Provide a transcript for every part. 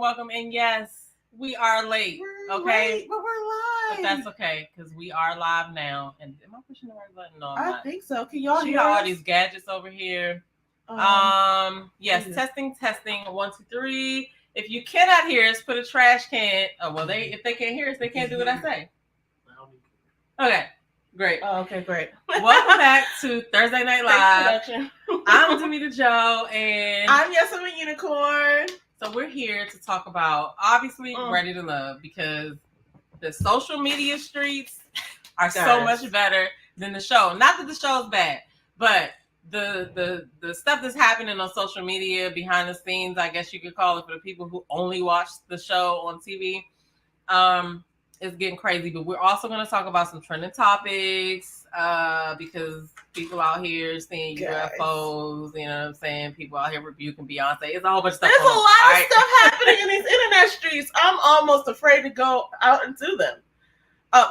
welcome. And yes, we are late. We're late, but we're live. But that's okay because we are live now. And am I pushing the right button? No, I'm not. I think so. Can y'all She hear got us? all these gadgets over here. Yes, testing. 1, 2, 3. If you cannot hear us, put a trash can. Oh well, if they can't hear us, they can't do what I say. Okay. Great. Oh, okay, great. Welcome back to Thursday Night Live. Production. I'm Demita Joe, and I'm Yesama Unicorn. So we're here to talk about, obviously, Ready to Love, because the social media streets are so much better than the show. Not that the show's bad, but the stuff that's happening on social media, behind the scenes, I guess you could call it, for the people who only watch the show on TV, is getting crazy. But we're also going to talk about some trending topics, because people out here seeing UFOs, you know what I'm saying? People out here rebuking Beyonce. It's a whole bunch of stuff. There's a lot of stuff happening in these internet streets. I'm almost afraid to go out and do them.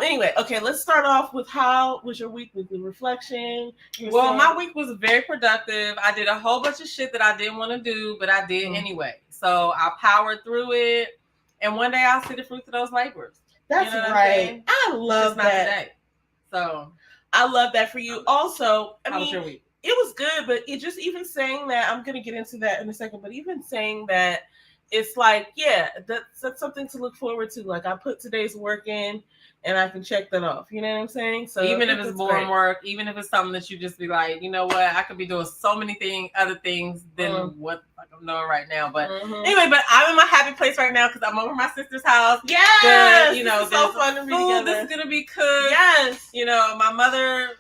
Anyway, okay, let's start off with how was your week with the reflection? My week was very productive. I did a whole bunch of shit that I didn't want to do, but I did anyway. So I powered through it, and one day I'll see the fruits of those labors. That's right. I love that. Not today. So I love that for you. Also, how was your week? It was good, but it just even saying that, I'm going to get into that in a second, but even saying that, it's like, yeah, that's something to look forward to. Like, I put today's work in and I can check that off. You know what I'm saying? So even if it's boring work, even if it's something that you just be like, you know what, I could be doing so many other things than what I'm doing right now. But anyway, but I'm in my happy place right now because I'm over my sister's house. Yes, you know, it's so fun to be together. This is gonna be cooked. Yes, you know, my mother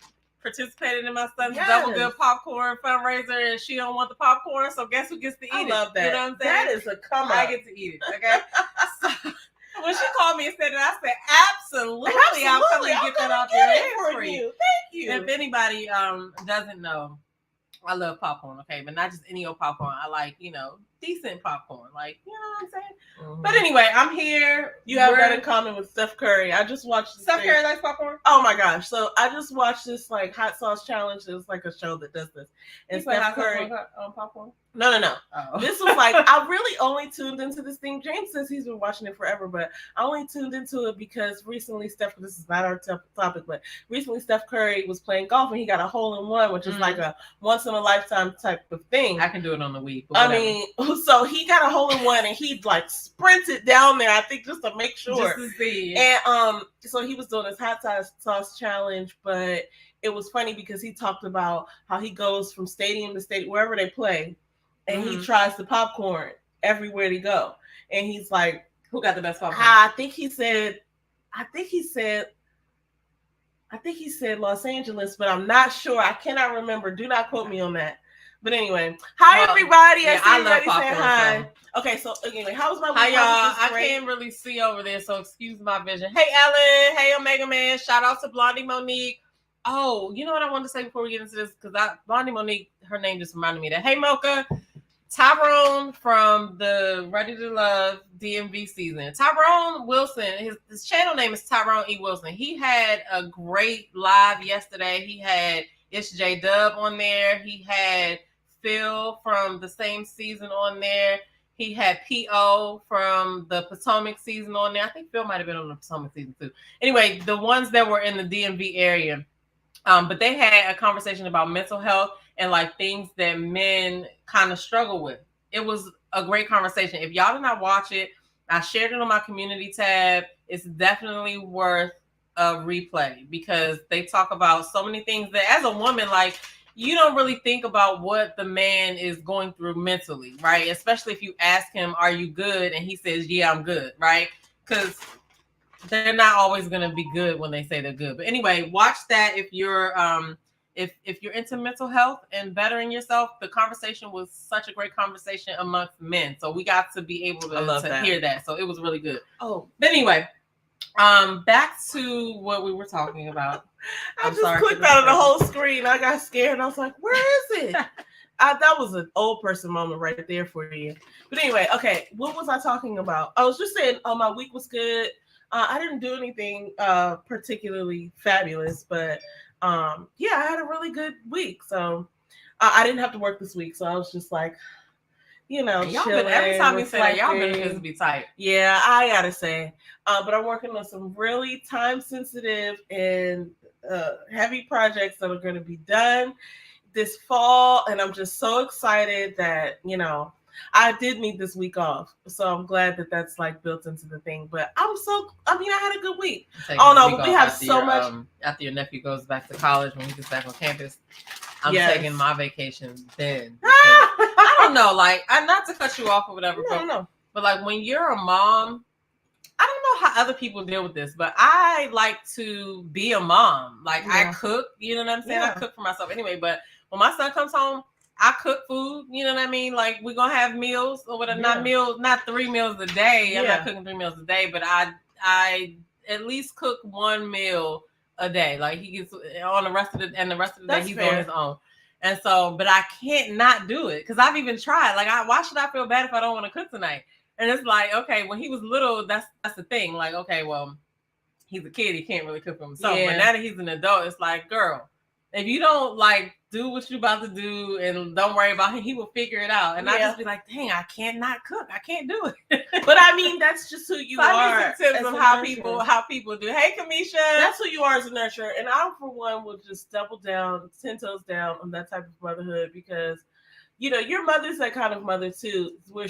participated in my son's Double Good popcorn fundraiser, and she don't want the popcorn, so guess who gets to eat it? I love that. You know what I'm saying? That is a come up. I get to eat it. Okay. So, when she called me and said that, I said, absolutely. I'll come and get that off your hands for you. Thank you. If anybody doesn't know, I love popcorn, okay? But not just any old popcorn. I like, you know, decent popcorn. Like, you know what I'm saying? But anyway, I'm here. You have that in common with Steph Curry. I just watched Steph Curry likes popcorn? Oh my gosh. So I just watched this like hot sauce challenge. It's like a show that does this. And Steph Curry on popcorn? No. Oh. This was like, I really only tuned into this thing. James says he's been watching it forever, but I only tuned into it because recently this is not our topic, but recently Steph Curry was playing golf and he got a hole-in-one, which is like a once-in-a-lifetime type of thing. I can do it on the week. I mean, so he got a hole-in-one and he like sprinted down there, I think, just to make sure. Just to see. And so he was doing his hot sauce challenge, but it was funny because he talked about how he goes from stadium to stadium, wherever they play, and he tries the popcorn everywhere they go. And he's like, who got the best popcorn? I think he said Los Angeles, but I'm not sure. I cannot remember. Do not quote me on that. But anyway, hi everybody. Yeah, I love popcorn. Hi. So. Okay, so anyway, how was my week? Hi y'all. I can't really see over there, so excuse my vision. Hey Ellen. Hey Omega Man. Shout out to Blondie Monique. Oh, you know what I wanted to say before we get into this? Because Blondie Monique, her name just reminded me that. Hey Mocha. Tyrone from the Ready to Love DMV season. Tyrone Wilson, his channel name is Tyrone E. Wilson. He had a great live yesterday. He had It's J Dub on there. He had Phil from the same season on there. He had P.O. from the Potomac season on there. I think Phil might have been on the Potomac season too. Anyway, the ones that were in the DMV area. But they had a conversation about mental health and like things that men kind of struggle with. It was a great conversation. If y'all did not watch it, I shared it on my community tab. It's definitely worth a replay because they talk about so many things that as a woman, like, you don't really think about what the man is going through mentally, right? Especially if you ask him, are you good? And he says, yeah, I'm good, right? Because they're not always going to be good when they say they're good. But anyway, watch that if you're if you're into mental health and bettering yourself. The conversation was such a great conversation amongst men. So we got to be able to hear that. So it was really good. Oh, but anyway, back to what we were talking about. I just clicked out of the whole screen. I got scared and I was like, where is it? That was an old person moment right there for you. But anyway, okay, what was I talking about? I was just saying, my week was good. I didn't do anything particularly fabulous, but yeah, I had a really good week. So I didn't have to work this week. So I was just like, Y'all chilling, every time you say that, y'all reflecting. benefits be tight. Yeah, I gotta say. But I'm working on some really time sensitive and heavy projects that are going to be done this fall, and I'm just so excited that I did need this week off, so I'm glad that that's like built into the thing. But I had a good week. Oh no, but we have so much. After your nephew goes back to college, when he gets back on campus, I'm taking my vacation then. I don't know, like, not to cut you off or whatever, but like when you're a mom, I don't know how other people deal with this, but I like to be a mom. Like I cook, you know what I'm saying? I cook for myself anyway, but when my son comes home, I cook food, you know what I mean? Like we're gonna have meals or whatever, not 3 meals a day. I'm not cooking 3 meals a day, but I at least cook 1 meal a day. Like he gets on the rest of the day he's on his own. And so, but I can't not do it because I've even tried. Like, why should I feel bad if I don't want to cook tonight? And it's like, okay, when he was little, that's the thing. Like, okay, well, he's a kid, he can't really cook for himself. But now that he's an adult, it's like, girl, if you don't like do what you're about to do and don't worry about him, he will figure it out. And I just be like, dang, I can't not cook. I can't do it. But I mean, that's just who you are. I need some tips on how people do. Hey, Kamisha. That's who you are as a nurturer. And I, for one, will just double down, 10 toes down on that type of motherhood because, your mother's that kind of mother too, where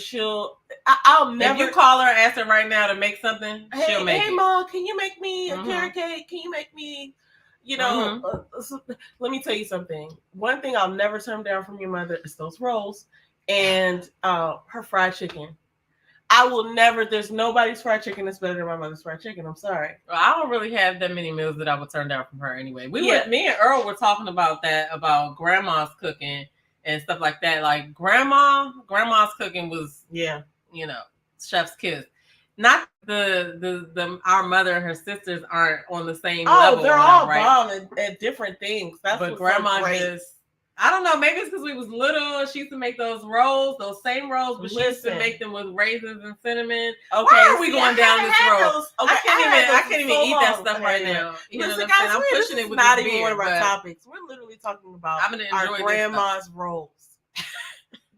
I'll never. If you call her and ask her right now to make something, she'll make it. Hey, Mom, can you make me a carrot cake? Can you make me... let me tell you something. One thing I'll never turn down from your mother is those rolls and her fried chicken. I will never. There's nobody's fried chicken that's better than my mother's fried chicken. I'm sorry. Well, I don't really have that many meals that I would turn down from her anyway. Me and Earl were talking about that, about grandma's cooking and stuff like that. Like grandma's cooking was chef's kiss. Not our mother and her sisters aren't on the same level. Oh, they're all bomb at different things. That's but grandma just, I don't know, maybe it's because we was little. She used to make those same rolls, but she used to make them with raisins and cinnamon. Okay, why are we going down this road? I can't even eat that stuff right now. You know what I'm saying? I'm pushing it with not even one of our topics. We're literally talking about our grandma's rolls.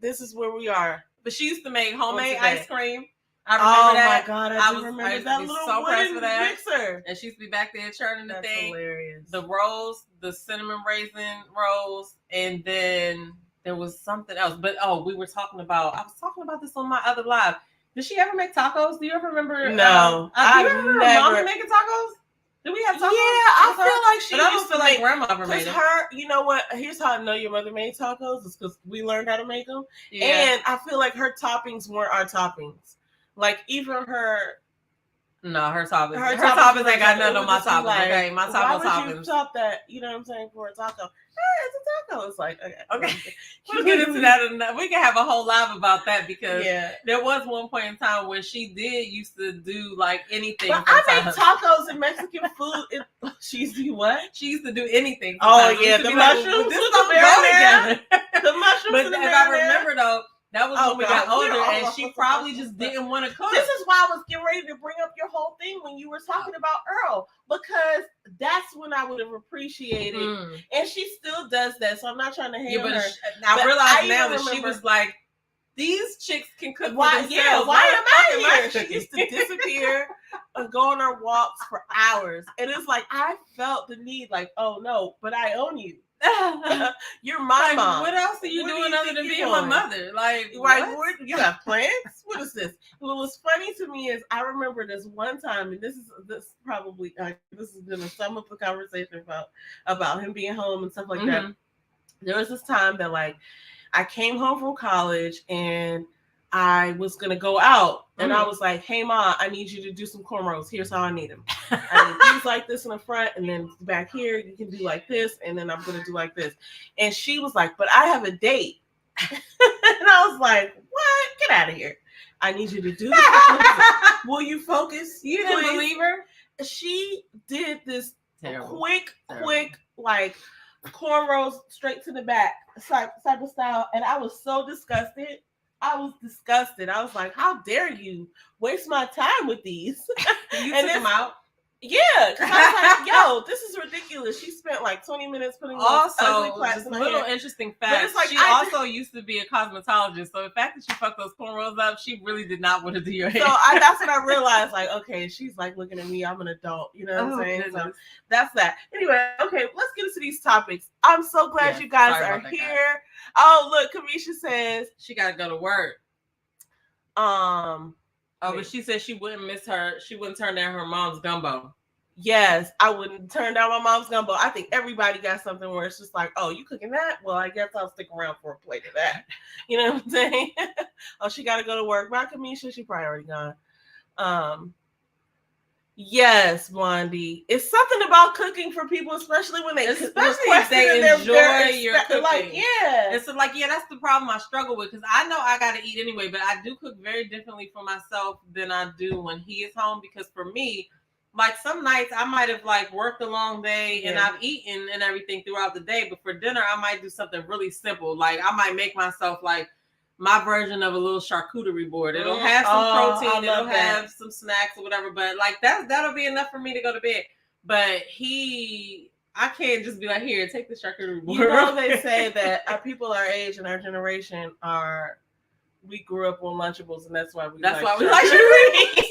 This is where we are. But she used to make homemade ice cream. I remember that. My God, I remember that little wooden mixer. And she used to be back there churning the thing. Hilarious. The rolls, the cinnamon raisin rolls, and then there was something else. But we were talking about. I was talking about this on my other live. Did she ever make tacos? Do you ever remember? No, I remember Mom making tacos. Did we have tacos? Yeah, I feel like she used to like grandma ever made them. You know what? Here's how I know your mother made tacos. It's because we learned how to make them. Yeah. And I feel like her toppings weren't our toppings. Like even her toppings ain't got nothing on my toppings. Like, okay, my taco toppings. Why would you top that? You know what I'm saying, for a taco? It's a taco. It's like okay. We'll get into that. We can have a whole live about that because there was one point in time where she used to do like anything. But I make tacos and Mexican food. She used to do what? She used to do anything. Oh yeah, the mushrooms. The mushrooms. But if I remember though. That was when we got older, and she probably just didn't want to cook. This is why I was getting ready to bring up your whole thing when you were talking about Earl, because that's when I would have appreciated, and she still does that. So I'm not trying to hate her. I realize now that she was like, these chicks can cook for themselves. Yeah, why am I here? She used to disappear and go on her walks for hours, and it's like I felt the need, like, oh no, but I own you. You're my mom. What else are you doing other than being my mother? Like, you have plans? What is this? What was funny to me is I remember this one time, and this probably this is gonna sum up the conversation about him being home and stuff like that. There was this time that like I came home from college and I was gonna go out, and I was like, "Hey, Ma, I need you to do some cornrows. Here's how I need them. I need things like this in the front, and then back here you can do like this, and then I'm gonna do like this." And she was like, "But I have a date," and I was like, "What? Get out of here! I need you to do this. Will you focus?" You didn't believe her? She did this quick, like cornrows straight to the back, cyber style, and I was so disgusted. I was like, how dare you waste my time with these? You took them out? Yeah. Because I was like, yo, this is ridiculous. that she spent like 20 minutes putting also, ugly plaits just in her little hair. interesting facts. it's like, she I also used to be a cosmetologist, so the fact that she fucked those cornrows up, she really did not want to do your hair. So that's when I realized, like, okay, she's like looking at me. I'm an adult, you know what I'm saying? Goodness. So that's that. Anyway, okay, let's get into these topics. I'm so glad you guys are here. Oh, look, Kamisha says she got to go to work. But she said she wouldn't miss her. She wouldn't turn down her mom's gumbo. Yes, I wouldn't turn down my mom's gumbo. I think everybody got something where it's just like, oh, you cooking that? Well, I guess I'll stick around for a plate of that. You know what I'm saying? Oh, she got to go to work. Bye, Kamisha. She probably already gone. Yes, Blondie. It's something about cooking for people, especially when they enjoy your cooking. Like, yeah. And so, like, yeah, that's the problem I struggle with, because I know I got to eat anyway, but I do cook very differently for myself than I do when he is home, because for me, like, some nights I might have like worked a long day and I've eaten and everything throughout the day, but for dinner I might do something really simple. Like, I might make myself like my version of a little charcuterie board. It'll have some protein, it'll have some snacks or whatever, but like that'll be enough for me to go to bed. But I can't just be like, here, take the charcuterie board. You know, they say that people our age and our generation we grew up on Lunchables, and that's why we like charcuterie.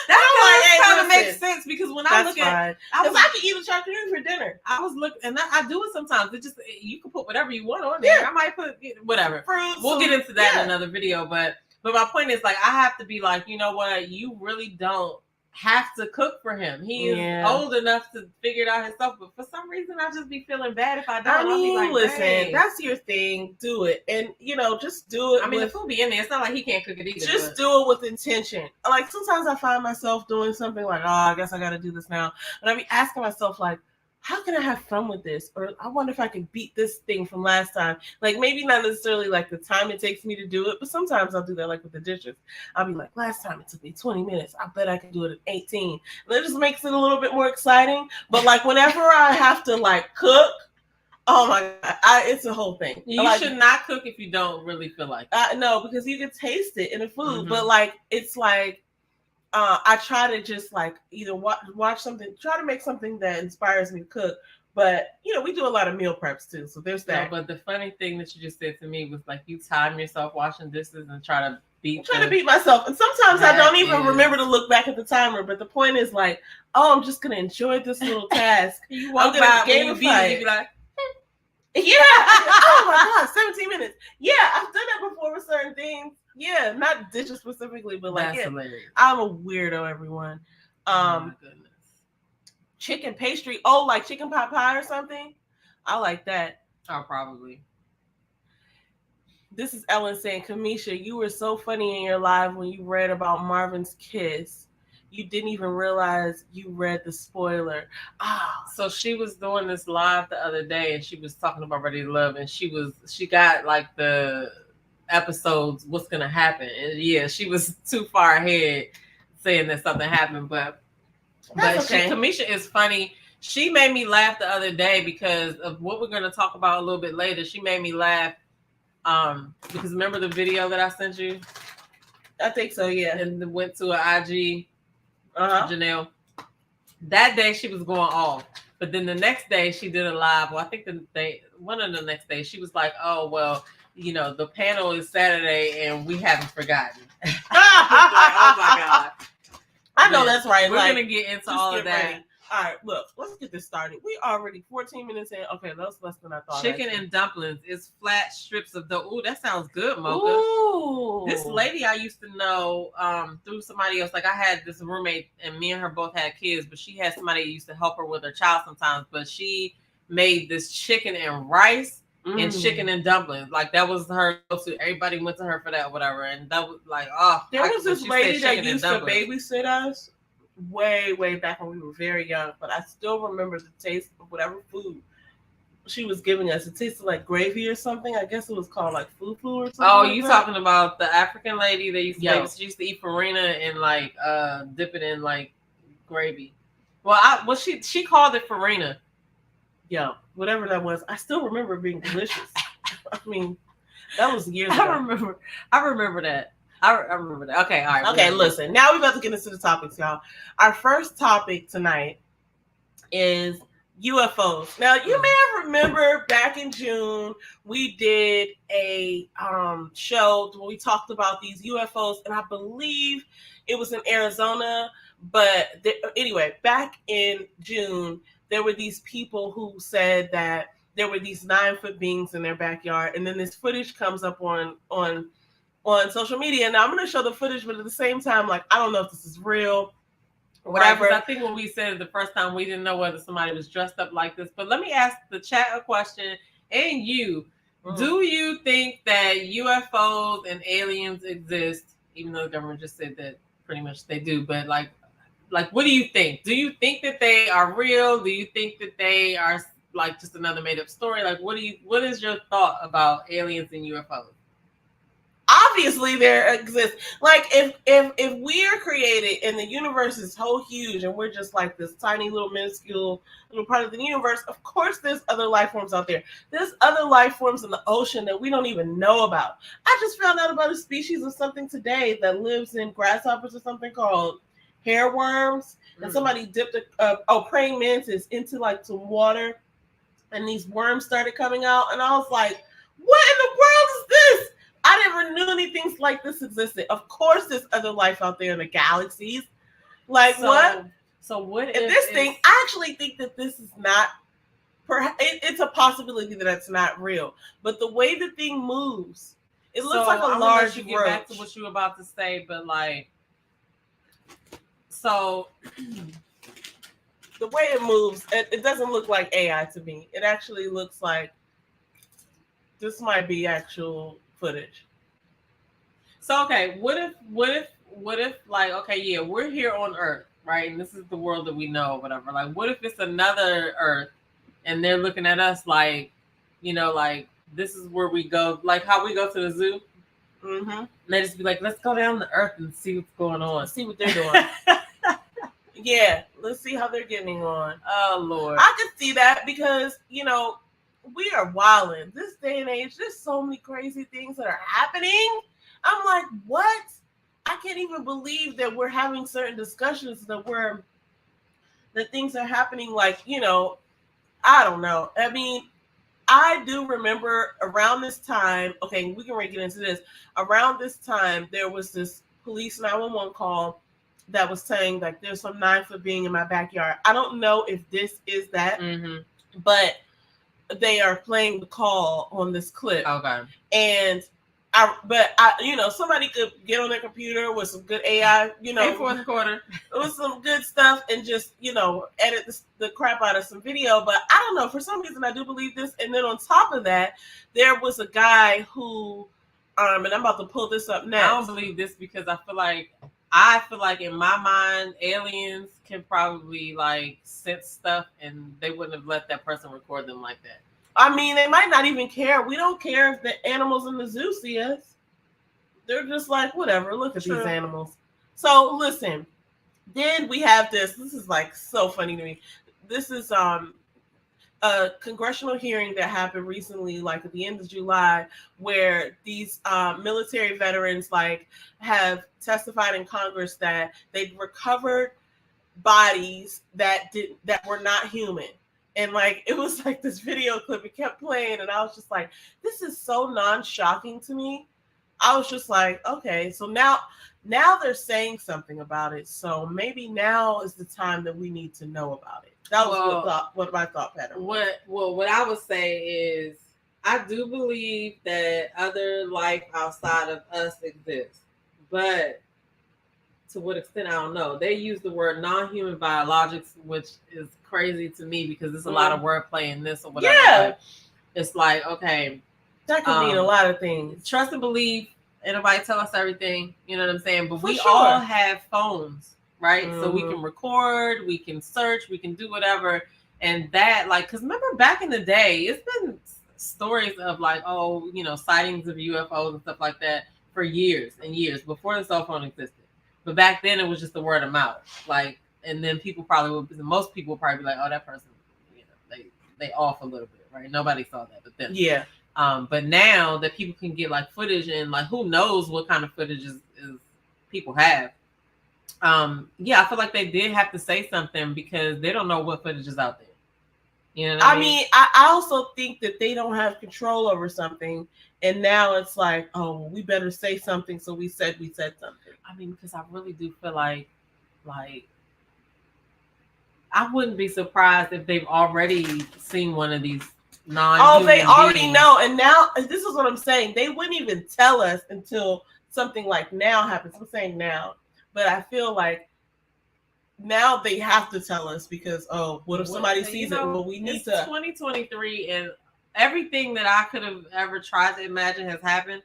That kind of makes sense, because when I look at, because I can eat a charcuterie for dinner. I was looking, and I do it sometimes. It just, you can put whatever you want on there. I might put whatever. Fruits. We'll get into that in another video, but my point is, like, I have to be like, you know what? You really don't have to cook for him. He is old enough to figure it out himself, but for some reason I just be feeling bad if I don't. I mean, I'll be like, listen, that's your thing. Do it, and just do it. I mean, the food be in there. It's not like he can't cook it either. Just do it with intention. Like, sometimes I find myself doing something like, oh, I guess I got to do this now, and I be asking myself, like, how can I have fun with this? Or I wonder if I can beat this thing from last time. Like, maybe not necessarily like the time it takes me to do it, but sometimes I'll do that, like with the dishes. I'll be like, last time it took me 20 minutes. I bet I can do it in 18. And that just makes it a little bit more exciting. But like, whenever I have to like cook, oh my God, it's a whole thing. You should not cook if you don't really feel like it. No, because you can taste it in the food. But like, it's like, I try to just like either watch something, try to make something that inspires me to cook. But we do a lot of meal preps too, so there's that. No, but the funny thing that you just said to me was like, you time yourself washing dishes and try to beat myself. And sometimes I don't even remember to look back at the timer. But the point is like, oh, I'm just gonna enjoy this little task. You walk by when you be like, yeah. Oh my God, 17 minutes. Yeah, I've done that before with certain things. Yeah, not dishes specifically, but like, I'm a weirdo, everyone. Oh my goodness. Chicken pastry. Oh, like chicken pot pie or something. I like that. Oh, probably. This is Ellen saying, Kamisha, you were so funny in your live when you read about Marvin's kiss. You didn't even realize you read the spoiler. So she was doing this live the other day, and she was talking about Ready to Love, and she got like the episodes, what's gonna happen, and she was too far ahead saying that something happened, but Kamisha is funny. She made me laugh the other day because of what we're going to talk about a little bit later. She made me laugh because remember the video that I sent you? I think so, yeah. And went to an IG, Janelle. That day she was going off, but then the next day she did a live. Well, I think one of the next day she was like, "Oh well, the panel is Saturday and we haven't forgotten." Like, oh my God. I know that's right. We're going to get into all of that. Ready. All right, look, let's get this started. We already 14 minutes in. Okay, that's less than I thought. Chicken and dumplings is flat strips of dough. Ooh, that sounds good, Mocha. Ooh. This lady I used to know through somebody else. Like, I had this roommate and me and her both had kids, but she had somebody who used to help her with her child sometimes. But she made this chicken and rice and chicken and dumplings. Like, that was her go-to. Everybody went to her for that or whatever. And that was like, there was this lady that used to babysit us way back when we were very young, but I still remember the taste of whatever food she was giving us. It tasted like gravy or something. I guess it was called like fufu or something. Oh, you talking about the African lady that used to she used to eat farina and like dip it in like gravy. Well, she called it farina. Yeah, whatever that was. I still remember it being delicious. I mean, that was years ago. I remember that. I remember that. Okay, all right. Okay, listen. Now we're about to get into the topics, y'all. Our first topic tonight is UFOs. Now, you may have remember back in June, we did a show where we talked about these UFOs, and I believe it was in Arizona. But anyway, back in June, there were these people who said that there were these 9-foot beings in their backyard, and then this footage comes up on social media. Now I'm going to show the footage, but at the same time, like, I don't know if this is real. Whatever. Right, I think what we said the first time, we didn't know whether somebody was dressed up like this. But let me ask the chat a question, and you. Do you think that UFOs and aliens exist? Even though the government just said that pretty much they do, but like, what do you think? Do you think that they are real? Do you think that they are like just another made-up story? Like, what is your thought about aliens and UFOs? Obviously there exists, like, if we are created and the universe is so huge and we're just like this tiny little minuscule little part of the universe, of course there's other life forms out there. There's other life forms in the ocean that we don't even know about. I just found out about a species of something today that lives in grasshoppers or something called hair worms. And somebody dipped a praying mantis into like some water, and these worms started coming out, and I was like, what in the world is this? I never knew anything like this existed. Of course, there's other life out there in the galaxies. Like, what? So what if this thing? I actually think that this is not. It's a possibility that it's not real. But the way the thing moves, it looks like a large roach. Get back to what you were about to say, but like, so the way it moves, it doesn't look like AI to me. It actually looks like this might be actual footage. So okay, what if like, okay, yeah, we're here on Earth, right? And this is the world that we know, whatever. Like, what if it's another Earth and they're looking at us like, you know, like this is where we go, like how we go to the zoo. Mm-hmm. And they just be like, let's go down to Earth and see what's going on. See what they're doing. Yeah, let's see how they're getting on. Oh Lord. I could see that because, you know, we are wilding. This day and age, there's so many crazy things that are happening. I'm like, what? I can't even believe that we're having certain discussions that things are happening. Like, you know, I don't know. I mean, I do remember around this time, okay, we can get into this. Around this time, there was this police 911 call that was saying like there's some 9-foot being in my backyard. I don't know if this is that, but they are playing the call on this clip. Okay. And you know, somebody could get on their computer with some good AI, you know, fourth quarter with some good stuff and just, you know, edit the crap out of some video. But I don't know, for some reason I do believe this. And then on top of that, there was a guy who, and I'm about to pull this up next. I don't believe this because I feel like in my mind, aliens can probably like sense stuff and they wouldn't have let that person record them like that. I mean, they might not even care. We don't care if the animals in the zoo see us. They're just like, whatever, look at these animals. So listen, then we have this. This is like so funny to me. This is a congressional hearing that happened recently, like at the end of July, where these military veterans like have testified in Congress that they'd recovered bodies that were not human. And like it was like this video clip, it kept playing, and I was just like, this is so non-shocking to me. I was just like, okay, so now they're saying something about it. So maybe now is the time that we need to know about it. That was what my thought pattern was. What I would say is I do believe that other life outside of us exists. But to what extent, I don't know. They use the word non-human biologics, which is crazy to me because there's a lot of wordplay in this or whatever. Yeah. But it's like, okay. That could mean a lot of things. Trust and believe. And nobody tell us everything. You know what I'm saying? But we all have phones, right? Mm-hmm. So we can record, we can search, we can do whatever. And that, like, because remember back in the day, it's been stories of like, oh, you know, sightings of UFOs and stuff like that for years and years before the cell phone existed. But back then it was just the word of mouth. Like, and then most people would probably be like, oh, that person, you know, they off a little bit, right? Nobody saw that, but then. Yeah. But now that people can get like footage and like who knows what kind of footage is people have. Yeah, I feel like they did have to say something because they don't know what footage is out there. You know what I mean? I also think that they don't have control over something, and now it's like, oh, we better say something. So we said something. I mean, because I really do feel like I wouldn't be surprised if they've already seen one of these Oh, they already beings. know, and now this is what I'm saying. They wouldn't even tell us until something like now happens. I'm saying now, but I feel like now they have to tell us because what if somebody sees it? Well, we need to. 2023, and everything that I could have ever tried to imagine has happened.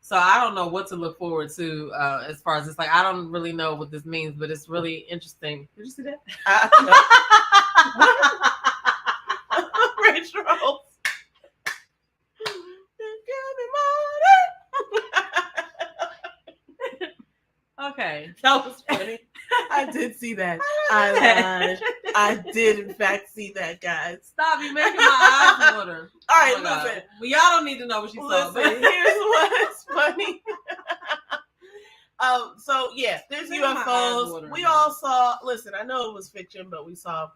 So I don't know what to look forward to as far as it's like I don't really know what this means, but it's really interesting. Did you see that? Rachel. Okay, that was funny. I did see that. I lied. I did, in fact, see that, guys. Stop! You making my eyes water. All right, listen. Well, y'all don't need to know what she saw. Listen, here's what's funny. So yeah, there's UFOs. We all saw. Listen, I know it was fiction, but we saw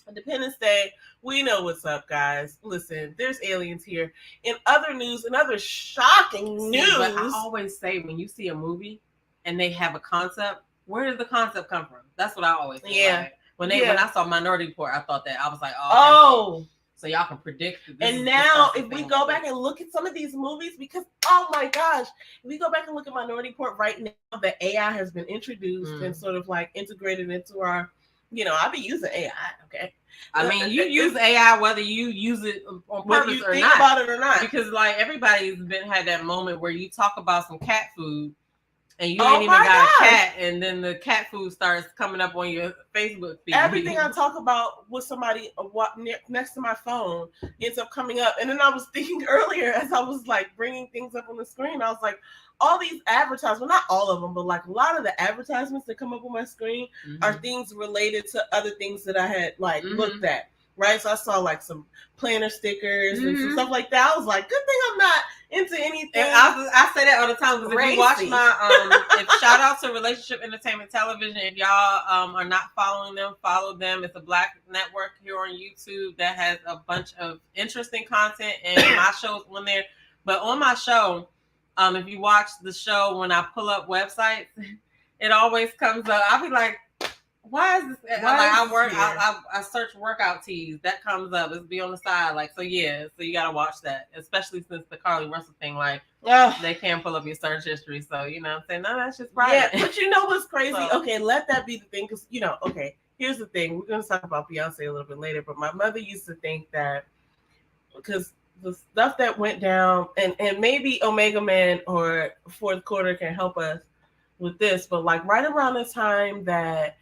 Independence Day. We know what's up, guys. Listen, there's aliens here. In other news, in other shocking news, but I always say when you see a movie and they have a concept, where did the concept come from? That's what I always say. Yeah. When I saw Minority Report, I thought that I was like, so y'all can predict. And now, if we go back and look at some of these movies, because oh my gosh, if we go back and look at Minority Report right now, the AI has been introduced and sort of like integrated into our. I be using AI. Okay. I mean, you use AI whether you use it on purpose or not. About it or not, because like everybody's had that moment where you talk about some cat food. And you ain't even got a cat, and then the cat food starts coming up on your Facebook feed. Everything I talk about with somebody next to my phone ends up coming up. And then I was thinking earlier as I was like bringing things up on the screen, I was like, all these advertisements, well, not all of them, but like a lot of the advertisements that come up on my screen are things related to other things that I had like looked at. Right. So I saw like some planner stickers and some stuff like that. I was like, good thing I'm not into anything. I say that all the time because if you watch my shout out to Relationship Entertainment Television. If y'all are not following them, follow them. It's a Black network here on YouTube that has a bunch of interesting content, and my show's on there. But on my show, if you watch the show, when I pull up websites, it always comes up. I'll be like, why is this? I search workout tees. That comes up. It's be on the side. Like, so yeah. So you gotta watch that, especially since the Carly Russell thing. Like, they can't pull up your search history. So you know what I'm saying? No, that's just private. Yeah, but you know what's crazy? So, okay, let that be the thing. Because here's the thing. We're gonna talk about Beyonce a little bit later. But my mother used to think that because the stuff that went down, and maybe Omega Man or Fourth Quarter can help us with this. But like right around the time that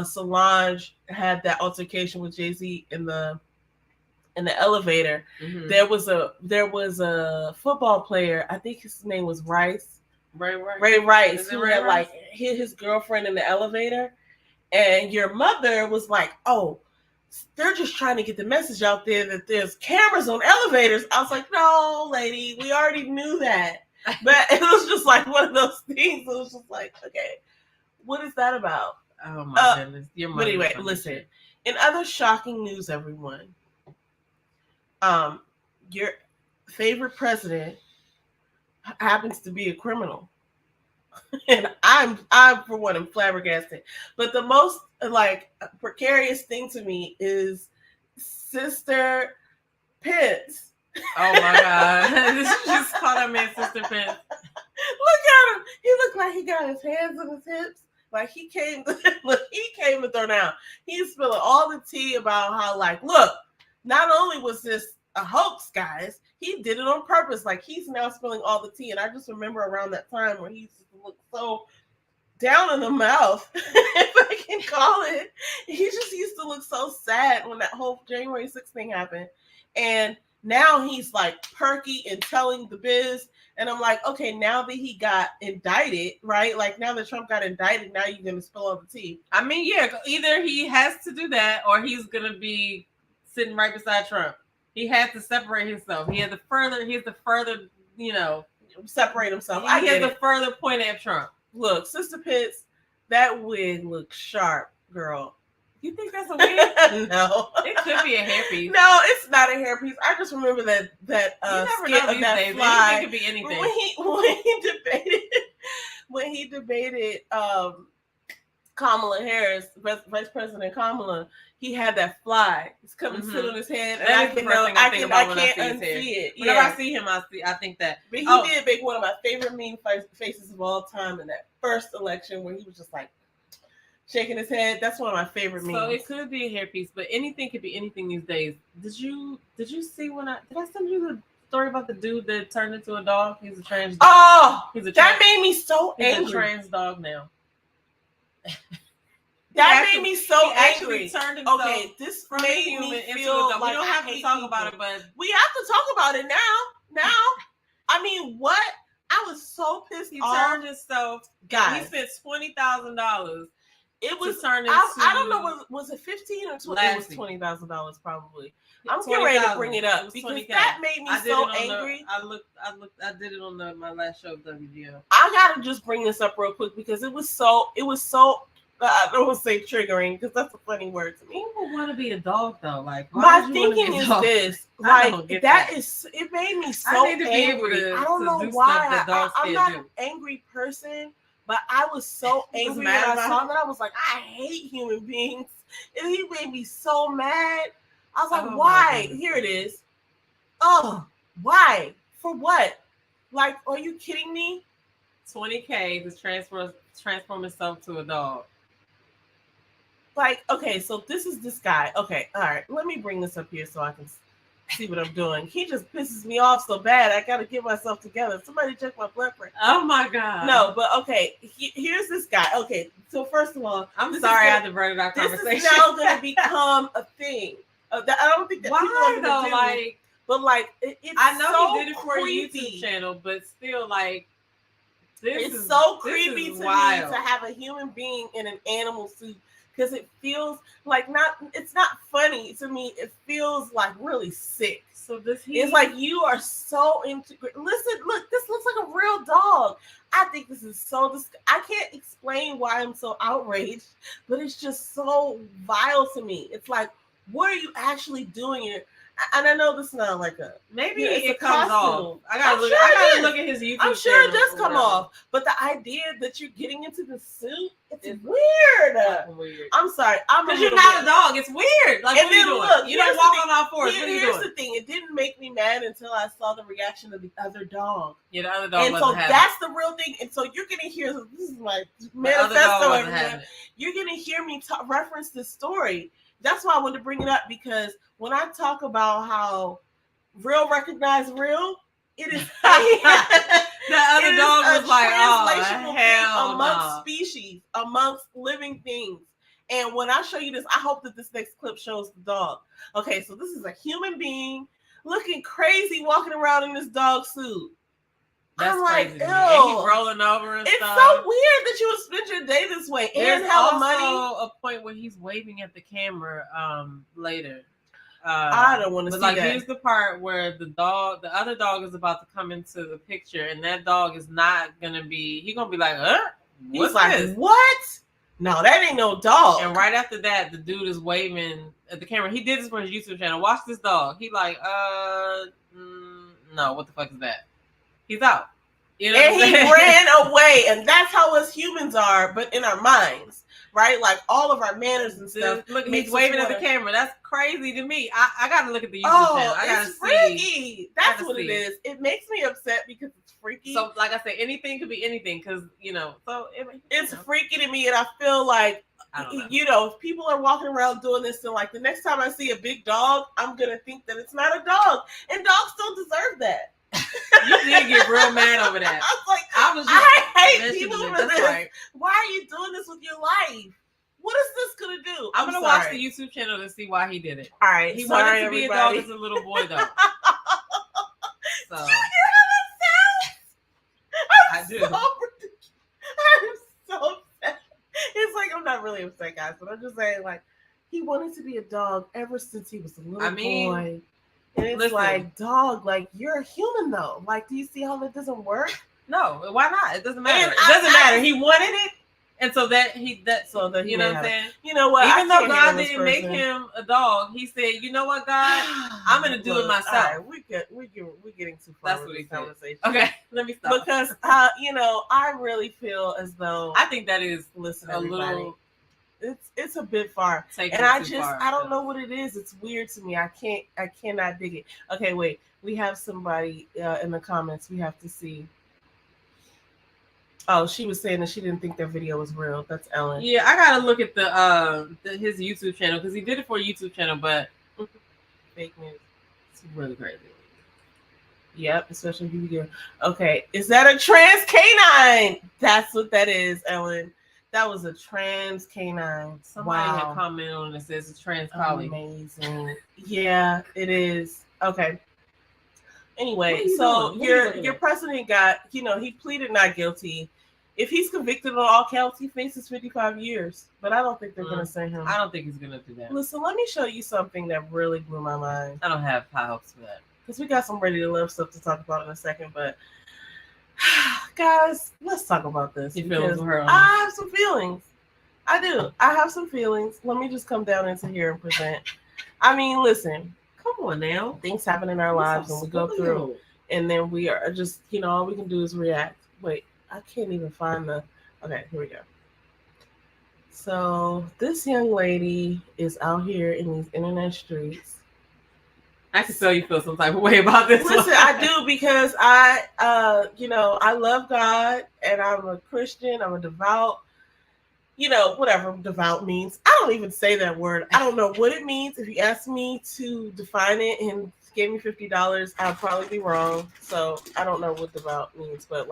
Solange had that altercation with Jay-Z in the elevator. There was a football player. I think his name was Ray Rice, who had like hit his girlfriend in the elevator, and your mother was like, "Oh, they're just trying to get the message out there that there's cameras on elevators." I was like, "No, lady, we already knew that." But it was just like one of those things. It was just like, okay, what is that about? Oh my goodness. But anyway, listen. In other shocking news, everyone, your favorite president happens to be a criminal. And I'm for one, I'm flabbergasted. But the most like precarious thing to me is Sister Pence. Oh my God. You just call that man Sister Pence. Look at him. He looked like he got his hands on his hips. Like he came to throw down. He's spilling all the tea about how, like, look, not only was this a hoax, guys, he did it on purpose. Like, he's now spilling all the tea. And I just remember around that time where he used to look so down in the mouth, if I can call it. He just used to look so sad when that whole January 6th thing happened. And now he's like perky and telling the biz. And I'm like, okay, now that he got indicted, right? Like now that Trump got indicted, now you're going to spill all the tea. I mean, yeah, either he has to do that or he's going to be sitting right beside Trump. He had to separate himself. He had to further, separate himself. He had to further point at Trump. Look, Sister Pitts, that wig looks sharp, girl. You think that's a wig? No. It could be a hairpiece. No, it's not a hairpiece. I just remember that You never skit know of these that days. fly. Anything could be anything. When he debated Kamala Harris, Vice President Kamala, he had that fly. It's coming to sit on his head, and That is the first thing I think about when I can't see his hair. unsee it. Whenever Yeah. I see him, I think that. But he Oh. did make one of my favorite meme faces of all time in that first election where he was just like shaking his head. That's one of my favorite memes. So it could be a hairpiece, but anything could be anything these days. Did you see when did I send you the story about the dude that turned into a dog? He's a trans dog. Oh, He's a that made me so he's angry. a trans dog now. That made me so He actually angry. turned himself Okay, this from a made human me into a feel dog. like We don't I have to hate talk people. about it, but We have to talk about it now. I mean, what? I was so pissed he off. turned himself. He Guys, spent $20,000. it was. turn into. I don't know. Was it 15 or 20? It was Lassie. $20,000 probably. I'm getting ready to bring it It up was because 20K. that made me I did so it on angry. I did it on my last show of WGL. I gotta just bring this up real quick because it was so. I don't want to say triggering because that's a funny word to me. Who would want to be a dog though? Like, why My would you wanna be thinking a is dog? this: I don't like get that that. is. It made me so I need to be able angry. to- I don't to know do why. stuff that dogs I'm can't not do. an angry person, but I was so You was angry mad when I about saw it? that. I was like, I hate human beings, and he made me so mad. I was like, Oh, my why? goodness. Here it is. Oh, why? For what? Like, are you kidding me? $20K to transform himself to a dog. Like, okay, so this is this guy. Okay, all right. Let me bring this up here so I can see what I'm doing. He just pisses me off so bad. I gotta get myself together. Somebody check my blood pressure. Oh my god. No, but okay. Here's this guy. Okay, so first of all, I'm this sorry is I had to bring our this conversation. is now going to become a thing. I don't think that people Why are though? going to do. Like, But like, it's I know so he did it for creepy. a YouTube channel, but still, like, It's so this creepy is to wild. me to have a human being in an animal suit because it feels like it's not funny to me. It feels like really sick. So does he? It's like you are so integrated. Listen, look, this looks like a real dog. I think this is so I can't explain why I'm so outraged, but it's just so vile to me. It's like, what are you actually doing here? And I know this is not like a maybe it's it a comes costume. off. I gotta I'm look. sure I it gotta is. look at his YouTube. I'm sure it channel does or come whatever. off, but the idea that you're getting into the suit, it's It's weird. Fucking weird. I'm sorry. Because you're not a dog. It's weird. Like, And what are you then doing? look, You don't here's walk the on all fours. What are you Here's doing? the thing. It didn't make me mad until I saw the reaction of the other dog. Yeah, the other dog And so wasn't having it. that's the real thing. And so you're going to hear, this is my The other dog manifesto, wasn't everyone. having it. You're going to hear me reference this story. That's why I wanted to bring it up, because when I talk about how real recognize real, it is The other dog was like, oh, translational hell thing amongst no. species, amongst living things. And when I show you this, I hope that this next clip shows the dog. Okay, so this is a human being looking crazy walking around in this dog suit. That's I'm like, crazy. to me. ew. And he rolling over and It's stuff. so weird that you would spend your day this way There's and hella also money. a point where he's waving at the camera later. I don't want to But see like, that. here's the part where the other dog is about to come into the picture, and that dog is not gonna be. He's gonna be like, He's what's like, this? what? No, that ain't no dog. And right after that, the dude is waving at the camera. He did this for his YouTube channel. Watch this dog. He like, no, what the fuck is that? He's out. You know And what I'm he saying? ran away, and that's how us humans are, but in our minds, right? Like all of our manners and stuff. Look, makes he's us waving at the wanna- camera. That's crazy to me. I gotta look at the YouTube channel. I gotta it's see. freaky. That's gotta what it see. is. It makes me upset because it's freaky. So, like I said, anything could be anything, because So it's freaky to me, and I feel like, I don't know. if people are walking around doing this, and like the next time I see a big dog, I'm gonna think that it's not a dog, and dogs don't deserve that. You did get real mad over that. I was like, I was just I hate mentioning people it. for That's this. right. Why are you doing this with your life? What is this gonna do? I'm gonna watch the YouTube channel to see why he did it. All right, He sorry, wanted to be a dog everybody. as a little boy, though. So You hear how that sounds? I do. I'm so upset. It's like, I'm not really upset, guys, but I'm just saying, like, he wanted to be a dog ever since he was a little boy. And it's listen. like, dog, like, you're a human, though. Like, do you see how that doesn't work? No, why not? It doesn't matter. And It doesn't matter. He wanted it. And so that he So that he you know may what I'm have- saying? You know what? Even I though can't God handle this didn't make person. him a dog, he said, "You know what, God? I'm gonna do it Look, myself." All right, we're getting too far That's with what he this said. conversation. Okay, let me stop. Because you know, I really feel as though I think that is listen, a everybody, little it's a bit far, taking and it I too just far. I don't know what it is. It's weird to me. I cannot dig it. Okay, wait. We have somebody in the comments. We have to see. Oh, she was saying that she didn't think that video was real. That's Ellen. Yeah, I gotta look at his YouTube channel because he did it for a YouTube channel, but Fake news. it's really crazy. Yep, especially if you get. Okay, is that a trans canine? That's what that is, Ellen. That was a trans canine. Somebody Wow. had commented on it, says it's trans collie. Amazing. Yeah, it is. Okay. Anyway, What are you so doing? What are you looking your at? president got, he pleaded not guilty. If he's convicted on all counts, he faces 55 years. But I don't think they're going to send him. I don't think he's gonna do that. Listen, let me show you something that really blew my mind. I don't have high hopes for that. Because we got some Ready to Love stuff to talk about in a second. But guys, let's talk about this. You feelings with her on I have some feelings. I do. I have some feelings. Let me just come down into here and present. I mean, listen. Come on now. Things happen in our lives and we go through. And then we are just, all we can do is react. Wait, I can't even find the. Okay, here we go. So this young lady is out here in these internet streets. I can tell you feel some type of way about this. Listen, I do because I love God and I'm a Christian. I'm a devout. Whatever devout means. I don't even say that word. I don't know what it means. If you ask me to define it and gave me $50, I'd probably be wrong. So I don't know what devout means, but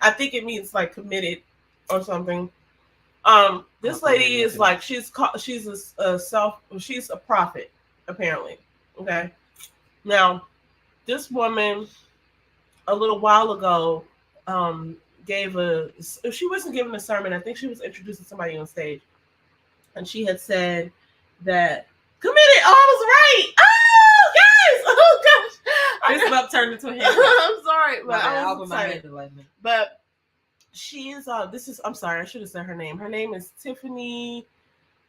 I think it means like committed or something. This lady is like she's a prophet apparently. Okay, now this woman a little while ago she wasn't giving a sermon. I think she was introducing somebody on stage, and she had said that committed. Oh, I was right. Oh, guys. Oh gosh. This up turned into a hit. I'm sorry, but I was my excited. But she is. I'm sorry. I should have said her name. Her name is Tiffany.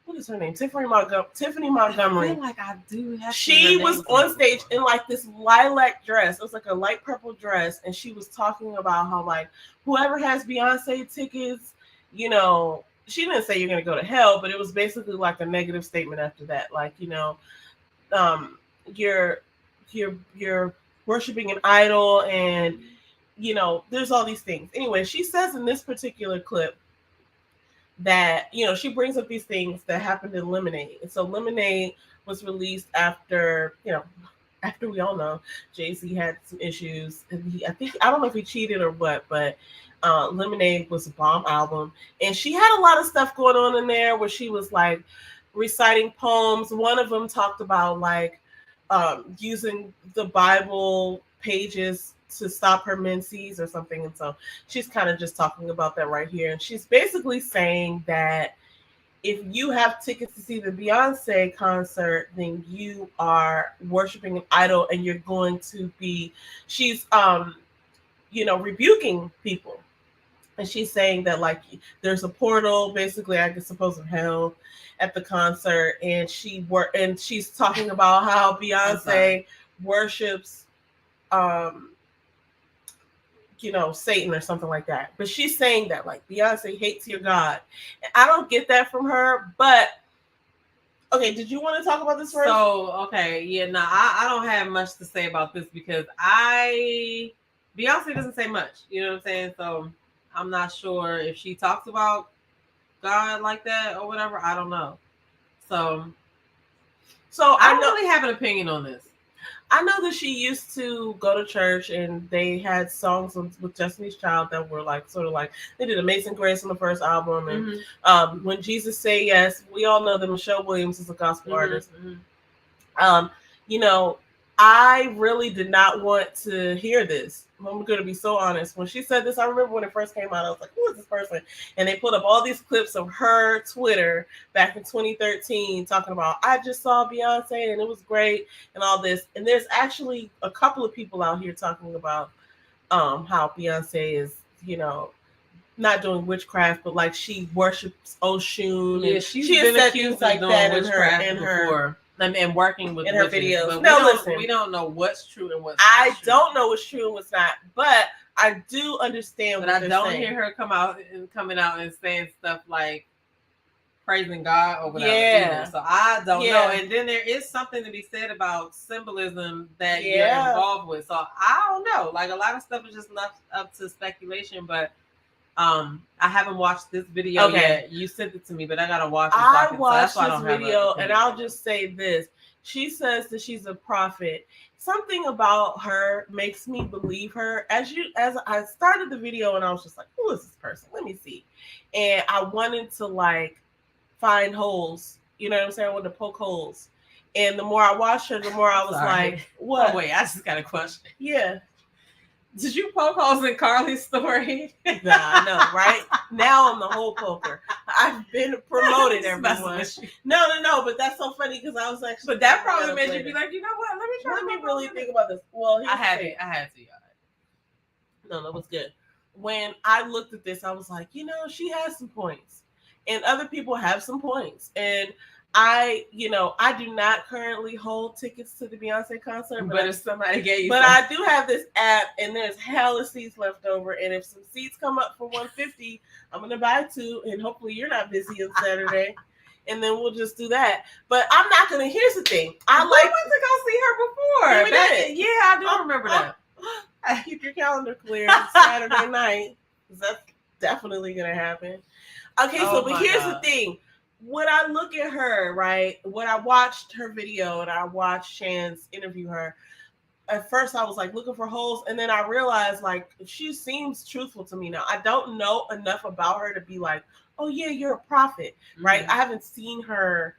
What is her name? Tiffany Montgomery. I feel like I do have. She was on stage in like this lilac dress. It was like a light purple dress, and she was talking about how like whoever has Beyonce tickets, she didn't say you're gonna go to hell, but it was basically like a negative statement after that. Like, you're worshiping an idol, and there's all these things. Anyway, she says in this particular clip that she brings up these things that happened in Lemonade. And so Lemonade was released after we all know Jay-Z had some issues, and I don't know if he cheated or what, but Lemonade was a bomb album, and she had a lot of stuff going on in there where she was like reciting poems. One of them talked about like using the Bible pages to stop her menses or something. And so she's kind of just talking about that right here. And she's basically saying that if you have tickets to see the Beyonce concert, then you are worshiping an idol, and you're going to be, she's, rebuking people. And she's saying that like there's a portal, basically, I suppose, of hell at the concert. And she's talking about how Beyonce worships, Satan or something like that. But she's saying that like Beyonce hates your God. And I don't get that from her, but okay, did you want to talk about this first? So, okay, yeah, no, I don't have much to say about this because Beyonce doesn't say much, you know what I'm saying? So I'm not sure if she talks about God like that or whatever. I don't know. So I don't really have an opinion on this. I know that she used to go to church, and they had songs with Destiny's Child that were like sort of like they did Amazing Grace on the first album, and When Jesus Say Yes. We all know that Michelle Williams is a gospel artist. I really did not want to hear this. I'm going to be so honest. When she said this, I remember when it first came out, I was like, who is this person? And they put up all these clips of her Twitter back in 2013 talking about, I just saw Beyonce and it was great and all this. And there's actually a couple of people out here talking about how Beyonce is, not doing witchcraft, but like she worships Oshun. Yeah, and she's she has been said accused things of like doing that witchcraft in her before. And working with in her witches, videos. But No, listen, we don't know what's true and what's I not true. don't know what's true and what's not, but I do understand But what I they're don't saying. hear her coming out and saying stuff like praising God or whatever. Yeah. Either. So I don't Yeah. know. And then there is something to be said about symbolism that you're Yeah. involved with. So I don't know. Like a lot of stuff is just left up to speculation, but I haven't watched this video yet. You sent it to me, but I gotta watch it. I watched this video, and I'll just say this. She says that she's a prophet. Something about her makes me believe her. As I started the video, and I was just like, who is this person? Let me see. And I wanted to like find holes. You know what I'm saying? I wanted to poke holes. And the more I watched her, the more I was like, what? Oh, wait, I just got a question. Yeah. Did you poke holes in Carly's story? Nah, no, right? Now I'm the whole poker. I've been promoted, everyone. No, but that's so funny because I was actually. But that probably made you be like, you know what? Let me really think about this. Well, I had to, y'all. No, that was good. When I looked at this, I was like, she has some points, and other people have some points, and I do not currently hold tickets to the Beyonce concert, but if somebody gave you, but I do have this app, and there's hella seats left over, and if some seats come up for $150, I'm gonna buy 2, and hopefully you're not busy on Saturday, and then we'll just do that. But I'm not gonna. Here's the thing: I went to go see her before. Yeah, I do remember that. Keep your calendar clear Saturday night, because that's definitely gonna happen. Okay, but here's the thing. When I look at her, right, when I watched her video and I watched Shan's interview her, at first I was like looking for holes, and then I realized like she seems truthful to me now. I don't know enough about her to be like, oh yeah, you're a prophet, right? I haven't seen her.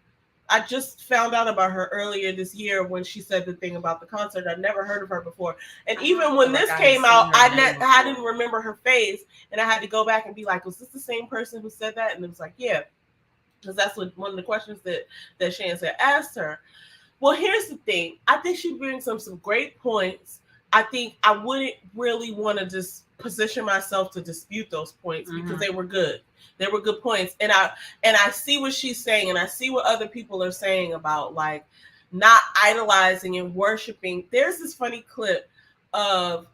I just found out about her earlier this year when she said the thing about the concert. I'd never heard of her before. And even when this came out, I didn't remember her face, and I had to go back and be like, was this the same person who said that? And it was like, yeah. Because that's one of the questions that Shan said asked her. Well, here's the thing. I think she brings up some great points. I think I wouldn't really want to just position myself to dispute those points because they were good. They were good points. And I see what she's saying, and I see what other people are saying about like not idolizing and worshiping. There's this funny clip of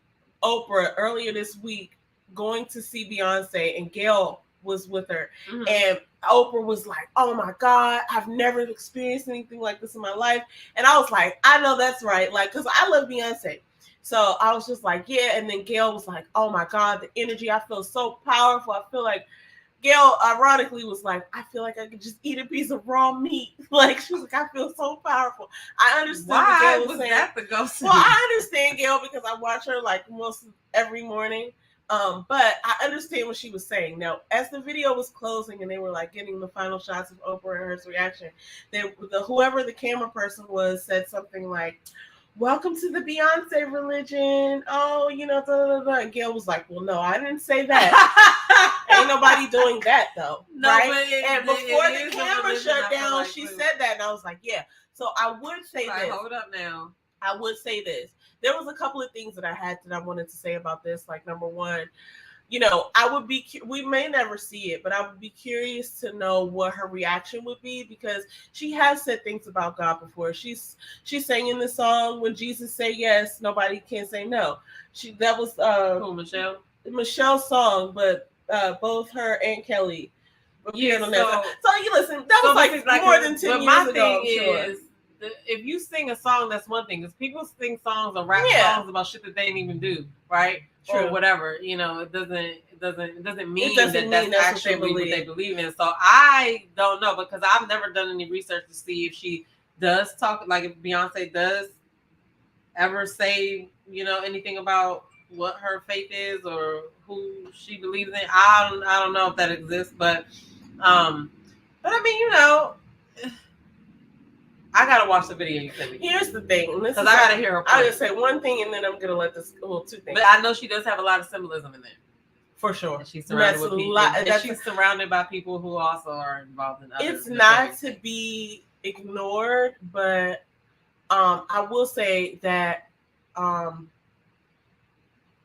Oprah earlier this week going to see Beyonce, and Gayle was with her. And Oprah was like, oh my God, I've never experienced anything like this in my life. And I was like, I know that's right. Like, because I love Beyonce. So I was just like, yeah. And then Gayle was like, oh my God, the energy. I feel so powerful. I feel like Gayle ironically was like, I feel like I could just eat a piece of raw meat. Like, she was like, I feel so powerful. I understood what Gayle was saying. That the ghost? Well, I understand Gayle because I watch her like most every morning. But I understand what she was saying. Now, as the video was closing and they were like getting the final shots of Oprah and her reaction, whoever the camera person was said something like, welcome to the Beyonce religion. Oh, blah, blah, blah. And Gayle was like, well, no, I didn't say that. Ain't nobody doing that though. No, right? And before the camera shut down, she said that. And I was like, yeah. So I would say this. Hold up now. I would say this. There was a couple of things that I wanted to say about this. Like, number one, we may never see it, but I would be curious to know what her reaction would be, because she has said things about God before. She's sang in the song, when Jesus say yes, nobody can say no. That was Michelle's song, but both her and Kelly. Yeah, so you listen. That was like more than 10 years ago. If you sing a song, that's one thing. Because people sing songs or rap songs about shit that they didn't even do, right? True. Or whatever. It doesn't mean that's actually what they believe in. So I don't know, because I've never done any research to see if she does talk, like if Beyonce does ever say, anything about what her faith is or who she believes in. I don't know if that exists, but I mean, I gotta watch the video you sent me. Here's the thing, because I gotta hear her. I'll just say one thing, and then I'm gonna let this. Well, two things. But I know she does have a lot of symbolism in there, for sure. And she's surrounded with people. She's surrounded by people who also are involved in other. It's not to be ignored, but I will say that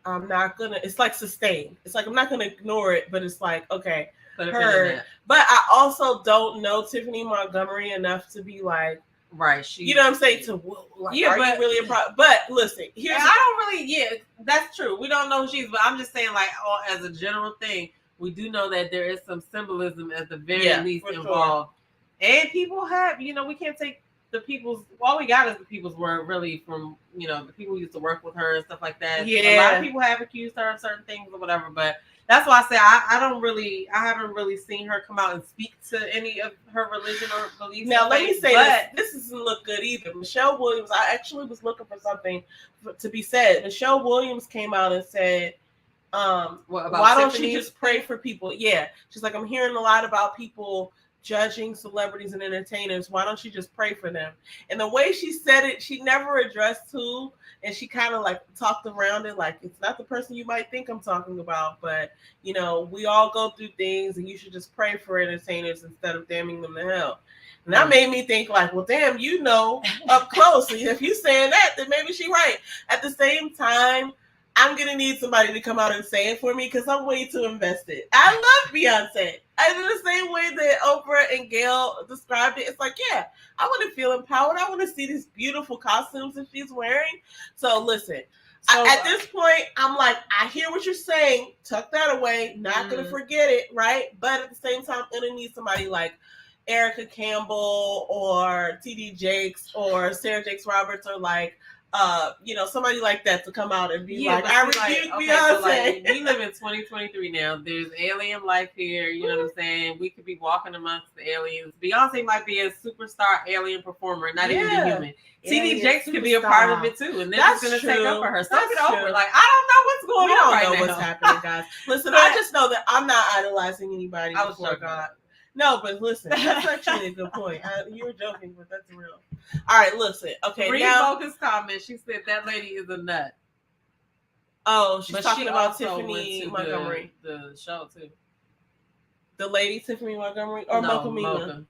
I'm not gonna. It's like sustain. It's like I'm not gonna ignore it, but it's like okay, Put a pin in heard. that. But I also don't know Tiffany Montgomery enough to be like, right. You know what I'm saying? To like, Yeah, are but- you really a pro? But listen, here's I don't really. Yeah, that's true. We don't know who she is, but I'm just saying, like, as a general thing, we do know that there is some symbolism at the very least for sure. involved. And people have, we can't take the people's. All we got is the people's word, really, from the people who used to work with her and stuff like that. Yeah. A lot of people have accused her of certain things or whatever, but that's why I say I haven't really seen her come out and speak to any of her religion or beliefs. Now, let me say this doesn't look good either. Michelle Williams, I actually was looking for something to be said. Michelle Williams came out and said, why don't she just pray for people? Yeah. She's like, I'm hearing a lot about people judging celebrities and entertainers. Why don't you just pray for them? And the way she said it, she never addressed who, and she kind of like talked around it like it's not the person you might think I'm talking about, but we all go through things and you should just pray for entertainers instead of damning them to hell. And that made me think like, well, damn, up close. If you saying that, then maybe she right. At the same time, I'm going to need somebody to come out and say it for me because I'm way too invested. I love Beyonce. In the same way that Oprah and Gail described it, it's like, yeah, I want to feel empowered. I want to see these beautiful costumes that she's wearing. So listen, at this point, I'm like, I hear what you're saying. Tuck that away. Not going to forget it, right? But at the same time, I'm going to need somebody like Erica Campbell or TD Jakes or Sarah Jakes Roberts or like, somebody like that to come out and be like, I rebuke Beyonce. So like, we live in 2023 now. There's alien life here. You know what I'm saying? We could be walking amongst the aliens. Beyonce might be a superstar alien performer, not even a human. TD Jakes could be a part of it too, and they're just going to take up for her. Suck it over. Like, I don't know what's going on right now. We don't know what's happening, guys. Listen, I just know that I'm not idolizing anybody before God. No, but listen, that's actually a good point. You were joking, but that's real. All right, listen. Okay, read Mocha's comment. She said that lady is a nut. Oh, she's talking about Tiffany Montgomery. The show too. The lady Tiffany Montgomery or Mocha Mina?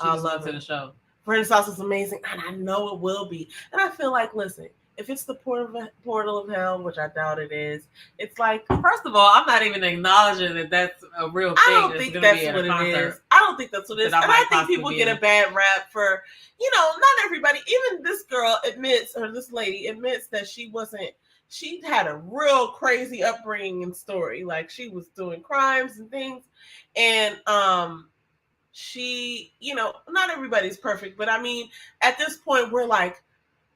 I love to the show. Brenda Sauce is amazing, and I know it will be. And I feel like, listen, if it's the portal of hell, which I doubt it is, it's like, first of all, I'm not even acknowledging that that's a real thing. I don't think that's what it is. I don't think that's what it is. And I think people get a bad rap for, not everybody, even this girl admits, or this lady admits that she had a real crazy upbringing and story. Like she was doing crimes and things. And, she, not everybody's perfect, but I mean, at this point, we're like,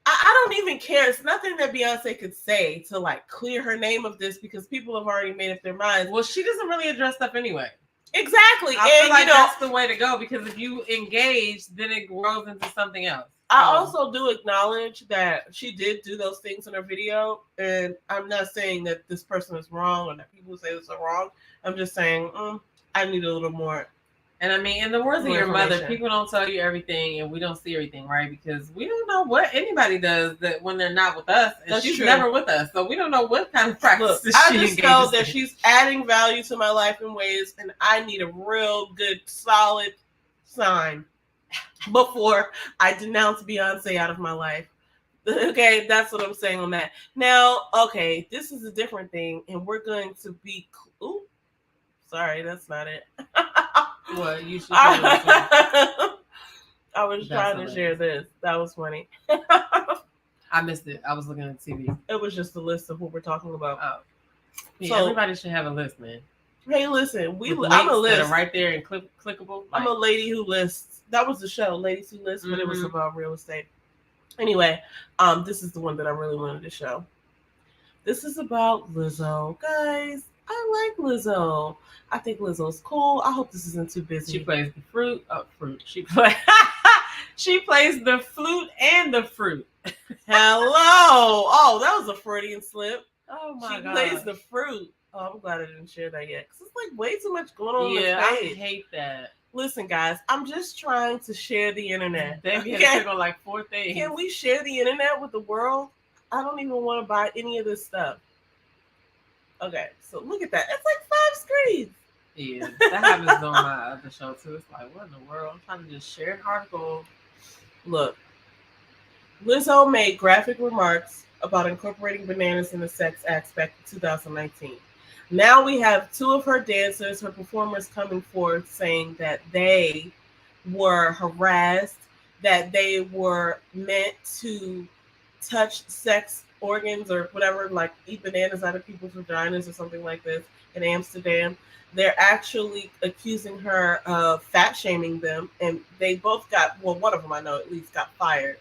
I don't even care. It's nothing that Beyonce could say to like clear her name of this because people have already made up their minds. Well, she doesn't really address stuff anyway. Exactly. I feel like that's the way to go because if you engage, then it grows into something else. I also do acknowledge that she did do those things in her video. And I'm not saying that this person is wrong or that people who say this are wrong. I'm just saying I need a little more. And I mean, in the words of your mother, people don't tell you everything and we don't see everything, right? Because we don't know what anybody does that when they're not with us. And she's never with us. So we don't know what kind of practices she engages in. I just know that she's adding value to my life in ways, and I need a real good, solid sign before I denounce Beyonce out of my life. Okay, that's what I'm saying on that. Now, okay, this is a different thing, and we're going to be... Ooh, sorry, that's not it. What you should I was trying to share this. That was funny. I missed it. I was looking at TV. It was just a list of what we're talking about. Oh. Yeah, so everybody should have a list, man. Hey, listen, I'm a list that are right there and clickable. I'm a lady who lists. That was the show, Ladies Who List, but it was about real estate. Anyway, this is the one that I really wanted to show. This is about Lizzo, guys. I like Lizzo. I think Lizzo's cool. I hope this isn't too busy. She plays the fruit. She plays the flute and the fruit. Hello. Oh, that was a Freudian slip. Oh my God. She plays the fruit. Oh, I'm glad I didn't share that yet. Because it's like way too much going on. Yeah, I hate that. Listen, guys, I'm just trying to share the internet. They had to click on like 4 things. Can we share the internet with the world? I don't even want to buy any of this stuff. Okay, so look at that. It's like 5 screens. Yeah, that happens on my other show too. It's like, what in the world? I'm trying to just share an article. Look, Lizzo made graphic remarks about incorporating bananas in the sex aspect in 2019. Now we have two of her dancers, her performers coming forward saying that they were harassed, that they were meant to touch sex organs or whatever, like eat bananas out of people's vaginas or something like this in Amsterdam. They're actually accusing her of fat shaming them, and they both got, well, one of them I know at least got fired.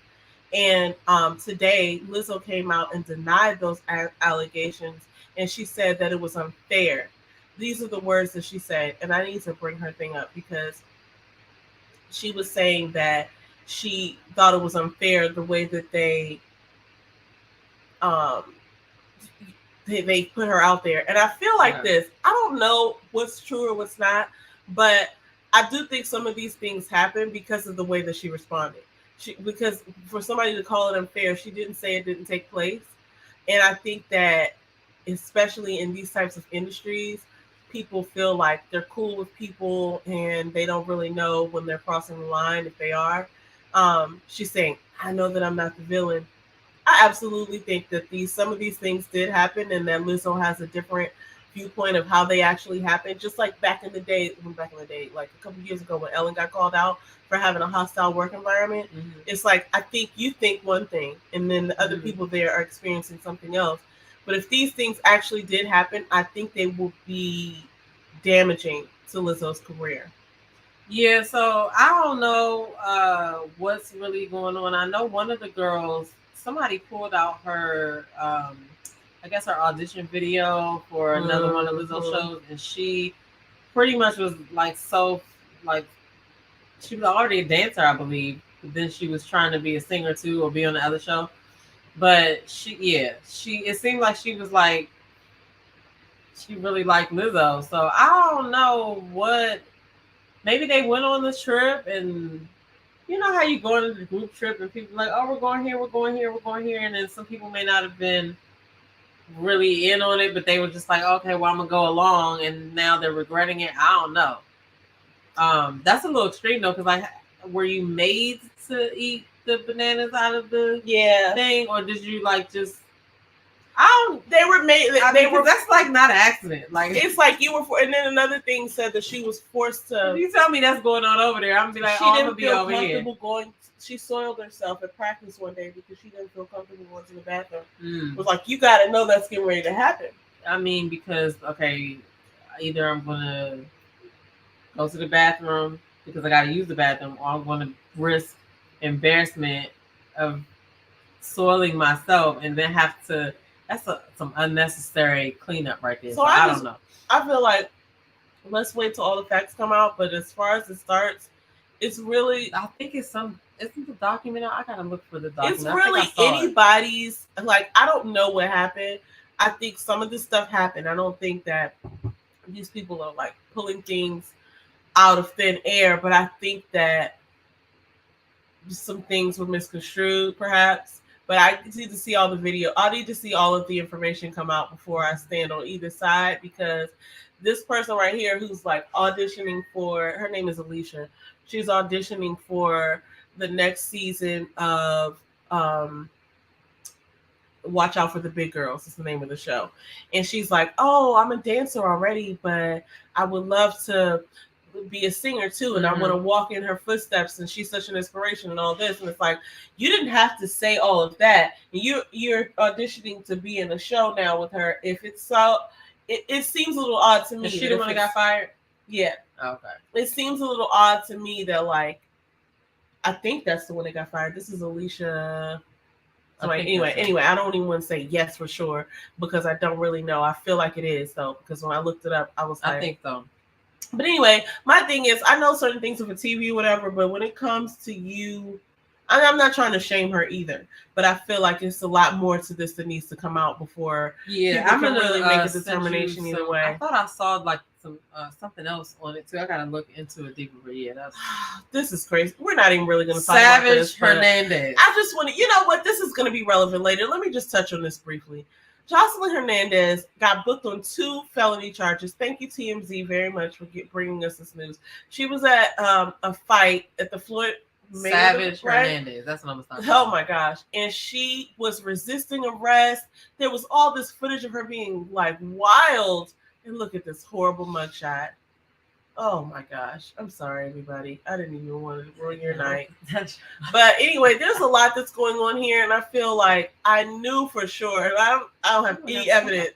And today, Lizzo came out and denied those allegations, and she said that it was unfair. These are the words that she said, and I need to bring her thing up because she was saying that she thought it was unfair the way that um, they put her out there. And I feel like this. I don't know what's true or what's not, but I do think some of these things happen because of the way that she responded. Because for somebody to call it unfair, she didn't say it didn't take place. And I think that especially in these types of industries, people feel like they're cool with people and they don't really know when they're crossing the line if they are. She's saying, I know that I'm not the villain. I absolutely think that some of these things did happen and that Lizzo has a different viewpoint of how they actually happened. Just like back in the day, like a couple years ago when Ellen got called out for having a hostile work environment. Mm-hmm. It's like, I think you think one thing and then the other people there are experiencing something else. But if these things actually did happen, I think they will be damaging to Lizzo's career. Yeah, so I don't know what's really going on. I know one of the girls, somebody pulled out her, I guess her audition video for another one of Lizzo's shows, and she pretty much was like she was already a dancer, I believe. But then she was trying to be a singer too, or be on the other show. But it seemed like she was like, she really liked Lizzo. So I don't know what. Maybe they went on the trip, and you know how you go on the group trip and people are like, oh, we're going here, we're going here, we're going here. And then some people may not have been really in on it, but they were just like, okay, well, I'm going to go along. And now they're regretting it. I don't know. That's a little extreme, though, because were you made to eat the bananas out of the thing? Or did you just... They were made. That's like not an accident. Like it's like you were. And then another thing said that she was forced to. If you tell me that's going on over there, I'm gonna be like, I'm gonna be over here. She didn't feel comfortable going. She soiled herself at practice one day because she didn't feel comfortable going to the bathroom. It was like, you got to know that's getting ready to happen. I mean, because either I'm gonna go to the bathroom because I got to use the bathroom, or I'm gonna risk embarrassment of soiling myself and then have to. That's some unnecessary cleanup right there. So I don't know. I feel like let's wait till all the facts come out. But as far as it starts, it's really. I think it's some. Isn't the document out? I gotta look for the document. It's really anybody's. Like, I don't know what happened. I think some of this stuff happened. I don't think that these people are like pulling things out of thin air. But I think that some things were misconstrued, perhaps. But I need to see all the video. I need to see all of the information come out before I stand on either side, because this person right here who's like auditioning for, her name is Alicia. She's auditioning for the next season of Watch Out for the Big Girls is the name of the show. And she's like, oh, I'm a dancer already, but I would love to be a singer too, and I want to walk in her footsteps, and she's such an inspiration and all this. And it's like, you didn't have to say all of that. You're auditioning to be in a show now with her. If it's so, it seems a little odd to me. Is she the one that got fired? Yeah. Okay. It seems a little odd to me that, like, I think that's the one that got fired. This is Alicia. So anyway, I don't even want to say yes for sure because I don't really know. I feel like it is though, because when I looked it up, I was like, I think so. But anyway, my thing is, I know certain things with a TV, whatever, but when it comes to you, I'm not trying to shame her either, but I feel like it's a lot more to this that needs to come out before I'm gonna really make a determination either way. I thought I saw like some something else on it too. I gotta look into it deeper, but this is crazy. We're not even really gonna talk about this. Savage Hernandez. I just want to, you know what? This is gonna be relevant later. Let me just touch on this briefly. Jocelyn Hernandez got booked on 2 felony charges. Thank you, TMZ, very much for bringing us this news. She was at a fight at the Floyd Savage right? Hernandez. That's what I'm talking Oh about. my gosh. And she was resisting arrest. There was all this footage of her being like wild. And look at this horrible mugshot. Oh my gosh. I'm sorry, everybody. I didn't even want to ruin your night. But anyway, there's a lot that's going on here, and I feel like I knew for sure. And I don't have any evidence,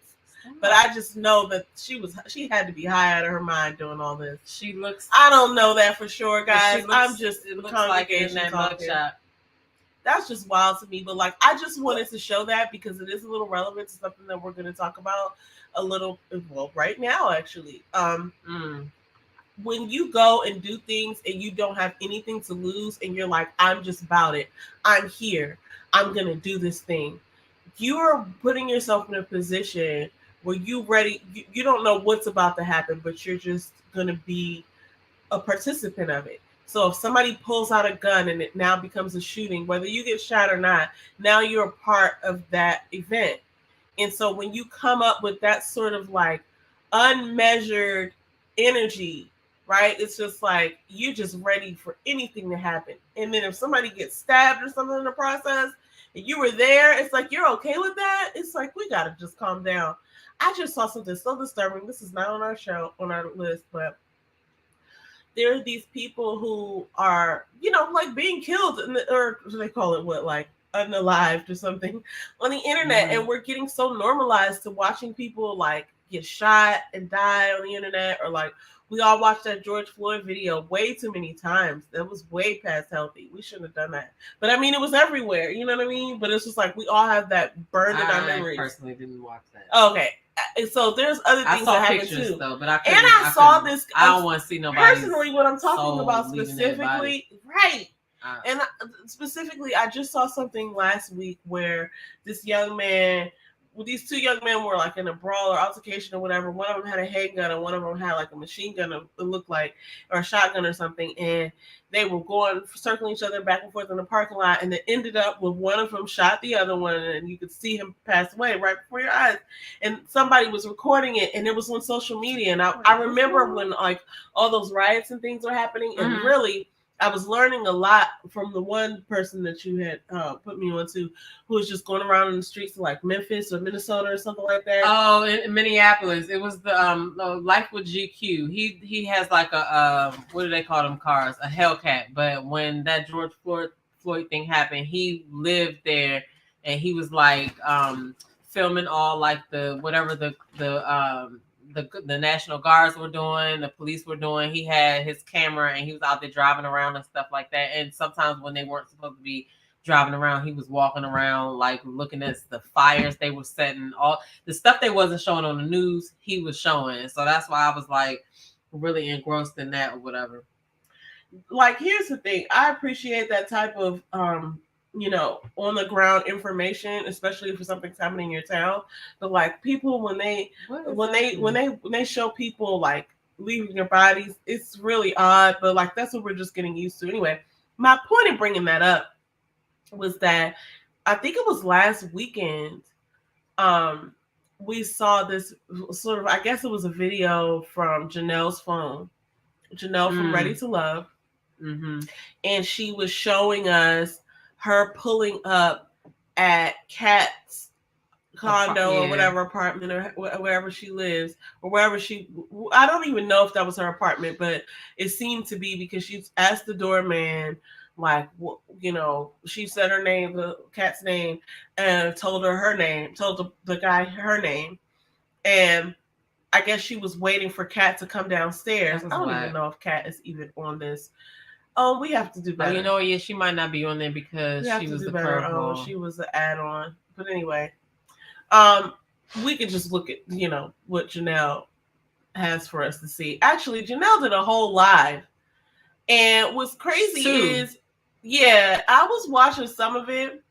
but I just know that she had to be high out of her mind doing all this. She looks. I don't know that for sure, guys. Looks, I'm just it looks like in that mugshot. That's just wild to me. But like, I just wanted to show that because it is a little relevant to something that we're going to talk about a little, well, right now actually. When you go and do things and you don't have anything to lose and you're like, I'm just about it. I'm here. I'm going to do this thing. You're putting yourself in a position where you don't know what's about to happen, but you're just going to be a participant of it. So if somebody pulls out a gun and it now becomes a shooting, whether you get shot or not, now you're a part of that event. And so when you come up with that sort of like unmeasured energy, right? It's just like you're just ready for anything to happen. And then if somebody gets stabbed or something in the process and you were there, it's like you're okay with that. It's like we gotta just calm down. I just saw something so disturbing. This is not on our show, on our list, but there are these people who are, like being killed or they call it what, like unalived or something on the internet. And we're getting so normalized to watching people like get shot and die on the internet, or like we all watched that George Floyd video way too many times. That was way past healthy. We shouldn't have done that. But I mean, it was everywhere. You know what I mean? But it's just like we all have that burned in our memories. I personally didn't watch that. Okay. So there's other things that happen too. Though, but I saw this. I don't want to see nobody. Personally, what I'm talking about specifically, right? And specifically, I just saw something last week where this young man, these two young men were like in a brawl or altercation or whatever. One of them had a handgun and one of them had like a machine gun, it looked like, or a shotgun or something. And they were circling each other back and forth in the parking lot. And it ended up with one of them shot the other one, and you could see him pass away right before your eyes. And somebody was recording it, and it was on social media. And I remember when like all those riots and things were happening, and really, I was learning a lot from the one person that you had put me on to, who was just going around in the streets of like Memphis or Minnesota or something like that. Oh, in Minneapolis. It was the Life with GQ. He has like a what do they call them cars? A Hellcat. But when that George Floyd thing happened, he lived there, and he was like filming all like the National Guards were doing, the police were doing. He had his camera and he was out there driving around and stuff like that. And sometimes when they weren't supposed to be driving around, he was walking around like looking at the fires they were setting, all the stuff they wasn't showing on the news, he was showing. So that's why I was like really engrossed in that or whatever. Like, here's the thing. I appreciate that type of on the ground information, especially if something's happening in your town. But like people, when they show people like leaving their bodies, it's really odd. But like that's what we're just getting used to anyway. My point in bringing that up was that I think it was last weekend. We saw this sort of, I guess it was a video from Janelle's phone. Janelle from Ready to Love, and she was showing us her pulling up at Kat's condo or whatever apartment or wherever she lives or wherever I don't even know if that was her apartment, but it seemed to be because she asked the doorman, like, she said her name, the Kat's name, and told the guy her name. And I guess she was waiting for Kat to come downstairs. I don't even know if Kat is even on this. Oh, we have to do better. She might not be on there because she was the purple. She was the add-on. But anyway, we can just look at, what Janelle has for us to see. Actually, Janelle did a whole live. And what's crazy is, I was watching some of it.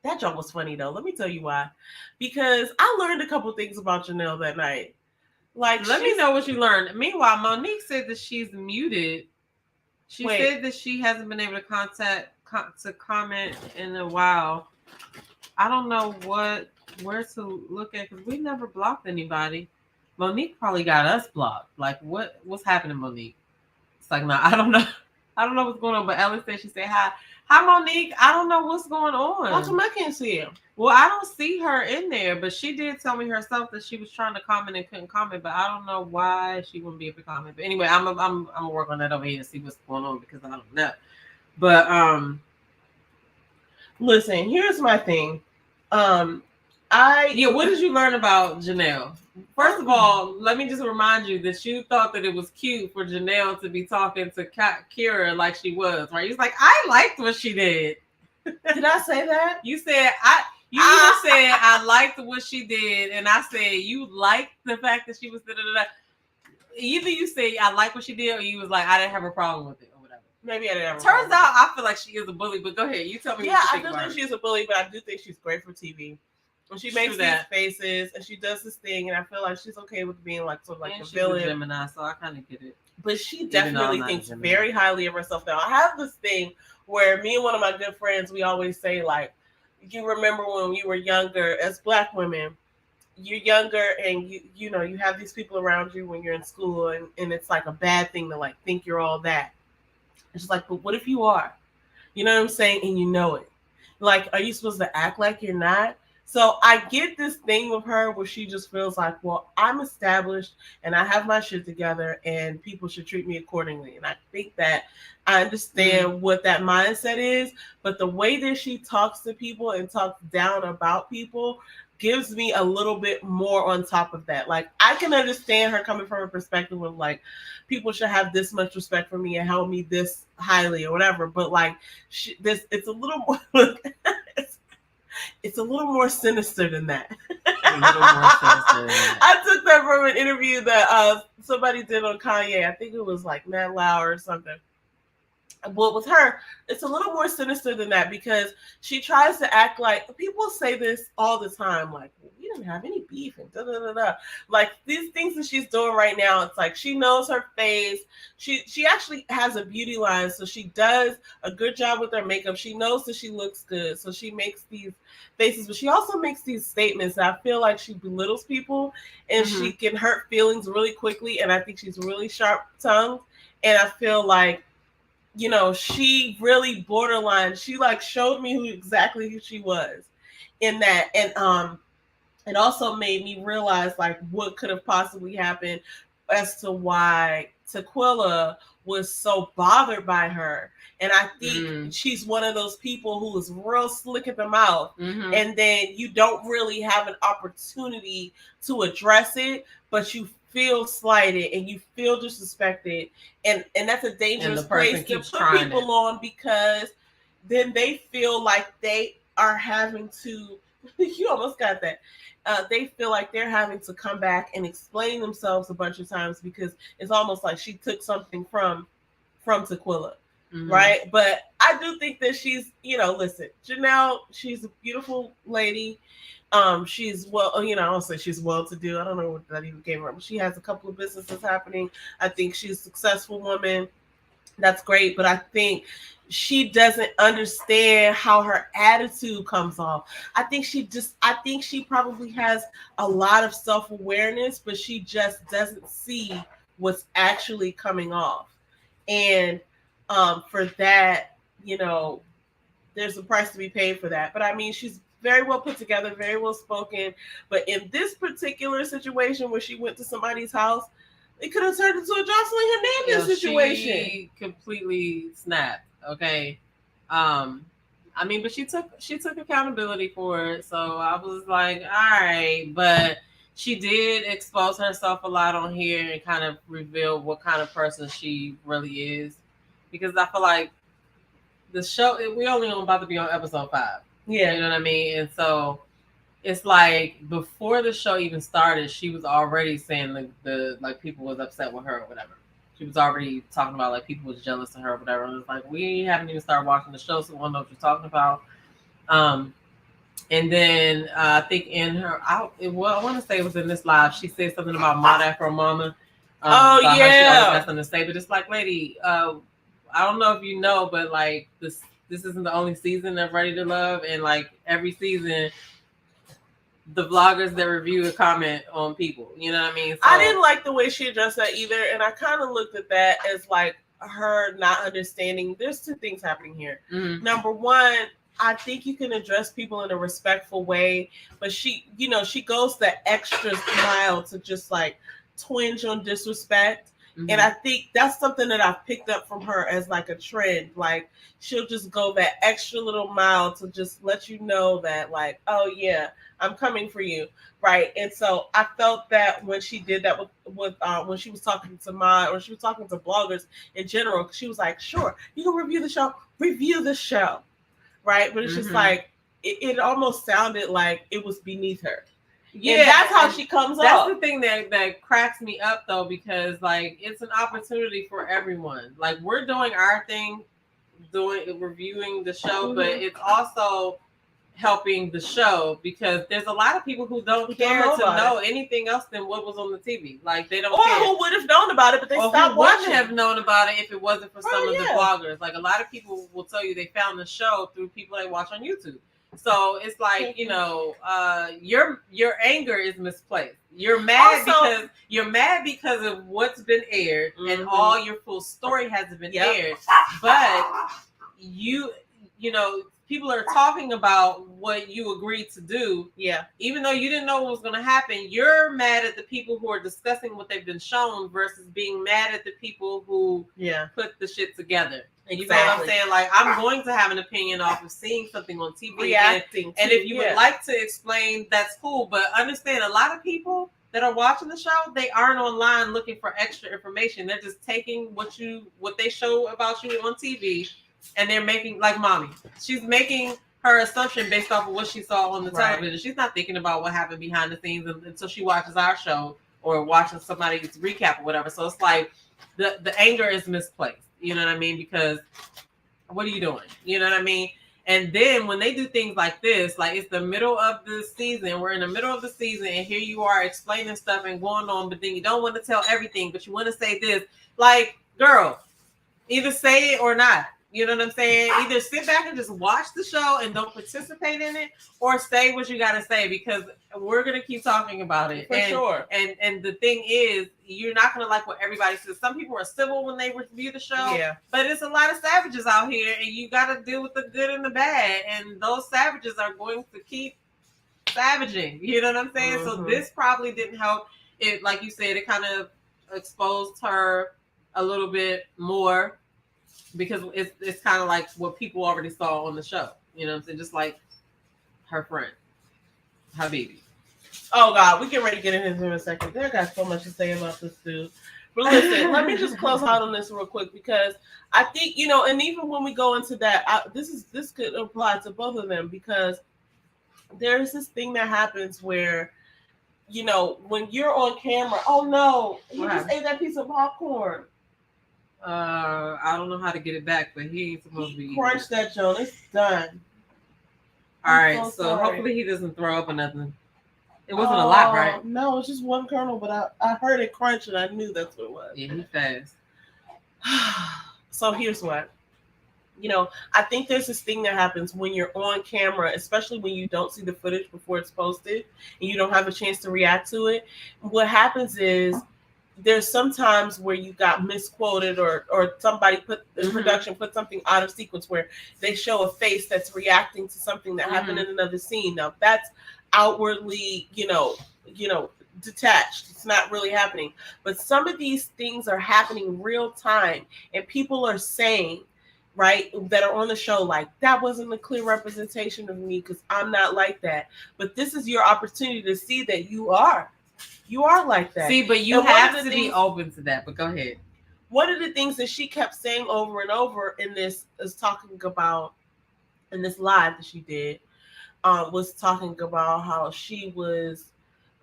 That joke was funny, though. Let me tell you why. Because I learned a couple things about Janelle that night. Like, let me know what you learned. Meanwhile, Monique said that she's muted. She said that she hasn't been able to comment in a while. I don't know where to look at because we never blocked anybody. Monique probably got us blocked. Like, what's happening, Monique? It's like, no, I don't know. I don't know what's going on, but Ellie said, she said, hi. Hi, Monique. I don't know what's going on. How come I can't see him? Well, I don't see her in there, but she did tell me herself that she was trying to comment and couldn't comment, but I don't know why she wouldn't be able to comment. But anyway, I'm gonna work on that over here and see what's going on because I don't know. But listen, here's my thing. What did you learn about Janelle? First of all, let me just remind you that you thought that it was cute for Janelle to be talking to Kira like she was, right? He's like, I liked what she did. Did I say that? You said you either said I liked what she did, and I said you liked the fact that she was da-da-da-da. Either you say I like what she did, or you was like I didn't have a problem with it, or whatever. Maybe I didn't have a Turns problem. out I feel like she is a bully, but go ahead, you tell me. Yeah, I do think she's a bully, but I do think she's great for TV. And she makes these faces, and she does this thing, and I feel like she's okay with being like sort of like a villain. She's a Gemini, so I kind of get it. But she definitely thinks very highly of herself. Now I have this thing where me and one of my good friends, we always say like, you remember when you were younger as Black women, you're younger and you know you have these people around you when you're in school, and it's like a bad thing to like think you're all that. It's just like, but what if you are? You know what I'm saying? And you know it. Like, are you supposed to act like you're not? So I get this thing with her where she just feels like, well, I'm established and I have my shit together and people should treat me accordingly. And I think that I understand what that mindset is, but the way that she talks to people and talks down about people gives me a little bit more on top of that. Like, I can understand her coming from a perspective of like, people should have this much respect for me and held me this highly or whatever. But like, it's a little more. It's a little more sinister than that. I took that from an interview that somebody did on Kanye. I think it was like Matt Lauer or something. But with her, it's a little more sinister than that because she tries to act like, people say this all the time, like, well, we didn't have any beef and da da da da. Like these things that she's doing right now, it's like she knows her face. She actually has a beauty line, so she does a good job with her makeup. She knows that she looks good, so she makes these faces, but she also makes these statements that I feel like she belittles people and she can hurt feelings really quickly. And I think she's really sharp-tongued, and I feel like, you know, she really borderline. She like showed me who she was in that, and it also made me realize like what could have possibly happened as to why Tequila was so bothered by her. And I think she's one of those people who is real slick at the mouth, and then you don't really have an opportunity to address it, but you feel slighted and you feel disrespected, and that's a dangerous place to put people on, because then they feel like they are having to you almost got that. They feel like they're having to come back and explain themselves a bunch of times because it's almost like she took something from Tequila. Right. But I do think that she's, you know, listen, Janelle, she's a beautiful lady. She's well, you know, I don't say she's well to do. I don't know what that even came from. She has a couple of businesses happening. I think she's a successful woman. That's great. But I think she doesn't understand how her attitude comes off. I think she probably has a lot of self-awareness, but she just doesn't see what's actually coming off. And for that, you know, there's a price to be paid for that. But I mean, she's very well put together, very well spoken. But in this particular situation where she went to somebody's house, it could have turned into a Jocelyn Hernandez situation. She completely snapped. Okay. I mean, but she took accountability for it. So I was like, all right, but she did expose herself a lot on here and kind of reveal what kind of person she really is. Because I feel like the show, we only about to be on episode 5. Yeah. You know what I mean? And so it's like before the show even started, she was already saying the like people was upset with her or whatever. She was already talking about like people was jealous of her or whatever. And it was like, we haven't even started watching the show, so we don't know what you're talking about. And then I think in her, I want to say it was in this live, she said something about Mod Afro Mama. Oh yeah, she always has something to say, but it's like, lady, I don't know if you know, but like this isn't the only season of Ready to Love, and like every season, the vloggers that review a comment on people, you know what I mean? So, I didn't like the way she addressed that either, and I kind of looked at that as like, her not understanding. There's two things happening here. Mhm. Number one, I think you can address people in a respectful way, but she goes the extra mile to just like twinge on disrespect. Mhm. And I think that's something that I've picked up from her as like a trend. Like she'll just go that extra little mile to just let you know that like, oh yeah, I'm coming for you, right? And so I felt that when she did that with when she was talking to or she was talking to bloggers in general, she was like, sure, you can review the show, right? But it's just Mhm. like it almost sounded like it was beneath her. Yeah, and that's how she comes That's off. the thing that cracks me up though, because like it's an opportunity for everyone. Like we're doing our thing, reviewing the show, but it's also helping the show because there's a lot of people who don't care to know anything else than what was on the TV. Like they don't care. Or who would have known about it, but they stopped watching. Wouldn't have known about it if it wasn't for some of the bloggers. Like a lot of people will tell you they found the show through people they watch on YouTube. So it's like, you know, your anger is misplaced. You're mad because of what's been aired and all your full story hasn't been aired. But you know, people are talking about what you agreed to do. Yeah. Even though you didn't know what was going to happen, you're mad at the people who are discussing what they've been shown versus being mad at the people who put the shit together. And you know what I'm saying? Like, I'm going to have an opinion off of seeing something on TV. Reacting. And if you would like to explain, that's cool. But understand, a lot of people that are watching the show, they aren't online looking for extra information. They're just taking what they show about you on TV, and they're making, like mommy, she's making her assumption based off of what she saw on the television. She's not thinking about what happened behind the scenes until she watches our show or watching somebody's recap or whatever. So it's like the anger is misplaced. You know what I mean? Because what are you doing? You know what I mean? And then when they do things like this, like it's the middle of the season, we're in the middle of the season, and here you are explaining stuff and going on, but then you don't want to tell everything, but you want to say this. Like, girl, either say it or not. You know what I'm saying? Either sit back and just watch the show and don't participate in it, or say what you got to say, because we're going to keep talking about it. For sure. And the thing is, you're not going to like what everybody says. Some people are civil when they review the show, but it's a lot of savages out here, and you got to deal with the good and the bad. And those savages are going to keep savaging. You know what I'm saying? So this probably didn't help. It, like you said, it kind of exposed her a little bit more, because it's kind of like what people already saw on the show. You know what I'm saying? Just like her friend, Habibi. Oh, God. We get ready to get into him in a second. There got so much to say about this dude. But listen, let me just close out on this real quick, because I think, you know, and even when we go into that, this could apply to both of them, because there's this thing that happens where, you know, when you're on camera, oh, no, he just ate that piece of popcorn. I don't know how to get it back, but he ain't supposed to be. Crunch that, Joan. It's done. All right, so hopefully he doesn't throw up or nothing. It wasn't a lot, right? No, it's just one kernel, but I heard it crunch and I knew that's what it was. Yeah, he fast. So here's what. You know, I think there's this thing that happens when you're on camera, especially when you don't see the footage before it's posted and you don't have a chance to react to it. What happens is, there's sometimes where you got misquoted or somebody put the production put something out of sequence where they show a face that's reacting to something that happened in another scene. Now that's outwardly, you know, detached. It's not really happening. But some of these things are happening real time, and people are saying, right, that are on the show, like, that wasn't a clear representation of me because I'm not like that. But this is your opportunity to see that you are like that. See, but you have to be open to that. But go ahead. One of the things that she kept saying over and over in this is talking about, in this live that she did, was talking about how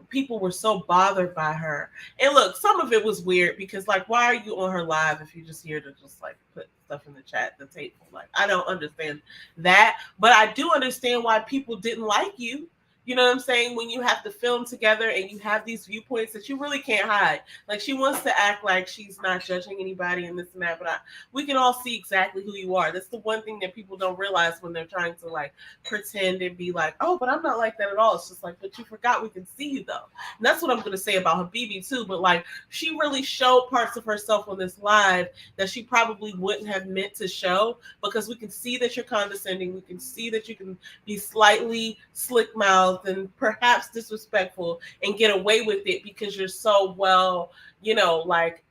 people were so bothered by her. And look, some of it was weird because, like, why are you on her live if you're just here to just like put stuff in the chat, the table? Like, I don't understand that, but I do understand why people didn't like you. You know what I'm saying? When you have to film together and you have these viewpoints that you really can't hide. Like, she wants to act like she's not judging anybody and this and that, but we can all see exactly who you are. That's the one thing that people don't realize when they're trying to like pretend and be like, oh, but I'm not like that at all. It's just like, but you forgot we can see you though. And that's what I'm going to say about Habibi too. But like, she really showed parts of herself on this live that she probably wouldn't have meant to show, because we can see that you're condescending. We can see that you can be slightly slick mouthed and perhaps disrespectful and get away with it because you're so well, you know, like,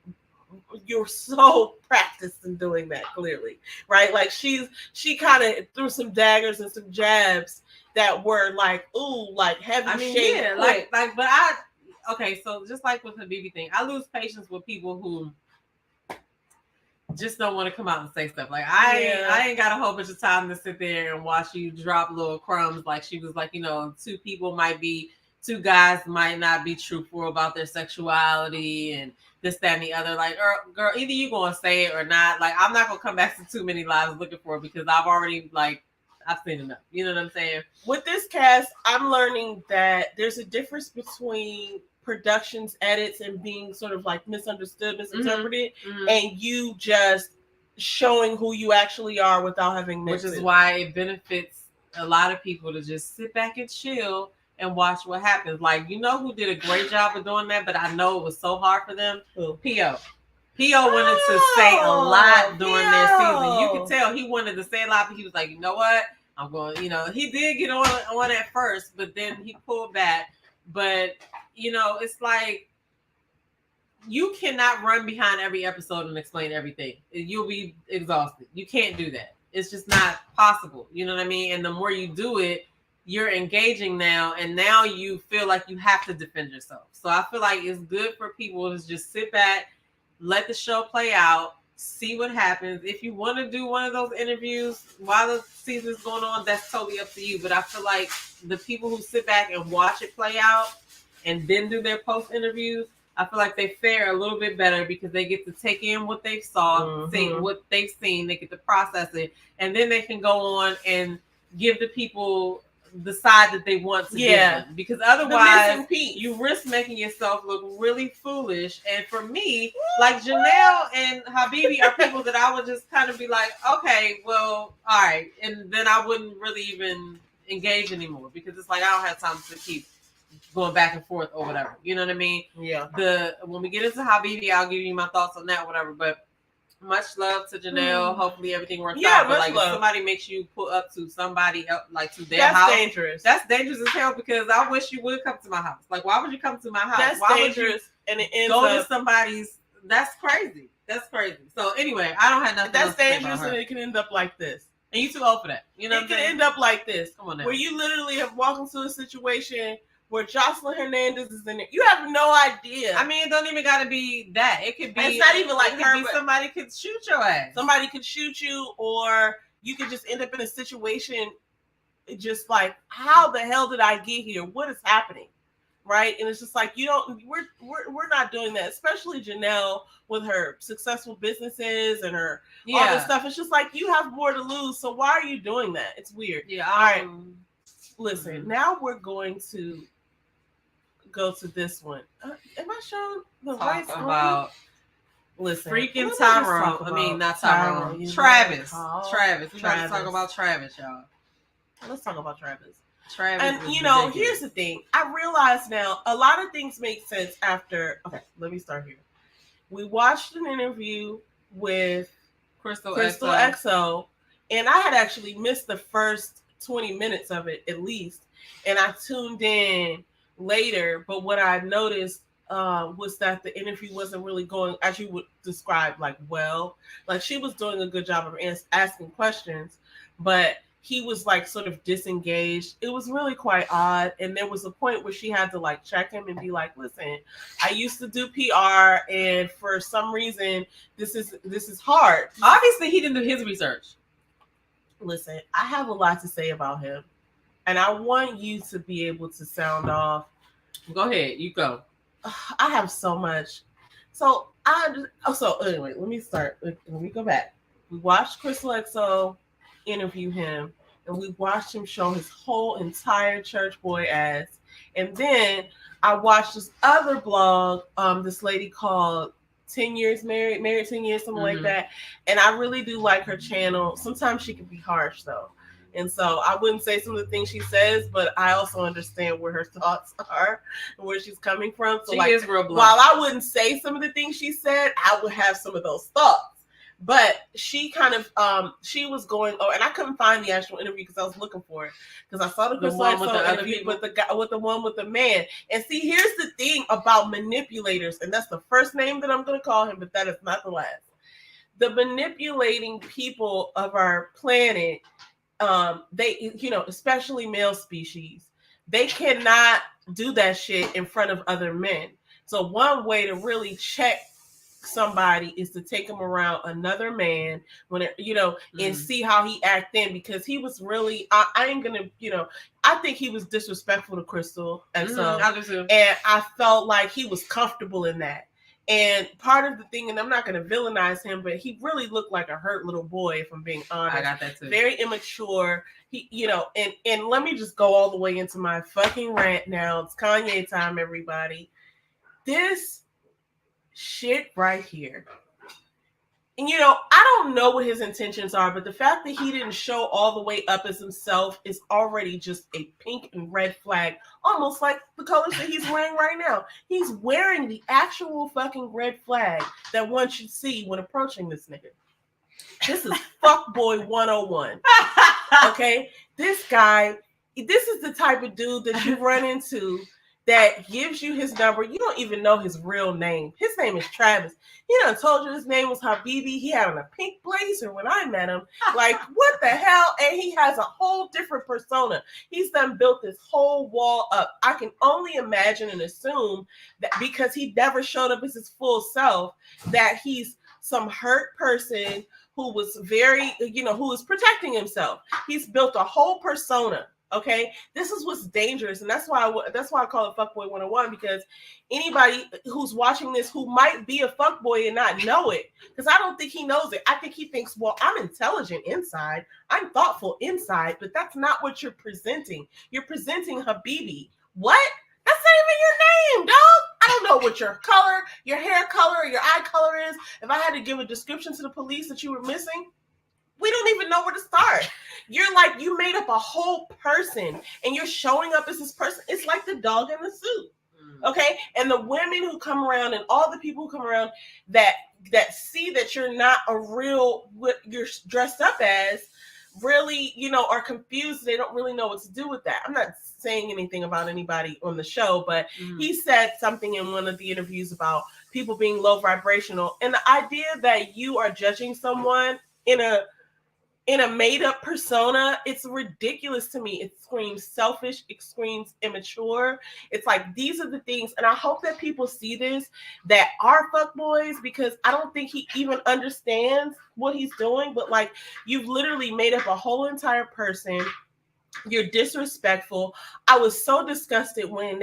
you're so practiced in doing that, clearly, right? Like, she kind of threw some daggers and some jabs that were like, ooh, like heavy. I mean, shade. yeah, but okay, so just like with the Habibi thing, I lose patience with people who just don't want to come out and say stuff. Like, I ain't got a whole bunch of time to sit there and watch you drop little crumbs. Like, she was like, you know, two guys might not be truthful about their sexuality and this, that, and the other. Like, girl, either you gonna say it or not. Like, I'm not gonna come back to too many lives looking for it, because I've already, like, I've seen enough. You know what I'm saying? With this cast, I'm learning that there's a difference between productions, edits, and being sort of like misunderstood, misinterpreted, and you just showing who you actually are without having which is why it benefits a lot of people to just sit back and chill and watch what happens. Like, you know who did a great job of doing that, but I know it was so hard for them? P.O. P.O. wanted to say a lot during their season. You can tell he wanted to say a lot, but he was like, you know what? I'm going, you know, he did get on at first, but then he pulled back. But, you know, it's like, you cannot run behind every episode and explain everything. You'll be exhausted. You can't do that. It's just not possible. You know what I mean? And the more you do it, you're engaging now, and now you feel like you have to defend yourself. So I feel like it's good for people to just sit back, let the show play out, see what happens. If you want to do one of those interviews while the season's going on, that's totally up to you. But I feel like the people who sit back and watch it play out and then do their post interviews, I feel like they fare a little bit better, because they get to take in what they saw, see what they've seen, they get to process it, and then they can go on and give the people the side that they want to give them. Because otherwise you risk making yourself look really foolish. And for me, like, Janelle and Habibi are people that I would just kind of be like, okay, well, all right, and then I wouldn't really even engage anymore, because it's like, I don't have time to keep going back and forth or whatever. You know what I mean? Yeah. When we get into Habibi, I'll give you my thoughts on that, whatever. But much love to Janelle. Hopefully everything works out. But like, if somebody makes you pull up to somebody else, like to their house, dangerous. That's dangerous as hell, because I wish you would come to my house. Like, why would you come to my house? That's why dangerous. And it ends go to somebody's. That's crazy. That's crazy. So anyway, I don't have nothing. That's dangerous, and it can end up like this. And you too old for that. You know what I'm saying? It can end up like this. Come on now. Where you literally have walked into a situation where Jocelyn Hernandez is in there. You have no idea. I mean, it don't even got to be that. It could be. It's not even like her. But somebody could shoot your ass. Somebody could shoot you, or you could just end up in a situation just like, how the hell did I get here? What is happening? Right? And it's just like, we're not doing that. Especially Janelle with her successful businesses and her all this stuff. It's just like, you have more to lose. So why are you doing that? It's weird. Yeah. All right. Listen, now we're going to go to this one. Am I showing the right screen? About listen, freaking Tyrone. I mean, not Tyrone. Travis. Travis. We got to talk about Travis, y'all. Let's talk about Travis. Travis. And you know, here's the thing. I realize now a lot of things make sense after. Okay, let me start here. We watched an interview with Crystal XO, and I had actually missed the first 20 minutes of it at least, and I tuned in later. But what I noticed was that the interview wasn't really going as you would describe, like she was doing a good job of asking questions, but he was like sort of disengaged. It was really quite odd. And there was a point where she had to like check him and be like, listen, I used to do PR, and for some reason this is hard. Obviously he didn't do his research. Listen, I have a lot to say about him, and I want you to be able to sound off. Go ahead, you go. I have so much. So anyway, let me start. Let me go back. We watched Crystal XO interview him. and we watched him show his whole entire church boy ass. And then I watched this other blog, this lady called 10 Years Married 10 Years, something like that. And I really do like her channel. Sometimes she can be harsh though. And so I wouldn't say some of the things she says, but I also understand where her thoughts are and where she's coming from. So she is real blunt. While I wouldn't say some of the things she said, I would have some of those thoughts. But she kind of, she was going, and I couldn't find the actual interview because I was looking for it. Because I saw the Chris Lights interview with the guy, with the one with the man. And see, here's the thing about manipulators, and that's the first name that I'm going to call him, but that is not the last. The manipulating people of our planet, they, especially male species, they cannot do that shit in front of other men. So one way to really check somebody is to take him around another man when it, and see how he act then, because he was really, I ain't gonna, I think he was disrespectful to Crystal, and and I felt like he was comfortable in that. And part of the thing, and I'm not going to villainize him, but he really looked like a hurt little boy, if I'm being honest. I got that too. Very immature. He, and let me just go all the way into my fucking rant now. It's Kanye time, everybody. This shit right here. And I don't know what his intentions are, but the fact that he didn't show all the way up as himself is already just a pink and red flag, almost like the colors that he's wearing right now. He's wearing the actual fucking red flag that one should see when approaching this nigga. This is fuckboy 101. Okay? This guy, this is the type of dude that you run into that gives you his number. You don't even know his real name. His name is Travis. He done told you his name was Habibi. He had on a pink blazer when I met him. Like, what the hell? And he has a whole different persona. He's done built this whole wall up. I can only imagine and assume that because he never showed up as his full self, that he's some hurt person who was very, who was protecting himself. He's built a whole persona. Okay, this is what's dangerous, and that's why I call it Fuckboy 101, because anybody who's watching this who might be a fuckboy and not know it, because I don't think he knows it. I think he thinks, well, I'm intelligent inside, I'm thoughtful inside, but that's not what you're presenting. You're presenting Habibi. What? That's not even your name, dog. I don't know what your color, your hair color, or your eye color is. If I had to give a description to the police that you were missing, we don't even know where to start. You're like, you made up a whole person and you're showing up as this person. It's like the dog in the suit. Okay. And the women who come around and all the people who come around that see that you're not a real, what you're dressed up as, really, are confused. They don't really know what to do with that. I'm not saying anything about anybody on the show, but he said something in one of the interviews about people being low vibrational. And the idea that you are judging someone in a made-up persona, it's ridiculous to me. It screams selfish. It screams immature. It's like, these are the things, and I hope that people see this, that are fuckboys, because I don't think he even understands what he's doing, but like, you've literally made up a whole entire person. You're disrespectful. I was so disgusted when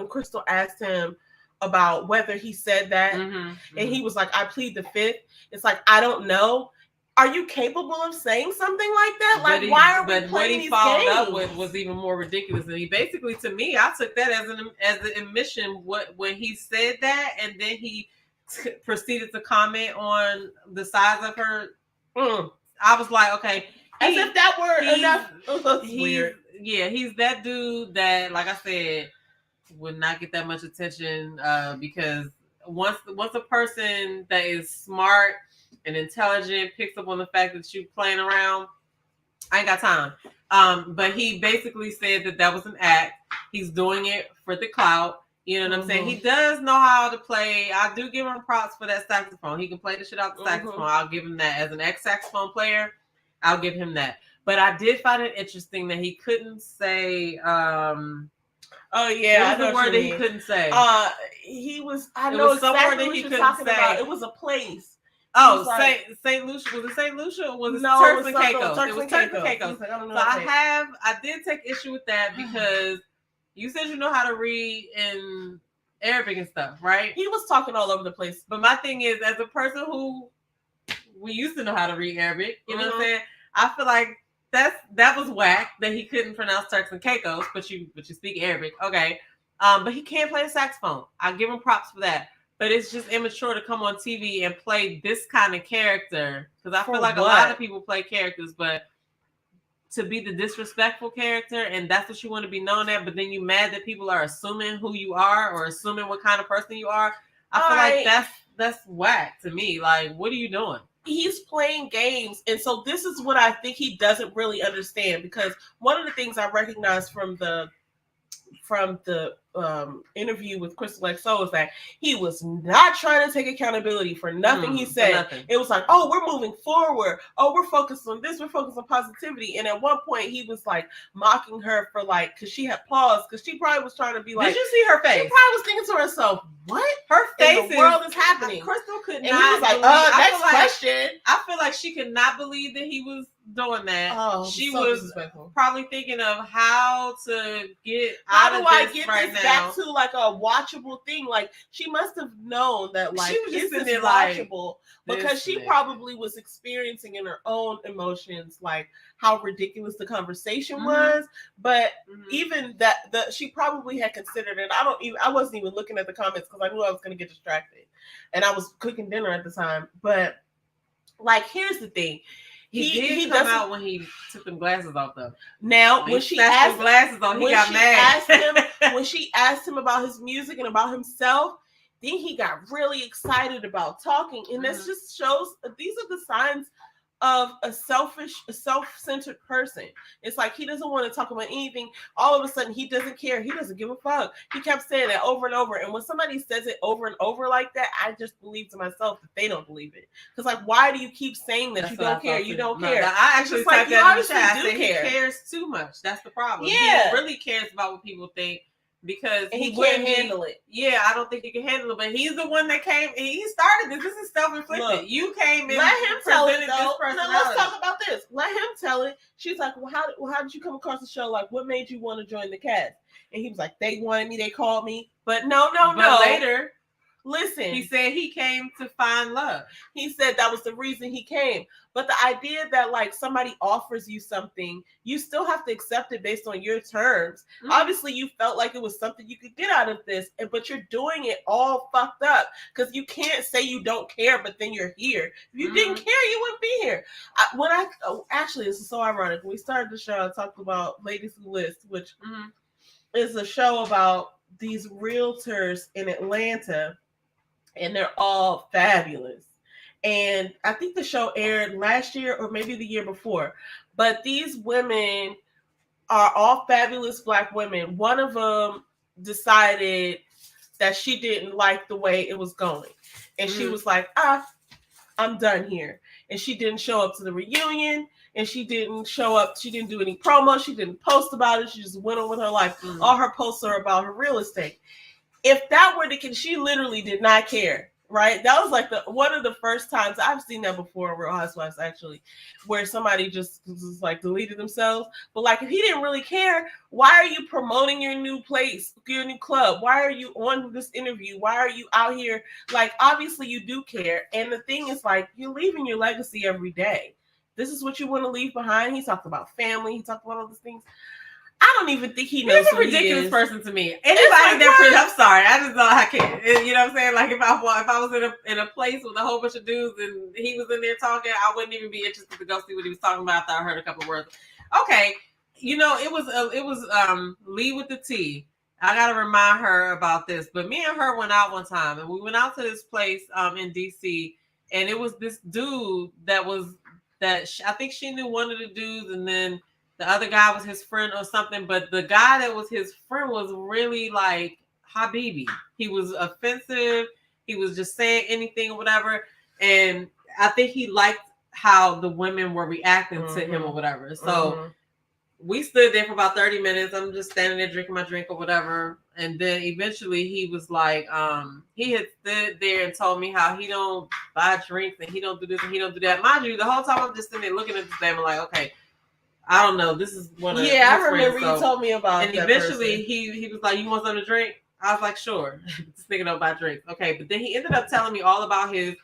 Crystal asked him about whether he said that, and he was like, I plead the fifth. It's like, I don't know. Are you capable of saying something like that? Like, why are we playing these games? But what he followed up with was even more ridiculous. And he basically, to me, I took that as an admission when he said that, and then he proceeded to comment on the size of her. I was like, okay. As if that were enough. That's weird. Yeah, he's that dude that, like I said, would not get that much attention because once a person that is smart and intelligent picks up on the fact that you playing around, I ain't got time. But he basically said that was an act. He's doing it for the clout. You know what I'm saying? He does know how to play. I do give him props for that saxophone. He can play the shit out the saxophone. I'll give him that. As an ex-saxophone player, I'll give him that. But I did find it interesting that he couldn't say oh yeah, what was the word that he couldn't say? He was. I know exactly what you're talking about. It was a place. Oh, St. Lucia. Was it St. Lucia or was it Turks and Caicos? It was Turks and Caicos. I did take issue with that because you said you know how to read in Arabic and stuff, right? He was talking all over the place. But my thing is, as a person who we used to know how to read Arabic, you know what I'm saying? I feel like that was whack that he couldn't pronounce Turks and Caicos, but you speak Arabic, okay. But he can't play a saxophone. I give him props for that. But it's just immature to come on TV and play this kind of character, because I feel like a lot of people play characters, but to be the disrespectful character, and that's what you want to be known at, but then you mad that people are assuming who you are or assuming what kind of person you are. I feel like that's whack to me. Like, what are you doing? He's playing games, and so this is what I think he doesn't really understand, because one of the things I recognize from the interview with Crystal XO is that he was not trying to take accountability for nothing he said. Nothing. It was like, oh, we're moving forward. Oh, we're focused on this. We're focused on positivity. And at one point, he was like mocking her for like, because she had paused, because she probably was trying to be like, did you see her face? She probably was thinking to herself, what? Her face in the world is happening? Crystal could and not. He was like, next question. I feel like she could not believe that he was doing that. Oh, she so was probably thinking of how to get out of this right now. Back to like a watchable thing. Like, she must have known that like she was just this is is watchable, like, because she probably was experiencing in her own emotions like how ridiculous the conversation was. But even that, she probably had considered it. I wasn't even looking at the comments because I knew I was going to get distracted, and I was cooking dinner at the time. But like, here's the thing. He come out when he took them glasses off though. Now, when she asked him glasses on, he got mad. When she asked him about his music and about himself, then he got really excited about talking. And this just shows, these are the signs of a self-centered person. It's like he doesn't want to talk about anything. All of a sudden, he doesn't care. He doesn't give a fuck. He kept saying that over and over. And when somebody says it over and over like that, I just believe to myself that they don't believe it. Because like, why do you keep saying that? You don't care? You don't care. I actually like, that in the chat. He cares too much. That's the problem. Yeah. He really cares about what people think. Because he can't handle it. Yeah, I don't think he can handle it. But he's the one that came. He started this. This is self-inflicted. Look, you came in. Let him tell it though. Now let's talk about this. Let him tell it. She's like, well, how did you come across the show? Like, what made you want to join the cast? And he was like, they wanted me. They called me. But no. Later, listen. He said he came to find love. He said that was the reason he came. But the idea that like somebody offers you something, you still have to accept it based on your terms. Obviously, you felt like it was something you could get out of this, but you're doing it all fucked up, because you can't say you don't care, but then you're here. If you didn't care, you wouldn't be here. Actually, this is so ironic. When we started the show, I talked about Ladies Who List, which is a show about these realtors in Atlanta, and they're all fabulous. And I think the show aired last year or maybe the year before. But these women are all fabulous Black women. One of them decided that she didn't like the way it was going. And she was like, I'm done here. And she didn't show up to the reunion. And she didn't show up. She didn't do any promo. She didn't post about it. She just went on with her life. All her posts are about her real estate. If that were the case, she literally did not care. Right, that was like one of the first times I've seen that before in Real Housewives, actually, where somebody just like deleted themselves. But like, if he didn't really care, why are you promoting your new place, your new club? Why are you on this interview? Why are you out here? Like, obviously you do care. And the thing is, like, you're leaving your legacy every day. This is what you want to leave behind. He talked about family. He talked about all these things. I don't even think he knows. He's a ridiculous person to me. Anybody I'm sorry, I just know I can't. You know what I'm saying? Like, if I was in a place with a whole bunch of dudes and he was in there talking, I wouldn't even be interested to go see what he was talking about after I heard a couple of words. Okay, you know, it was Lee with the T. I gotta remind her about this. But me and her went out one time, and we went out to this place in DC, and it was this dude I think she knew one of the dudes, and then the other guy was his friend or something, but the guy that was his friend was really like Habibi. He was offensive. He was just saying anything or whatever. And I think he liked how the women were reacting to him or whatever. So we stood there for about 30 minutes. I'm just standing there drinking my drink or whatever. And then eventually he was like, he had stood there and told me how he don't buy drinks and he don't do this and he don't do that. Mind you, the whole time I'm just sitting there looking at this damn like, okay, I don't know. This is one of his I remember friends, you told me about. And eventually he was like, "You want something to drink?" I was like, "Sure." This nigga don't buy drinks. Okay, but then he ended up telling me all about his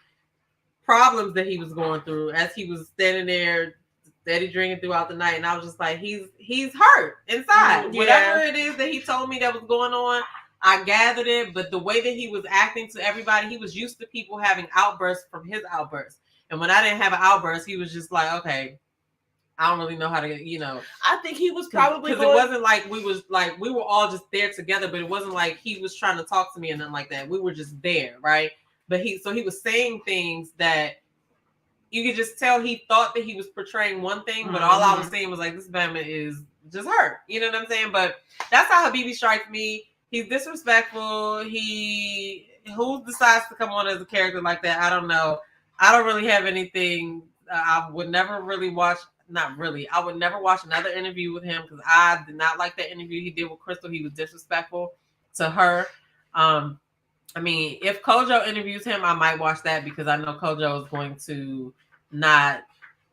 problems that he was going through as he was standing there steady drinking throughout the night, and I was just like, he's hurt inside. Yeah. Whatever it is that he told me that was going on, I gathered it. But the way that he was acting to everybody, he was used to people having outbursts from his outbursts. And when I didn't have an outburst, he was just like, okay, I don't really know how to, you know. I think he was probably because it wasn't like we were all just there together, but it wasn't like he was trying to talk to me and nothing like that. We were just there, right? But he was saying things that you could just tell he thought that he was portraying one thing, but all I was saying was like, this Bama is just hurt. You know what I'm saying? But that's how Habibi strikes me. He's disrespectful. Who decides to come on as a character like that? I don't know. I don't really have anything. I would never really watch. Not really. I would never watch another interview with him because I did not like that interview he did with Crystal. He was disrespectful to her. I mean, if Kojo interviews him, I might watch that because I know Kojo is going to not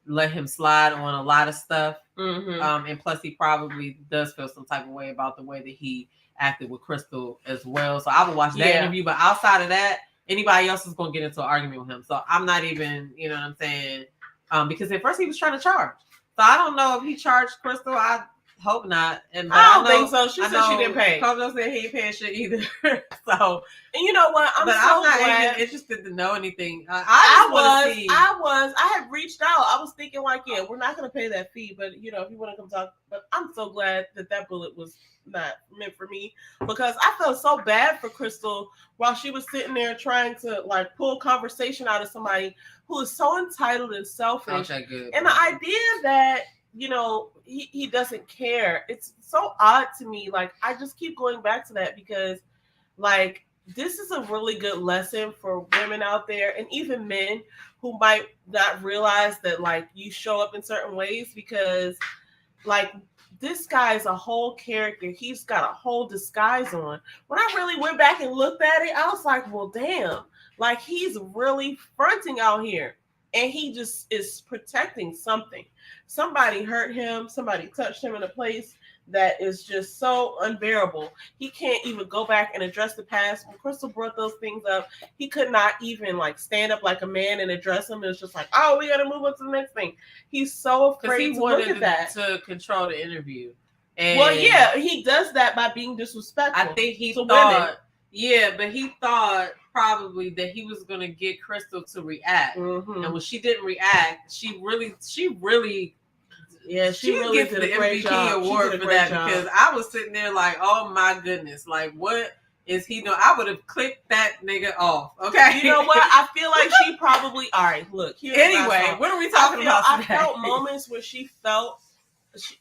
let him slide on a lot of stuff. And plus, he probably does feel some type of way about the way that he acted with Crystal as well. So I would watch that interview. But outside of that, anybody else is going to get into an argument with him. So I'm not even, you know what I'm saying? Because at first he was trying to charge. So I don't know if he charged Crystal. I hope not. And I don't think so. She said she didn't pay. Kojo said he ain't paying shit either. So, and you know what? I'm not even interested to know anything. I had reached out. I was thinking like, yeah, we're not going to pay that fee, but you know, if you want to come talk. But I'm so glad that bullet was not meant for me because I felt so bad for Crystal while she was sitting there trying to like pull conversation out of somebody who is so entitled and selfish. Okay, good. And the idea that, you know, he doesn't care. It's so odd to me. Like, I just keep going back to that because, like, this is a really good lesson for women out there and even men who might not realize that, like, you show up in certain ways because, like, this guy is a whole character. He's got a whole disguise on. When I really went back and looked at it, I was like, well, damn. Like, he's really fronting out here. And he just is protecting something. Somebody hurt him. Somebody touched him in a place that is just so unbearable. He can't even go back and address the past. When Crystal brought those things up, he could not even like stand up like a man and address them. It was just like, oh, we got to move on to the next thing. He's so afraid to look at that. To control the interview. And well, yeah, he does that by being disrespectful. I think he thought, women. Yeah, but he thought probably that he was going to get Crystal to react. And when she didn't react, she really she really gets the MVP award for that because I was sitting there like, oh my goodness, like what is he doing? I would have clicked that nigga off. Okay, you know what? I feel like she probably. All right, look. Anyway, what are we talking about today? I felt moments where she felt.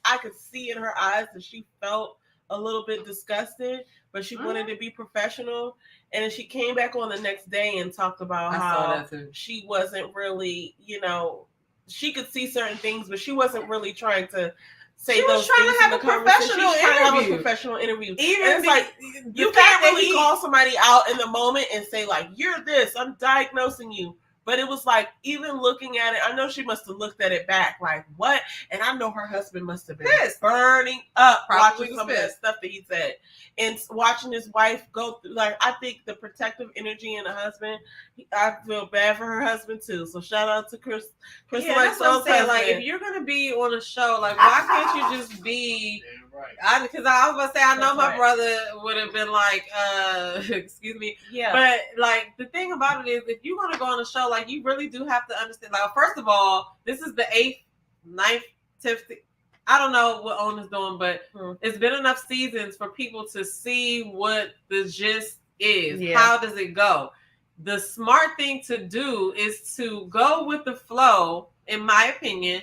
I could see in her eyes that she felt a little bit disgusted, but she wanted to be professional. And then she came back on the next day and talked about how she wasn't really, you know. She could see certain things, but she wasn't really trying to say those things. She was trying to have a professional interview. Even it's like you can't really call somebody out in the moment and say like, "You're this. I'm diagnosing you." But it was like, even looking at it, I know she must have looked at it back like, what? And I know her husband must have been burning up watching some of that stuff that he said. And watching his wife go through, like, I think the protective energy in a husband, I feel bad for her husband too. So shout out to Chris. Yeah, that's what I'm saying. Like, if you're going to be on a show, like, why can't you just be... Because I was about to say, I know my brother would have been like, excuse me. Yeah. But like the thing about it is, if you're gonna go on a show, like you really do have to understand. Like, first of all, this is the 8th, 9th, 10th. I don't know what OWN is doing, but it's been enough seasons for people to see what the gist is. Yeah. How does it go? The smart thing to do is to go with the flow, in my opinion,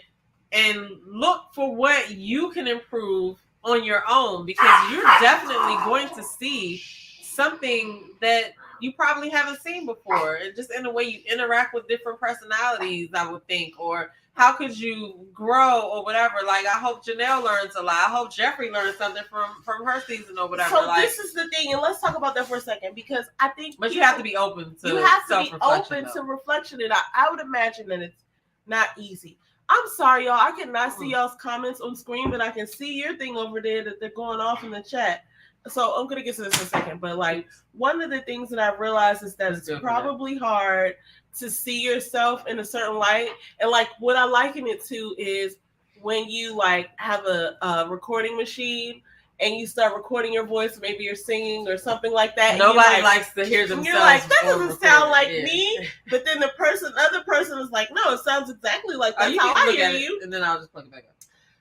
and look for what you can improve on your own, because you're definitely going to see something that you probably haven't seen before, and just in the way you interact with different personalities, I would think, or how could you grow or whatever. Like, I hope Janelle learns a lot. I hope Jeffrey learns something from her season or whatever. So this is the thing, and let's talk about that for a second, because I think but you have to be open to reflection, and I would imagine that it's not easy. I'm sorry, y'all. I cannot see y'all's comments on screen, but I can see your thing over there that they're going off in the chat. So I'm going to get to this in a second. But, like, one of the things that I realized is that it's probably hard to see yourself in a certain light. And, like, what I liken it to is when you like have a recording machine and you start recording your voice, maybe you're singing or something like that. Nobody likes to hear themselves. You're like, that doesn't sound like yeah. me. But then the other person is like, no, it sounds exactly like that's how I hear you. And then I'll just plug it back up.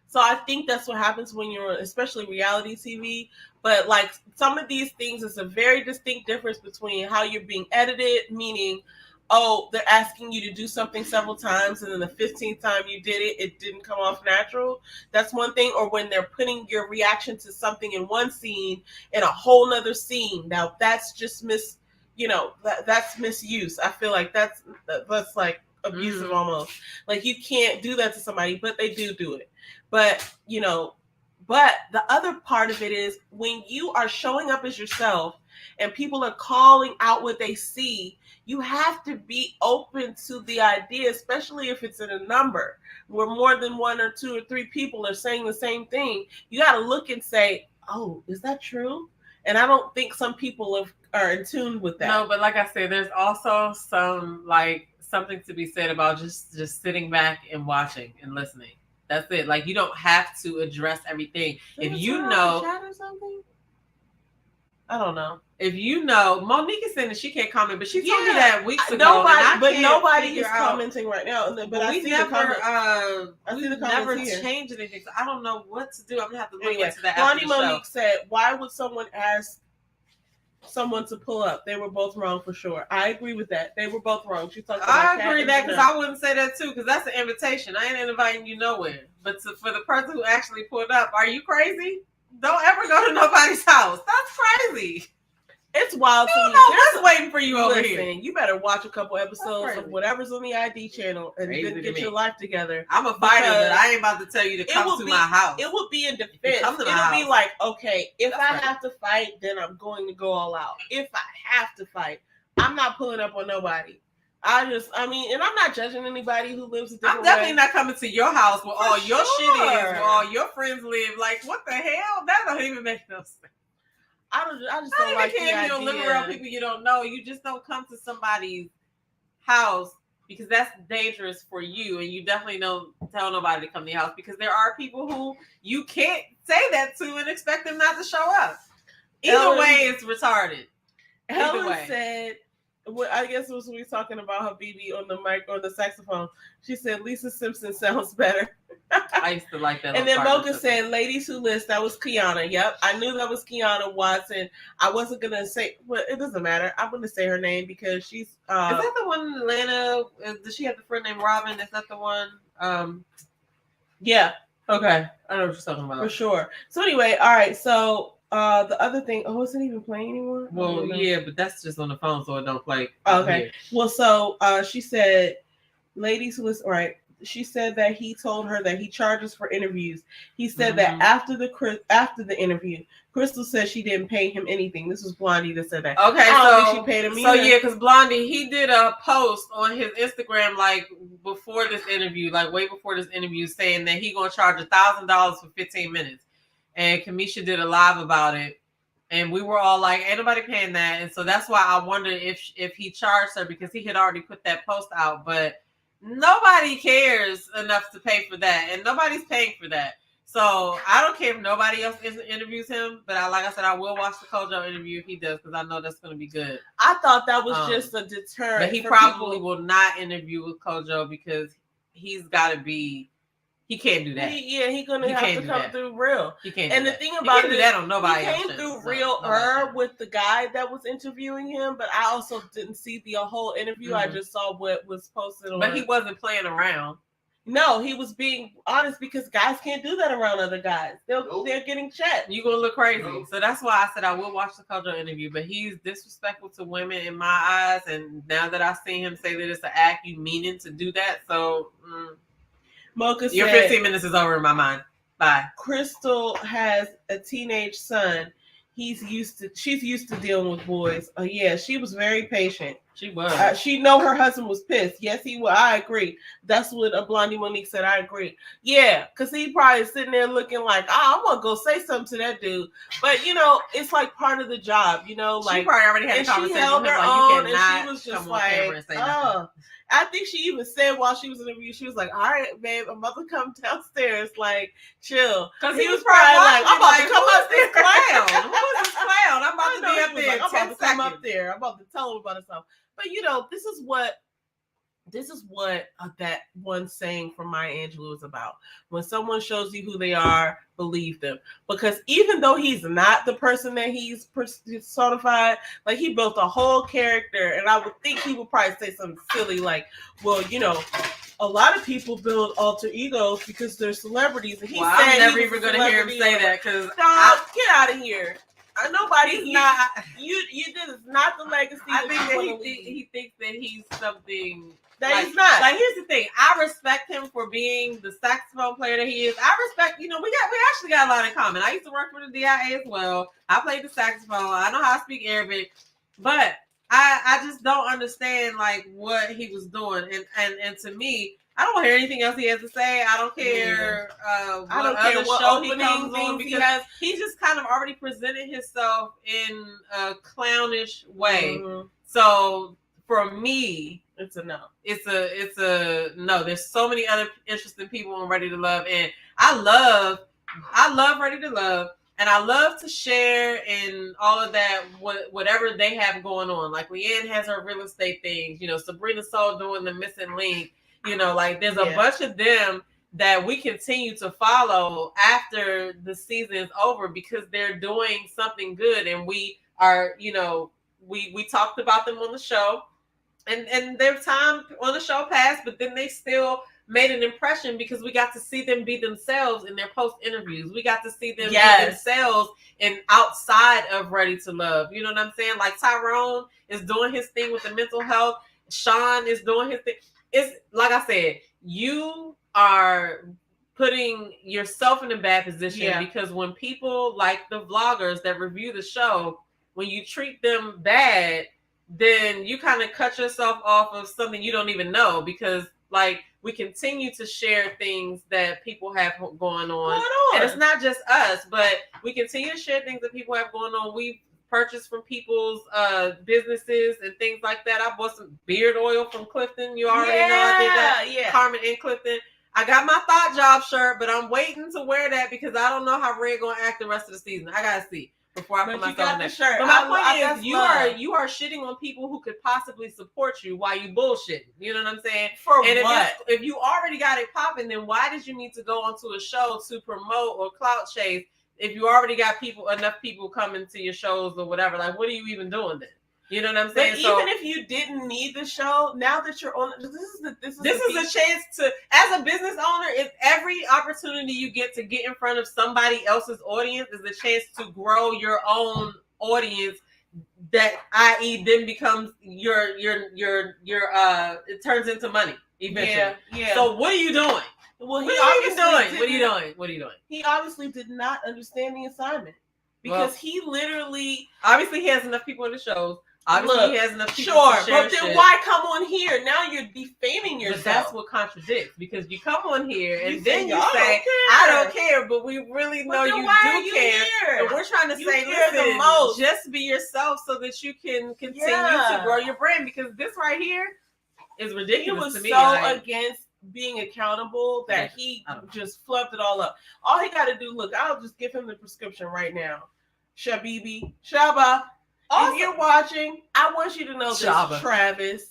So I think that's what happens when you're, especially reality TV. But like some of these things, it's a very distinct difference between how you're being edited, meaning, oh, they're asking you to do something several times, and then the 15th time you did it, it didn't come off natural. That's one thing. Or when they're putting your reaction to something in one scene in a whole nother scene. Now that's just that's misuse. I feel like that's like abusive almost. Like you can't do that to somebody, but they do it. But but the other part of it is when you are showing up as yourself and people are calling out what they see, you have to be open to the idea, especially if it's in a number where more than one or two or three people are saying the same thing. You got to look and say, oh, is that true? And I don't think some people are in tune with that. No, but like I said, there's also something to be said about just sitting back and watching and listening. That's it. Like you don't have to address everything. If you know, chat or something? I don't know. If you know, Monique is saying that she can't comment, but she told me that weeks ago. Nobody is commenting right now. But I see the comments. I see the comments never here. Changed anything. So I don't know what to do. I'm gonna have to look into that. Blondie Monique said, "Why would someone ask someone to pull up? They were both wrong for sure." I agree with that. They were both wrong. She talked about I agree that because I wouldn't say that too because that's an invitation. I ain't inviting you nowhere. But for the person who actually pulled up, are you crazy? Don't ever go to nobody's house. That's crazy. It's wild to me. What's waiting for you over here? You better watch a couple episodes of whatever's on the ID channel and then get your life together. I'm a fighter, but I ain't about to tell you to come to my house. It would be in defense. It'll be like, okay, if I have to fight, then I'm going to go all out. If I have to fight, I'm not pulling up on nobody. And I'm not judging anybody who lives a different way. I'm definitely not coming to your house where all your shit is, where all your friends live. Like, what the hell? That don't even make no sense. I just don't like the idea. You don't live around people you don't know. You just don't come to somebody's house because that's dangerous for you, and you definitely don't tell nobody to come to your house because there are people who you can't say that to and expect them not to show up. Either way, it's retarded. Helen said, well, I guess it was we talking about her BB on the mic or the saxophone. She said Lisa Simpson sounds better. I used to like that. And then Mocha said, "Ladies Who List." That was Kiana. Yep, I knew that was Kiana Watson. I wasn't gonna say, but it doesn't matter. I'm gonna say her name because she's. Is that the one in Atlanta? Does she have the friend named Robin? Is that the one? Yeah. Okay, I know what you're talking about for sure. So anyway, all right. So the other thing. Oh, is it even playing anymore? Well, yeah, but that's just on the phone, so it don't play. Okay. Here. Well, so she said, "Ladies Who List." All right. She said that he told her that he charges for interviews. He said that after the interview, Crystal said she didn't pay him anything. This was Blondie that said that. Okay, so she paid him. So yeah, because Blondie, he did a post on his Instagram like before this interview, like way before this interview, saying that he gonna charge $1,000 for 15 minutes. And Kamisha did a live about it, and we were all like, "Ain't nobody paying that." And so that's why I wondered if he charged her because he had already put that post out, but. Nobody cares enough to pay for that, and nobody's paying for that. So I don't care if nobody else interviews him, but like I said, I will watch the Kojo interview if he does because I know that's going to be good. I thought that was just a deterrent. But he probably will not interview with Kojo because he's got to be. He can't do that. He's gonna have to come through real. He can't. And the thing about it, that on nobody. He came through real with the guy that was interviewing him, but I also didn't see the whole interview. I just saw what was posted on. But he wasn't playing around. No, he was being honest because guys can't do that around other guys. They're getting checked. You're gonna look crazy. So that's why I said I will watch the Kojo interview. But he's disrespectful to women in my eyes, and now that I see him say that it's an act, you meaning to do that. So. Mocha Your 15 minutes is over in my mind. Bye. Crystal has a teenage son. She's used to dealing with boys. Yeah, she was very patient. She was. She know her husband was pissed. Yes, he was. I agree. That's what Blondie Monique said. I agree. Yeah, because he probably sitting there looking like, I'm going to go say something to that dude. But, it's like part of the job, like. She probably already had a conversation. She held her own and she was just like, I think she even said while she was in the review, she was like, "All right, babe, I'm about to come downstairs, like chill." Because he was probably like, "I'm about to come who up is this there." clown? Who is this clown? I'm about I to know be he up was there like, in I'm 10 about to come seconds. up there. I'm about to tell him about himself. But this is what that one saying from Maya Angelou is about. When someone shows you who they are, believe them. Because even though he's not the person that he's personified, like he built a whole character, and I would think he would probably say something silly like, "Well, a lot of people build alter egos because they're celebrities." And I'm never even going to hear him say that because get out of here. Nobody. Not. You. This is not the legacy. I think that he thinks that he's something. He's not. Like, here's the thing. I respect him for being the saxophone player that he is. I respect, we actually got a lot in common. I used to work for the DIA as well. I played the saxophone. I know how to speak Arabic, but I just don't understand like what he was doing. And to me, I don't hear anything else he has to say. I don't care what other show he comes on because he just kind of already presented himself in a clownish way. Mm-hmm. So for me, it's a no. It's a no. There's so many other interesting people on Ready to Love, and I love Ready to Love, and I love to share and all of that. Whatever they have going on, like Leanne has her real estate things. Sabrina Soul doing the missing link. Like there's a bunch of them that we continue to follow after the season is over because they're doing something good, and we are, we talked about them on the show. And their time on the show passed, but then they still made an impression because we got to see them be themselves in their post interviews. We got to see them be themselves and outside of Ready to Love. You know what I'm saying? Like Tyrone is doing his thing with the mental health. Sean is doing his thing. It's like I said, you are putting yourself in a bad position because when people like the vloggers that review the show, when you treat them bad, then you kind of cut yourself off of something you don't even know because like we continue to share things that people have going on. And it's not just us, but we continue to share things that people have going on. We've purchased from people's businesses and things like that. I bought some beard oil from Clifton. You already know I did that. Yeah. Carmen in Clifton. I got my Thought Job shirt, but I'm waiting to wear that because I don't know how Red gonna act the rest of the season. I gotta see before I put myself in that shirt. But my point is, you are shitting on people who could possibly support you while you bullshitting. You know what I'm saying? If you already got it popping, then why did you need to go onto a show to promote or clout chase? If you already got enough people coming to your shows or whatever, like what are you even doing then? You know what I'm saying? But even if you didn't need the show, now that you're on, this is a chance to, as a business owner, if every opportunity you get to get in front of somebody else's audience is a chance to grow your own audience. That, i.e., then becomes your it turns into money eventually. Yeah. So what are you doing? Well, What are you doing? He obviously did not understand the assignment because he literally, obviously, he has enough people in the shows. Obviously, he has enough people. Sure, but then why come on here? Now you're defaming yourself. But that's what contradicts because you come on here and then you say, "I don't care," but we really know you do care. And we're trying to say, "Listen, just be yourself so that you can continue to grow your brand." Because this right here is ridiculous to me. He was so against being accountable that he just flubbed it all up. All he got to do, look, I'll just give him the prescription right now. Shaba. Also, if you're watching, I want you to know this, Travis.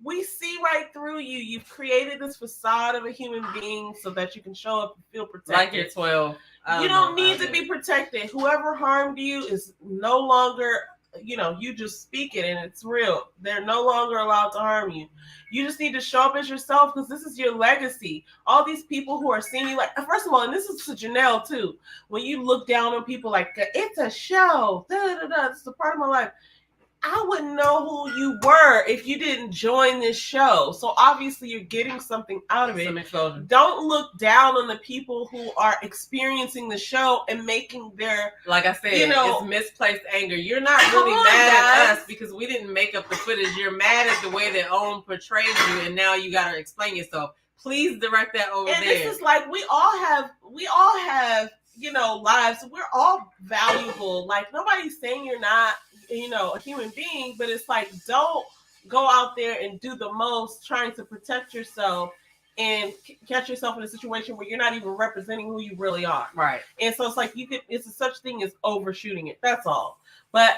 We see right through you. You've created this facade of a human being so that you can show up and feel protected. Like you're 12. You don't need to be protected. Whoever harmed you is no longer, you just speak it and it's real. They're no longer allowed to harm you. You just need to show up as yourself because this is your legacy. All these people who are seeing you, like, first of all, and this is to Janelle too, when you look down on people like, it's a show, this is a part of my life. I wouldn't know who you were if you didn't join this show. So obviously you're getting something out of it. Some exposure. Don't look down on the people who are experiencing the show and making their, like I said, it's misplaced anger. You're not really mad at us because we didn't make up the footage. You're mad at the way that OWN portrayed you, and now you got to explain yourself. Please direct that over there. And this is like we all have lives. We're all valuable. Like nobody's saying you're not, a human being, but it's like don't go out there and do the most trying to protect yourself and catch yourself in a situation where you're not even representing who you really are. Right. And so it's like it's a such thing as overshooting it. That's all. But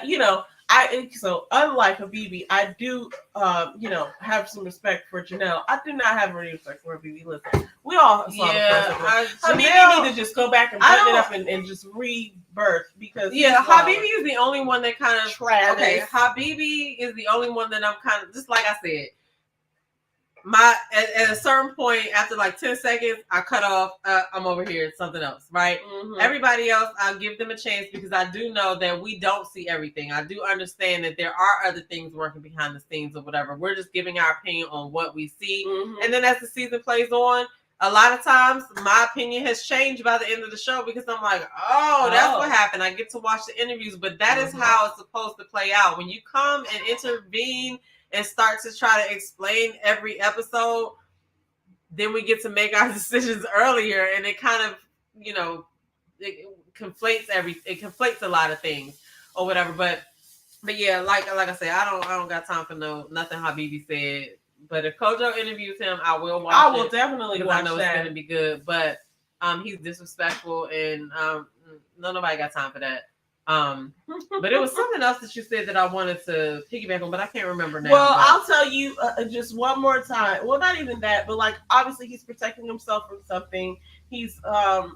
so unlike Habibi, I do have some respect for Janelle. I do not have any respect for Habibi. Listen, we all saw the first one. Habibi need to just go back and button it up and just rebirth because Habibi is the only one that kind of Travis. Okay, Habibi is the only one that I'm kind of just like I said. At a certain point after like 10 seconds I cut off. I'm over here, it's something else, right? Mm-hmm. Everybody else I'll give them a chance because I do know that we don't see everything. I do understand that there are other things working behind the scenes or whatever. We're just giving our opinion on what we see. Mm-hmm. And then as the season plays on, a lot of times my opinion has changed by the end of the show because I'm like, that's what happened. I get to watch the interviews, but that is how it's supposed to play out. When you come and intervene and start to try to explain every episode, then we get to make our decisions earlier, and it kind of, it conflates it conflates a lot of things or whatever. But yeah, like I said, I don't got time for nothing Habibi said. But if Kojo interviews him, I will watch it. I will definitely watch I know that. It's gonna be good. But he's disrespectful, and nobody got time for that. But it was something else that you said that I wanted to piggyback on, but I can't remember now. Well, I'll tell you just one more time. Well, not even that, but like obviously he's protecting himself from something. He's I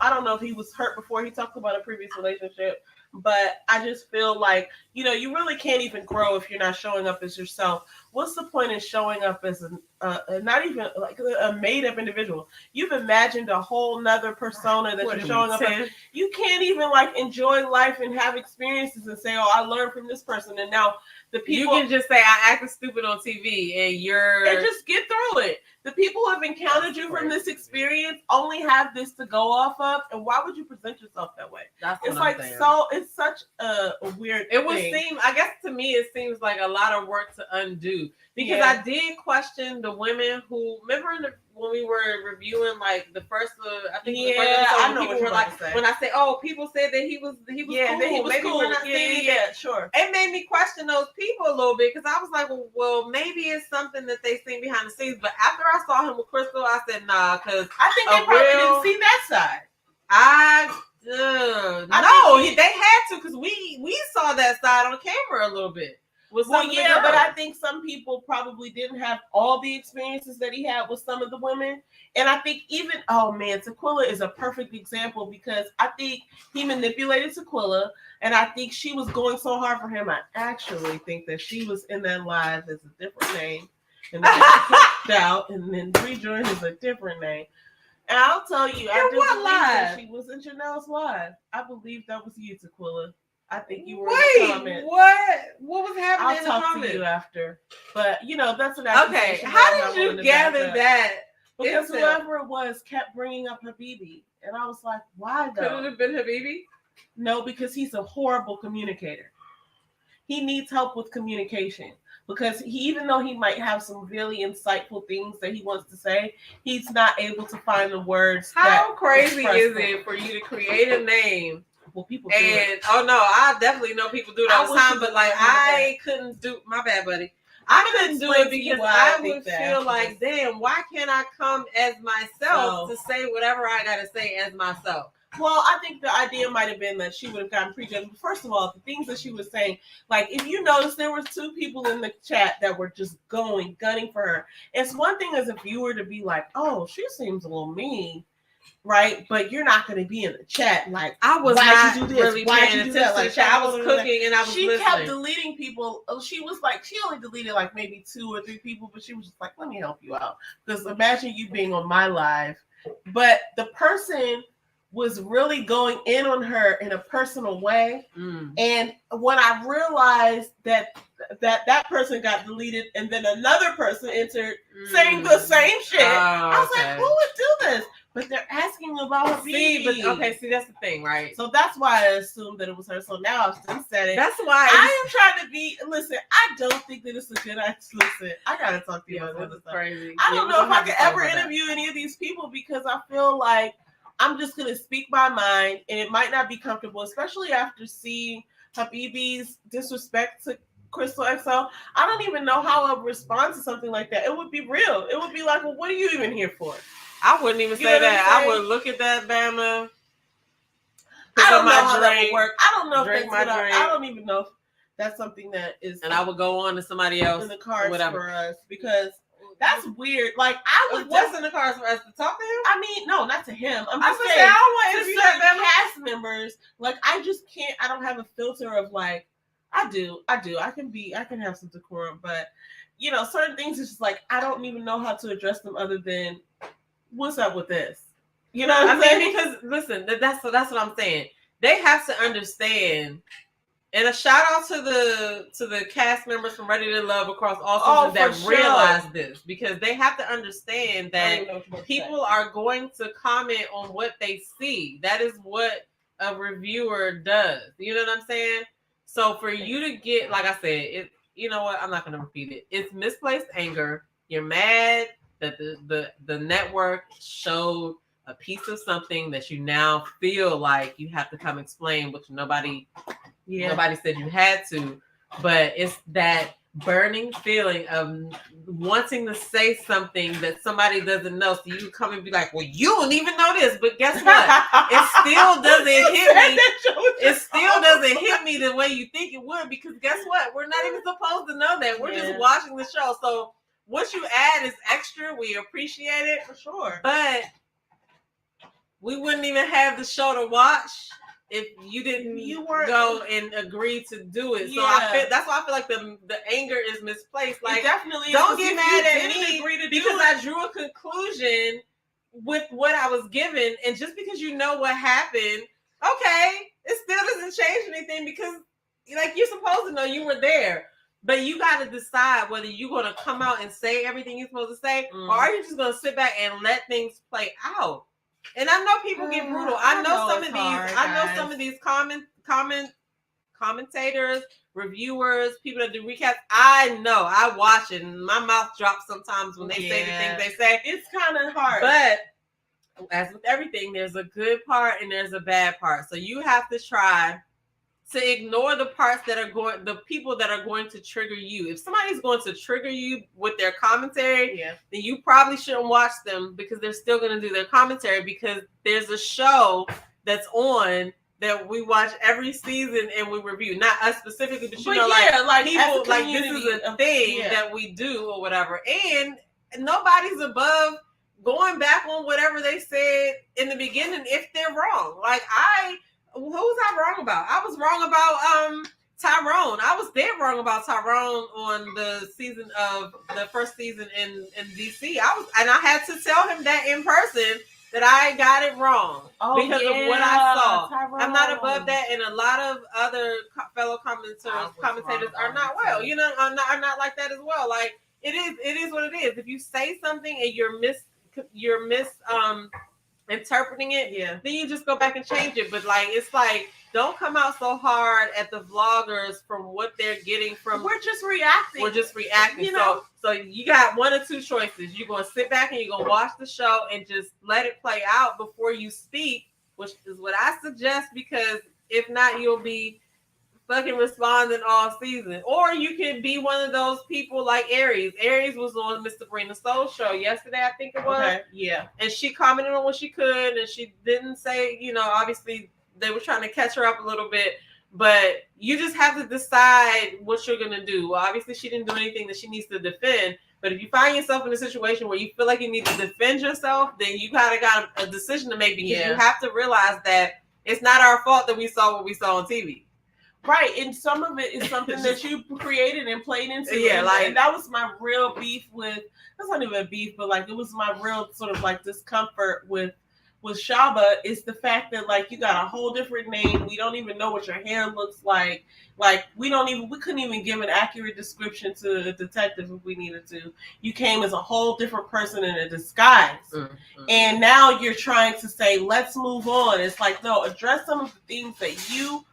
don't know if he was hurt before he talked about a previous relationship, but I just feel like, you really can't even grow if you're not showing up as yourself. What's the point in showing up as not even like a made up individual? You've imagined a whole nother persona that you're showing up as. You can't even like enjoy life and have experiences and say, oh, I learned from this person. And now the people. You can just say, I acted stupid on TV and just get through it. The people who have encountered you from this experience only have this to go off of. And why would you present yourself that way? It's such a weird thing. I guess to me, it seems like a lot of work to undo. Because I did question the women who, remember when we were reviewing like the first, I think the first episode, I know people what you're were like, saying. When I say, people said that he was cool. That he was maybe cool. We're not saying that. Sure. It made me question those people a little bit because I was like, well, maybe it's something that they seen behind the scenes. But after I saw him with Crystal, I said, nah, because I think they probably didn't see that side. They had to because we saw that side on camera a little bit. But I think some people probably didn't have all the experiences that he had with some of the women. And I think Tequila is a perfect example because I think he manipulated Tequila, and I think she was going so hard for him. I actually think that she was in that live as a different name, and then kicked out, and then rejoined as a different name. And I'll tell you, I do believe that she was in Janelle's live. I believe that was you, Tequila. I think you were in the comments. What was happening in the comments? I'll talk to you after. But, that's an accusation. Okay, how did you gather that? Because whoever it was kept bringing up Habibi. And I was like, why though? Could it have been Habibi? No, because he's a horrible communicator. He needs help with communication. Because even though he might have some really insightful things that he wants to say, he's not able to find the words. How crazy is it for you to create a name? Well, people do it. I definitely know people do it all the time, but like I couldn't do my bad, buddy. I couldn't do it because I would feel like, damn, why can't I come as myself to say whatever I gotta say as myself? Well, I think the idea might have been that she would have gotten prejudged. But first of all, the things that she was saying, like if you notice, there were 2 people in the chat that were just gunning for her. It's one thing as a viewer to be like, oh, she seems a little mean. Right, but you're not going to be in the chat like I was not really paying attention. Like, I was cooking and I was listening. She kept deleting people. She was like, she only deleted like maybe 2 or 3 people, but she was just like, let me help you out. Because imagine you being on my live, but the person was really going in on her in a personal way. And when I realized that person got deleted, and then another person entered saying the same shit, I was like, who would do this? But they're asking about her. See, that's the thing, right? So that's why I assumed that it was her. So now I've since said it. That's why I am trying to be. Listen, I don't think that it's a good idea. Listen, I gotta talk to you about this. Crazy. I don't know if I could ever interview any of these people because I feel like I'm just gonna speak my mind, and it might not be comfortable, especially after seeing Habibi's disrespect to Crystal XO, I don't even know how I would respond to something like that. It would be real. It would be like, well, what are you even here for? I wouldn't even say that. I would look at that Bama. I don't know how that would work. I don't know if that's what I don't even know if that's something that is. And I would go on to somebody else in the cards for us because that's weird. Like I would. What's in the cards for us to talk to him? I mean, no, not to him. I'm just saying. I don't want to certain cast members. Like I just can't. I don't have a filter of like. I do. I can have some decorum, but you know, certain things is just like I don't even know how to address them other than what's up with this. You know what I'm saying? Because listen, that's what I'm saying. They have to understand. And a shout out to the cast members from Ready to Love across all seasons that realize this, because they have to understand that people are going to comment on what they see. That is what a reviewer does. You know what I'm saying? So for you to get, like I said, you know what? I'm not going to repeat it. It's misplaced anger. You're mad that the network showed a piece of something that you now feel like you have to come explain, which nobody said you had to. But it's that burning feeling of wanting to say something that somebody doesn't know. So you come and be like, well, you don't even know this. But guess what? It still doesn't hit me. It still doesn't hit me the way you think it would, because guess what? We're not even supposed to know that. We're just watching the show. So what you add is extra. We appreciate it. For sure. But we wouldn't even have the show to watch if you weren't go and agree to do it. So that's why I feel like the anger is misplaced. Like, definitely don't get mad at me because I drew a conclusion with what I was given, and just because you know what happened, okay, it still doesn't change anything, because like you're supposed to know, you were there. But you got to decide whether you're going to come out and say everything you're supposed to say, or are you just going to sit back and let things play out? And I know people get brutal. I know some of these commentators, reviewers, people that do recaps. I know. I watch it, and my mouth drops sometimes when they say the things they say. It's kind of hard. But as with everything, there's a good part and there's a bad part. So you have to try to ignore the parts that are the people that are going to trigger you. If somebody's going to trigger you with their commentary, then you probably shouldn't watch them, because they're still going to do their commentary, because there's a show that's on that we watch every season and we review. Not us specifically, but people like this is a thing that we do or whatever. And nobody's above going back on whatever they said in the beginning if they're wrong. Like who was I wrong about? I was wrong about Tyrone. I was dead wrong about Tyrone on the first season in DC. I had to tell him that in person that I got it wrong because of what I saw. Tyrone. I'm not above that, and a lot of other fellow commentators are not well. You know, are not like that as well. Like it is what it is. If you say something and you're interpreting it, then you just go back and change it. But like, it's like, don't come out so hard at the vloggers from what they're getting from. We're just reacting. You know, so you got one or two choices. You're gonna sit back and you're gonna watch the show and just let it play out before you speak, which is what I suggest, because if not, you'll be fucking responding all season. Or you can be one of those people like Aries. Aries was on Miss Sabrina Soul show yesterday, I think it was. Okay, yeah. And she commented on what she could, and she didn't say, obviously they were trying to catch her up a little bit, but you just have to decide what you're going to do. Well, obviously she didn't do anything that she needs to defend, but if you find yourself in a situation where you feel like you need to defend yourself, then you kind of got a decision to make, because you have to realize that it's not our fault that we saw what we saw on TV. Right, and some of it is something that you created and played into. Yeah, and that was my real beef with. That's not even a beef, but like it was my real sort of like discomfort with Shaba, is the fact that like you got a whole different name. We don't even know what your hair looks like. Like we couldn't even give an accurate description to a detective if we needed to. You came as a whole different person in a disguise, and now you're trying to say let's move on. It's like, no, address some of the things that you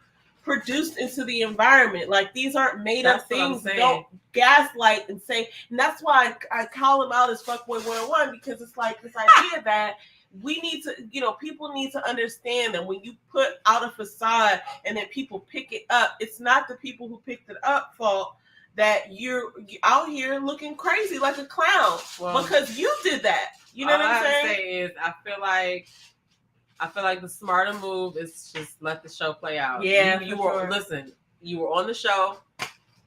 produced into the environment. Like these aren't made up things. Don't gaslight and say, and that's why I call him out as fuckboy 101, because it's like this idea that we need to, people need to understand that when you put out a facade and then people pick it up, it's not the people who picked it up fault. that you're out here looking crazy like a clown because you did that. You know what I'm saying? All I say is I feel like the smarter move is just let the show play out. Yeah, you were listen. You were on the show.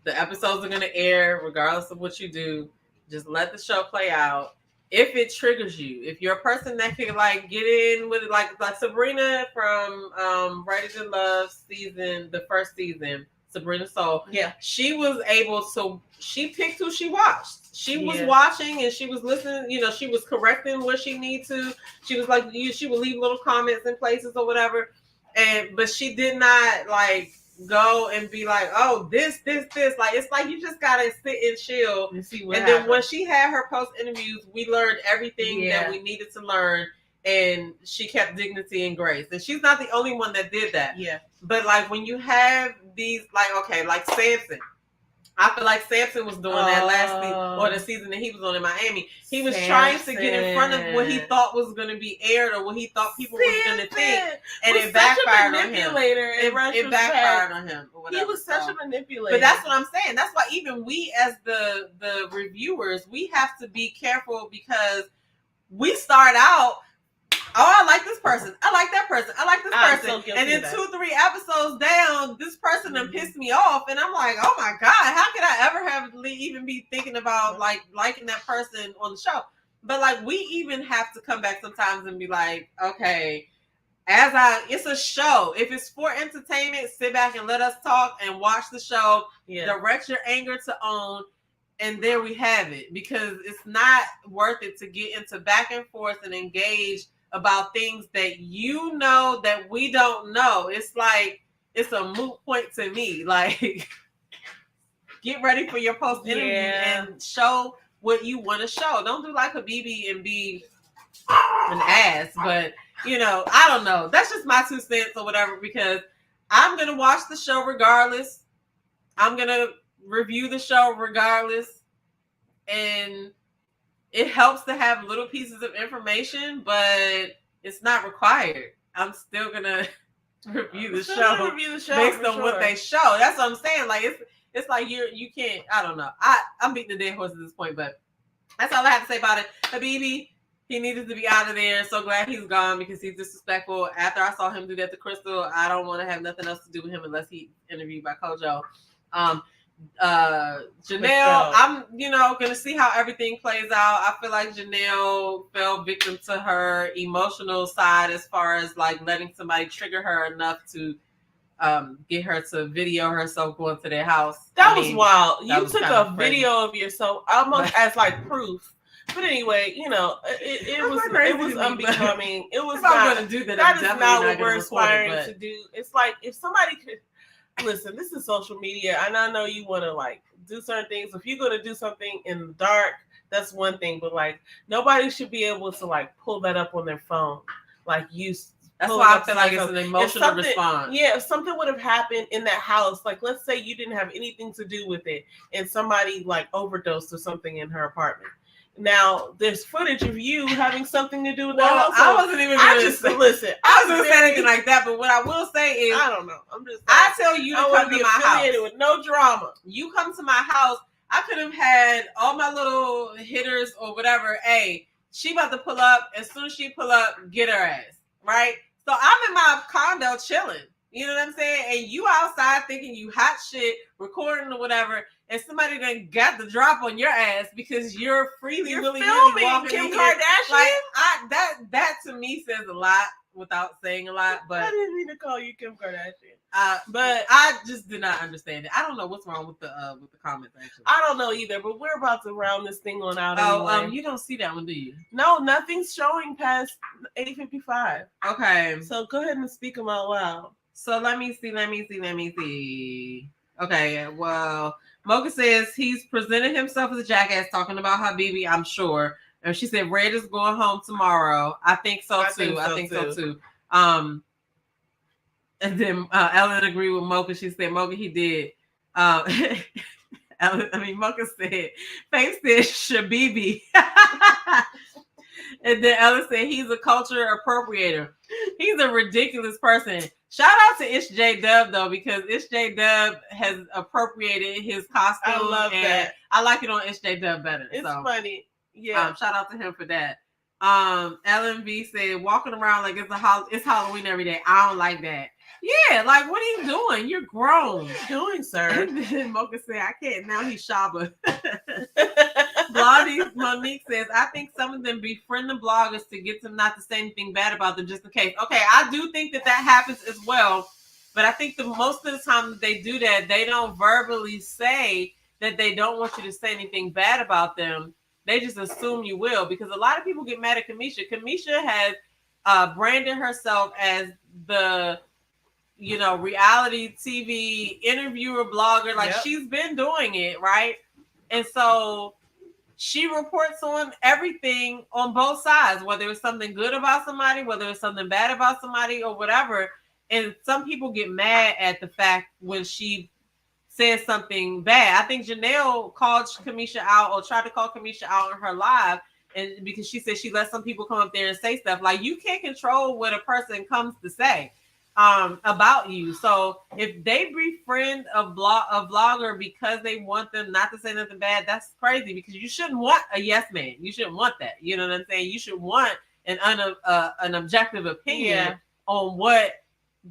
The episodes are gonna air regardless of what you do. Just let the show play out. If it triggers you, if you're a person that can like get in with it, like Sabrina from Ready to Love the first season, Sabrina Soul. Yeah, she was able to. She picked who she watched. She was watching and she was listening. You know, she was correcting what she needed to. She was like, she would leave little comments in places or whatever, but she did not like go and be like, oh, this. Like, it's like you just gotta sit and chill and see what and happens. then when she had her post interviews, we learned everything that we needed to learn, and she kept dignity and grace. And she's not the only one that did that. Yeah. But like when you have these, like, okay, like Samson. I feel like Samson was doing that last season or the season that he was on in Miami. He was trying to get in front of what he thought was going to be aired or what he thought people was going to think, and it backfired on him. It backfired on him. Or whatever. He was such a manipulator. But that's what I'm saying. That's why even we, as the reviewers, we have to be careful because we start out. Oh, I like this person. I like that person. I like this person. So and then 2-3 episodes down, this person done pissed me off. And I'm like, oh my God, how could I ever even be thinking about like liking that person on the show? But like, we even have to come back sometimes and be like, okay, it's a show. If it's for entertainment, sit back and let us talk and watch the show. Yeah. Direct your anger to OWN. And there we have it. Because it's not worth it to get into back and forth and engage about things that you know that we don't know. It's like, it's a moot point to me. Like, get ready for your post interview and show what you want to show. Don't do like Habibi and be an ass. But, you know, I don't know. That's just my 2 cents or whatever, because I'm going to watch the show regardless. I'm going to review the show regardless. And it helps to have little pieces of information, but it's not required. I'm still gonna review the show based on what they show. That's what I'm saying. Like it's like you can't. I don't know. I'm beating the dead horse at this point, but that's all I have to say about it. Habibi, he needed to be out of there. So glad he's gone because he's disrespectful. After I saw him do that to Crystal, I don't want to have nothing else to do with him unless he's interviewed by Kojo. Janelle, I'm gonna see how everything plays out. I feel like Janelle fell victim to her emotional side as far as like letting somebody trigger her enough to get her to video herself going to their house. That was wild. You took a video of yourself almost as like proof. But anyway, it was unbecoming. It was not going to do that. That is not what we're aspiring to do. It's like if somebody could. Listen, this is social media, and I know you want to like do certain things. If you're going to do something in the dark, that's one thing. But like, nobody should be able to like pull that up on their phone. Like that's why I feel like it's an emotional response. Yeah, if something would have happened in that house, like let's say you didn't have anything to do with it, and somebody like overdosed or something in her apartment. Now there's footage of you having something to do with that house. I wasn't even. I just listen. I wasn't saying anything like that. But what I will say is, I don't know. I'm just. I tell you to come to my house with no drama. You come to my house. I could have had all my little hitters or whatever. Hey, she about to pull up. As soon as she pull up, get her ass right. So I'm in my condo chilling. You know what I'm saying? And you outside thinking you hot shit, recording or whatever. And somebody done got the drop on your ass because you're freely willing filming Kim Kardashian. Like that to me says a lot without saying a lot. But I didn't mean to call you Kim Kardashian. But I just did not understand it. I don't know what's wrong with the comments. Actually, I don't know either. But we're about to round this thing on out. Anyway. You don't see that one, do you? No, nothing's showing past 8:55. Okay, so go ahead and speak them out loud. So let me see. Okay, well. Mocha says he's presented himself as a jackass talking about Habibi, I'm sure. And she said Red is going home tomorrow. I think so too. I think so too. And then Ellen agreed with Mocha. She said, Mocha, he did. Mocha said, Faith said Shabibi. And then Ellen said he's a culture appropriator. He's a ridiculous person. Shout out to Ish J Dub though, because Ish J Dub has appropriated his costume. I love that. I like it on Ish J Dub better. It's funny. Yeah. Shout out to him for that. Ellen V said walking around like it's Halloween every day. I don't like that. Yeah, like what are you doing? You're grown. What are you doing, sir? And then Mocha said, I can't. Now he's Shaba. Blondie Monique says, I think some of them befriend the bloggers to get them not to say anything bad about them just in case. Okay, I do think that happens as well. But I think the most of the time that they do that, they don't verbally say that they don't want you to say anything bad about them. They just assume you will, because a lot of people get mad at Kamisha. Kamisha has branded herself as the reality TV interviewer, blogger. Like, she's been doing it, right? And so she reports on everything on both sides, whether it's something good about somebody, whether it's something bad about somebody, or whatever. And some people get mad at the fact when she says something bad. I think Janelle called Kamisha out, or tried to call Kamisha out on her live, and because she said she let some people come up there and say stuff. Like, you can't control what a person comes to say about you. So if they befriend a vlogger because they want them not to say nothing bad, that's crazy, because you shouldn't want a yes man. You shouldn't want that. You know what I'm saying? You should want an objective opinion on what.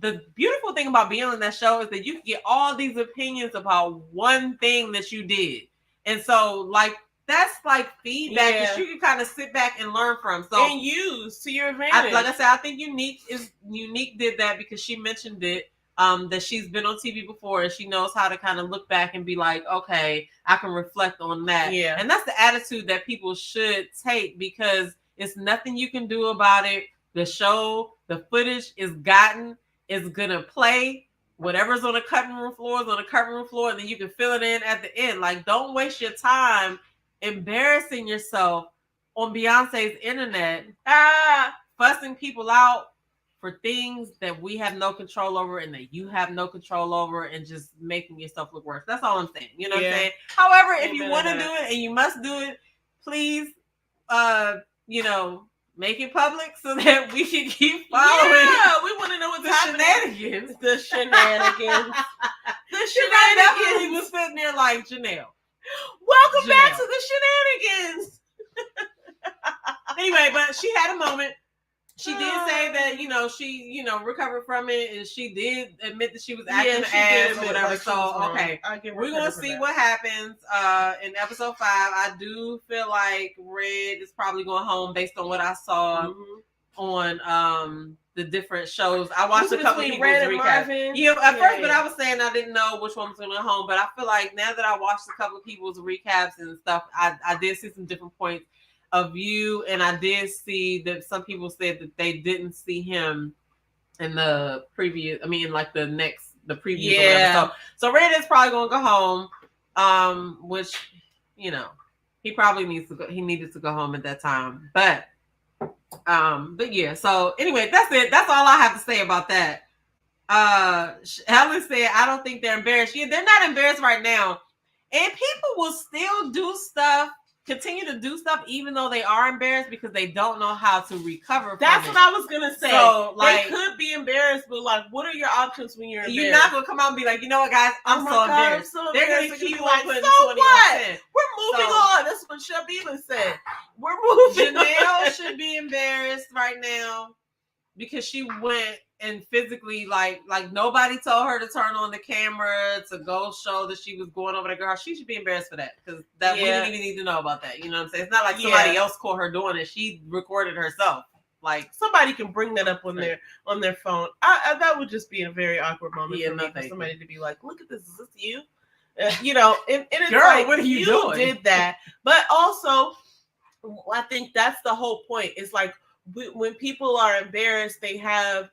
The beautiful thing about being on that show is that you can get all these opinions about one thing that you did. And so, like, that's like feedback that you can kind of sit back and learn from. So, and use to your advantage. Like I said, I think Unique did that because she mentioned it, that she's been on TV before and she knows how to kind of look back and be like, okay, I can reflect on that. Yeah. And that's the attitude that people should take, because it's nothing you can do about it. The show, the footage is gonna play. Whatever's on the cutting room floor is on the cutting room floor, and then you can fill it in at the end. Like, don't waste your time embarrassing yourself on Beyonce's internet, fussing people out for things that we have no control over and that you have no control over, and just making yourself look worse. That's all I'm saying. You know what I'm saying? However, if you want to do it and you must do it, please, make it public so that we can keep following. Yeah, we want to know what's happening. Shenanigans. The shenanigans. The shenanigans. He was sitting there like, Janelle. Welcome back to the shenanigans. Anyway, but she had a moment. She did say that, she, recovered from it, and she did admit that she was acting ass or whatever. So, okay, we're going to see what happens in episode 5. I do feel like Red is probably going home based on what I saw on the different shows. I watched a couple people's recaps. Yeah, at first, but I was saying I didn't know which one was going to go home. But I feel like now that I watched a couple of people's recaps and stuff, I did see some different points of view, and I did see that some people said that they didn't see him in the previous. I mean, like the previous. Yeah. So Red is probably going to go home, which he probably needs to go. He needed to go home at that time, but yeah. So anyway, that's it. That's all I have to say about that. Helen said, "I don't think they're embarrassed. Yeah, they're not embarrassed right now, and people will still continue to do stuff even though they are embarrassed, because they don't know how to recover from That's it. What I was gonna say. So, like, they could be embarrassed, but like, what are your options when you're embarrassed? You're not gonna come out and be like, you know what, guys, I'm so embarrassed. They're gonna keep on putting so what? We're moving on. That's what Shabila said. We're moving. Janelle should be embarrassed right now because she went and physically, like nobody told her to turn on the camera to go show that she was going over the girl. She should be embarrassed for that, because we didn't even need to know about that. You know what I'm saying? It's not like somebody else caught her doing it. She recorded herself. Like, somebody can bring that up on their phone. That would just be a very awkward moment for me, for somebody to be like, "Look at this. Is this you?" And it's girl, like, what are you doing? Did that, but also, I think that's the whole point. It's like when people are embarrassed, they have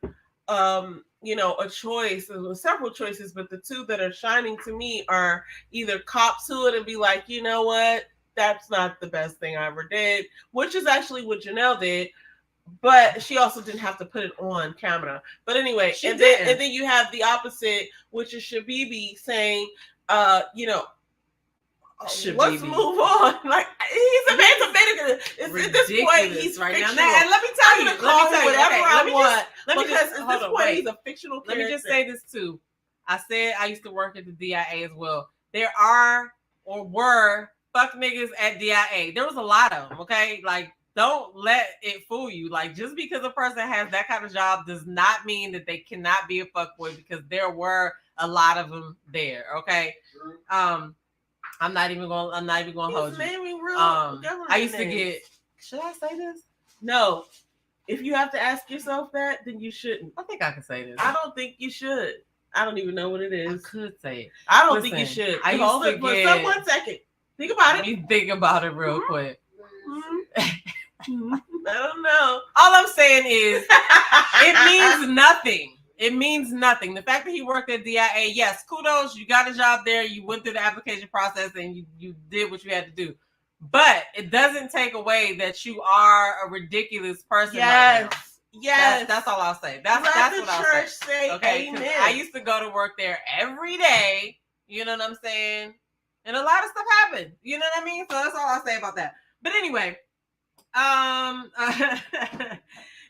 a choice. There's several choices, but the two that are shining to me are either cop to it and be like, you know what, that's not the best thing I ever did, which is actually what Janelle did, but she also didn't have to put it on camera. But anyway, and then you have the opposite, which is Shabibi saying, let's move on. Like he's a man. At this point, he's right fictional. now. And let me tell you, call him whatever I want. Because at this point, he's a fictional character. Let me just say this too. I said I used to work at the DIA as well. There are or were fuck niggas at DIA. There was a lot of them. Okay, like don't let it fool you. Like just because a person has that kind of job does not mean that they cannot be a fuckboy, because there were a lot of them there. Okay. I'm not even going to hold you. I used to get. Should I say this? No. If you have to ask yourself that, then you shouldn't. I think I can say this. I don't think you should. I don't even know what it is. I could say it. I don't think you should. Hold it. But 1 second. Think about it. Let me think about it real quick. I don't know. All I'm saying is it means nothing. It means nothing. The fact that he worked at DIA, yes, kudos. You got a job there. You went through the application process and you did what you had to do. But it doesn't take away that you are a ridiculous person. Yes. Right now. Yes. That's all I'll say. That's what I'll say. Okay. Amen. I used to go to work there every day. You know what I'm saying? And a lot of stuff happened. You know what I mean? So that's all I'll say about that. But anyway,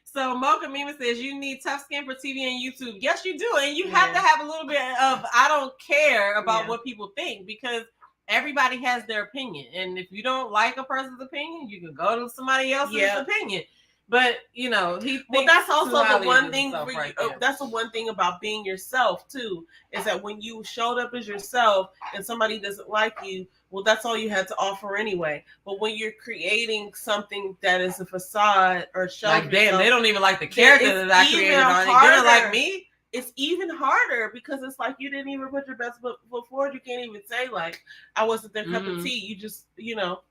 so Mocha Mima says you need tough skin for TV and YouTube. Yes, you do. And you have to have a little bit of I don't care about what people think, because everybody has their opinion. And if you don't like a person's opinion, you can go to somebody else's opinion. But you know, that's also the one thing for you. That's the one thing about being yourself too, is that when you showed up as yourself and somebody doesn't like you, well, that's all you had to offer anyway. But when you're creating something that is a facade or show, like damn, they don't even like the character that I created on it. They don't like me. It's even harder because it's like you didn't even put your best foot forward. You can't even say like I wasn't their cup of tea. You just, you know.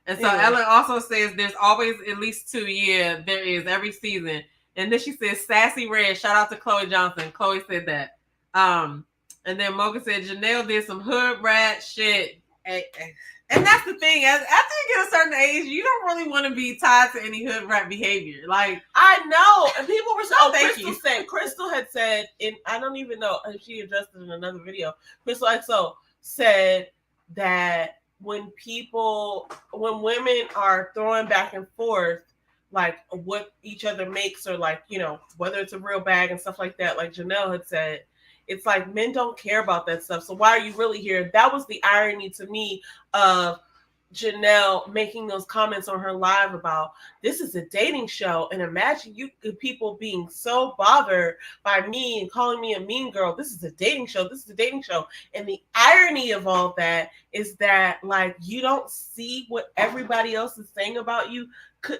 And so Ellen also says there's always at least 2 years. There is every season. And then she says Sassy Red. Shout out to Chloe Johnson. Chloe said that. And then Mocha said Janelle did some hood rat shit. And that's the thing. After you get a certain age, you don't really want to be tied to any hood rat behavior. Like I know. And people were so Crystal had said, and I don't even know if she addressed it in another video. Crystal XO said that when women are throwing back and forth, like what each other makes, or like, you know, whether it's a real bag and stuff like that, like Janelle had said, it's like men don't care about that stuff. So why are you really here? That was the irony to me of Janelle making those comments on her live about this is a dating show, and imagine people being so bothered by me and calling me a mean girl. This is a dating show. And the irony of all that is that like you don't see what everybody else is saying about you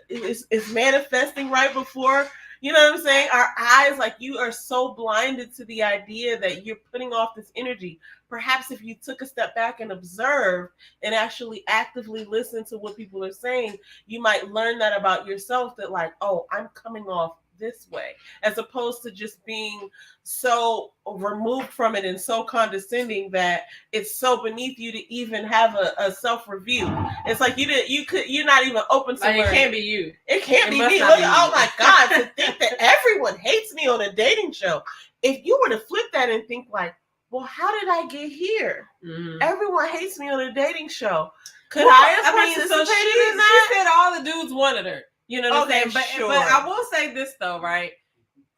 is manifesting right before. You know what I'm saying? Our eyes, like you are so blinded to the idea that you're putting off this energy. Perhaps if you took a step back and observed and actually actively listen to what people are saying, you might learn that about yourself, that like, oh, I'm coming off this way, as opposed to just being so removed from it and so condescending that it's so beneath you to even have a self-review. It's like you're not even open to learn. It can't be you. It can't be me. Oh my God, to think that everyone hates me on a dating show. If you were to flip that and think like, well, how did I get here? Mm-hmm. Everyone hates me on a dating show. Could I have participated in that? She said all the dudes wanted her. You know what I'm saying? Sure. But I will say this though, right?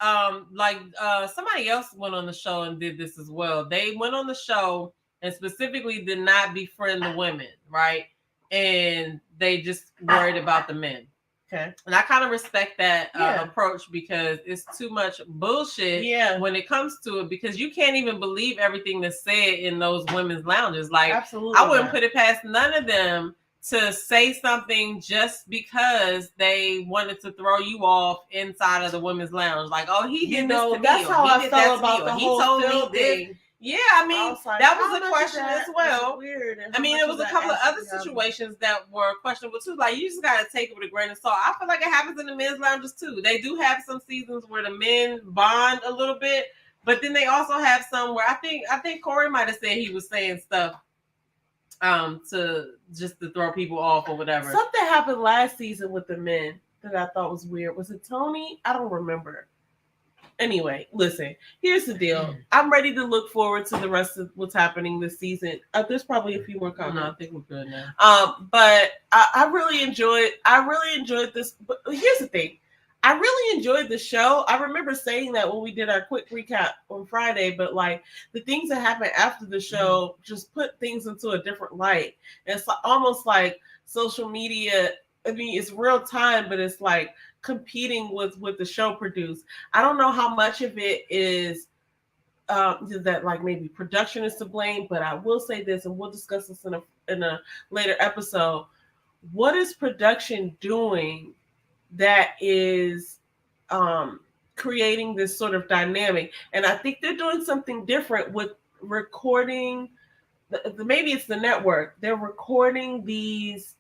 Somebody else went on the show and did this as well. They went on the show and specifically did not befriend the women, right? And they just worried about the men. Okay. And I kind of respect that approach, because it's too much bullshit when it comes to it, because you can't even believe everything that's said in those women's lounges. Like, absolutely, I wouldn't put it past none of them to say something just because they wanted to throw you off inside of the women's lounge. Like, oh, he did this to me. That's how I felt about the whole Phil thing. Yeah, I mean, that was a question as well. Weird. I mean, it was a couple of other situations that were questionable too. Like, you just gotta take it with a grain of salt. I feel like it happens in the men's lounges too. They do have some seasons where the men bond a little bit, but then they also have some where I think Corey might have said he was saying stuff to throw people off or whatever. Something happened last season with the men that I thought was weird. Was it Tony? I don't remember. Anyway, listen, here's the deal. I'm ready to look forward to the rest of what's happening this season. There's probably a few more coming. No, I think we're good now. But I really enjoyed this. But here's the thing. I really enjoyed the show. I remember saying that when we did our quick recap on Friday, but like the things that happened after the show just put things into a different light. And it's almost like social media. I mean, it's real time, but it's like competing with what the show produced. I don't know how much of it is that like maybe production is to blame, but I will say this, and we'll discuss this in a later episode. What is production doing that is creating this sort of dynamic? And I think they're doing something different with recording. Maybe it's the network. They're recording these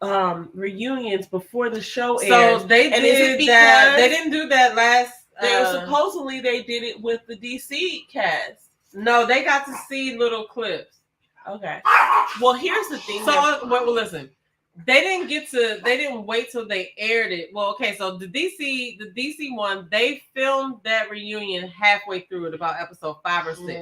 reunions before the show airs. So they did that. They didn't do that last. Supposedly they did it with the DC cast. No, they got to see little clips. Okay. Well, here's the thing. So, well, listen. They didn't wait till they aired it. Well, okay, so the DC one, they filmed that reunion halfway through it, about episode 5 or 6.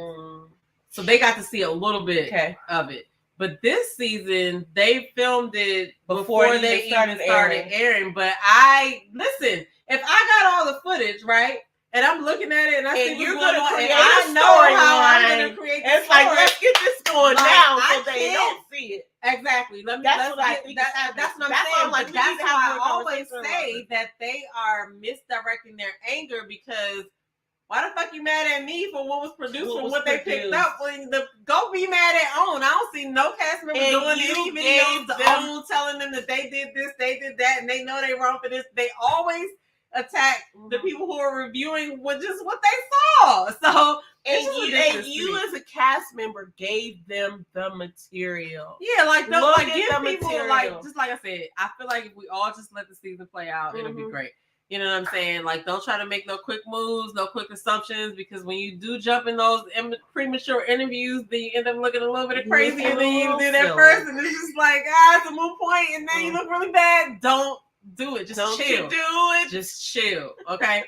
So they got to see a little bit of it. But this season, they filmed it before they even started airing. But listen, if I got all the footage, right, and I'm looking at it and I see what's going on, and I know how I'm going to create the story. It's like, let's get this going now so they don't see it. Exactly. That's what I'm saying. Like, that's how I always say that they are misdirecting their anger, because why the fuck you mad at me for what was produced and what they picked up? Go be mad at OWN. I don't see no cast member doing any videos to OWN telling them that they did this, they did that, and they know they wrong for this. They always attack the people who are reviewing with just what they saw. So you as a cast member gave them the material. Yeah, like give people material. Like, just like I said, I feel like if we all just let the season play out, it'll be great. You know what I'm saying? Like, don't try to make no quick moves, no quick assumptions, because when you do jump in those premature interviews, then you end up looking a little bit crazy, and then you do that first, and it's just like, it's a moot point, and then you look really bad. Don't do it. Just chill. Do it. Just chill. Okay.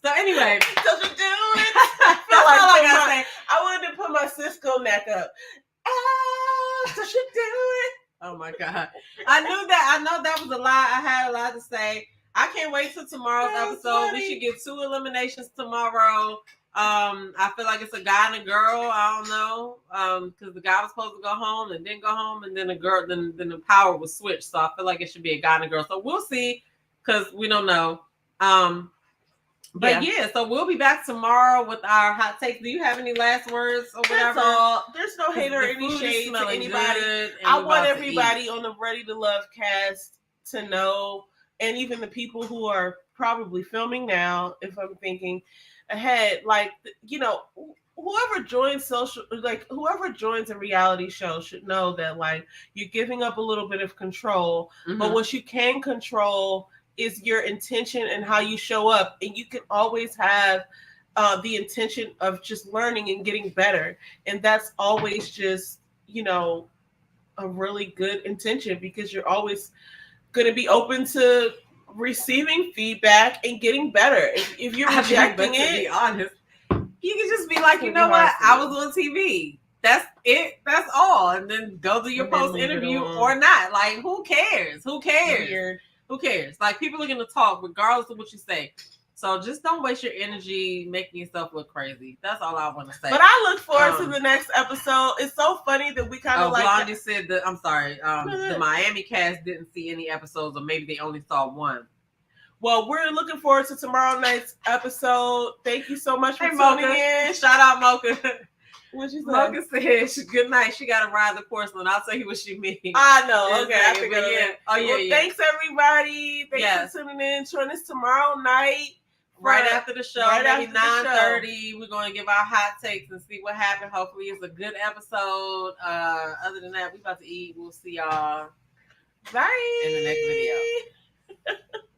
So anyway, don't you do it? I wanted to put my Cisco neck up. Don't you do it? Oh my God. I know that was a lot. I had a lot to say. I can't wait till tomorrow's episode. Funny. We should get 2 eliminations tomorrow. I feel like it's a guy and a girl. I don't know. Because the guy was supposed to go home and didn't go home, and then the girl, then the power was switched. So I feel like it should be a guy and a girl. So we'll see, because we don't know. But yeah, so we'll be back tomorrow with our hot takes. Do you have any last words or whatever? That's all. There's no hate or any shade to anybody. I want everybody on the Ready to Love cast to know, and even the people who are probably filming now, if I'm thinking ahead, like, you know, whoever joins whoever joins a reality show should know that, like, you're giving up a little bit of control, but what you can control is your intention and how you show up. And you can always have the intention of just learning and getting better. And that's always just, you know, a really good intention, because you're always going to be open to receiving feedback and getting better. If you're rejecting it, to be honest, you can just be like, you know what, I was on TV. That's it. That's all. And then go do your post interview or not. Like, who cares? Who cares? Weird. Who cares? Like, people are going to talk regardless of what you say. So just don't waste your energy making yourself look crazy. That's all I want to say. But I look forward to the next episode. It's so funny that we kind of Blondie said that, I'm sorry, the Miami cast didn't see any episodes, or maybe they only saw one. Well, we're looking forward to tomorrow night's episode. Thank you so much for tuning in. Shout out Mocha. What you say? Mocha said, good night. She got to ride the porcelain. I'll tell you what she means. I know. Okay. I figured it. Oh, yeah, well, thanks, everybody. Thanks for tuning in. Join us tomorrow night. Right after the show, maybe 9:30. We're going to give our hot takes and see what happened. Hopefully, it's a good episode. Other than that, we about to eat. We'll see y'all bye in the next video.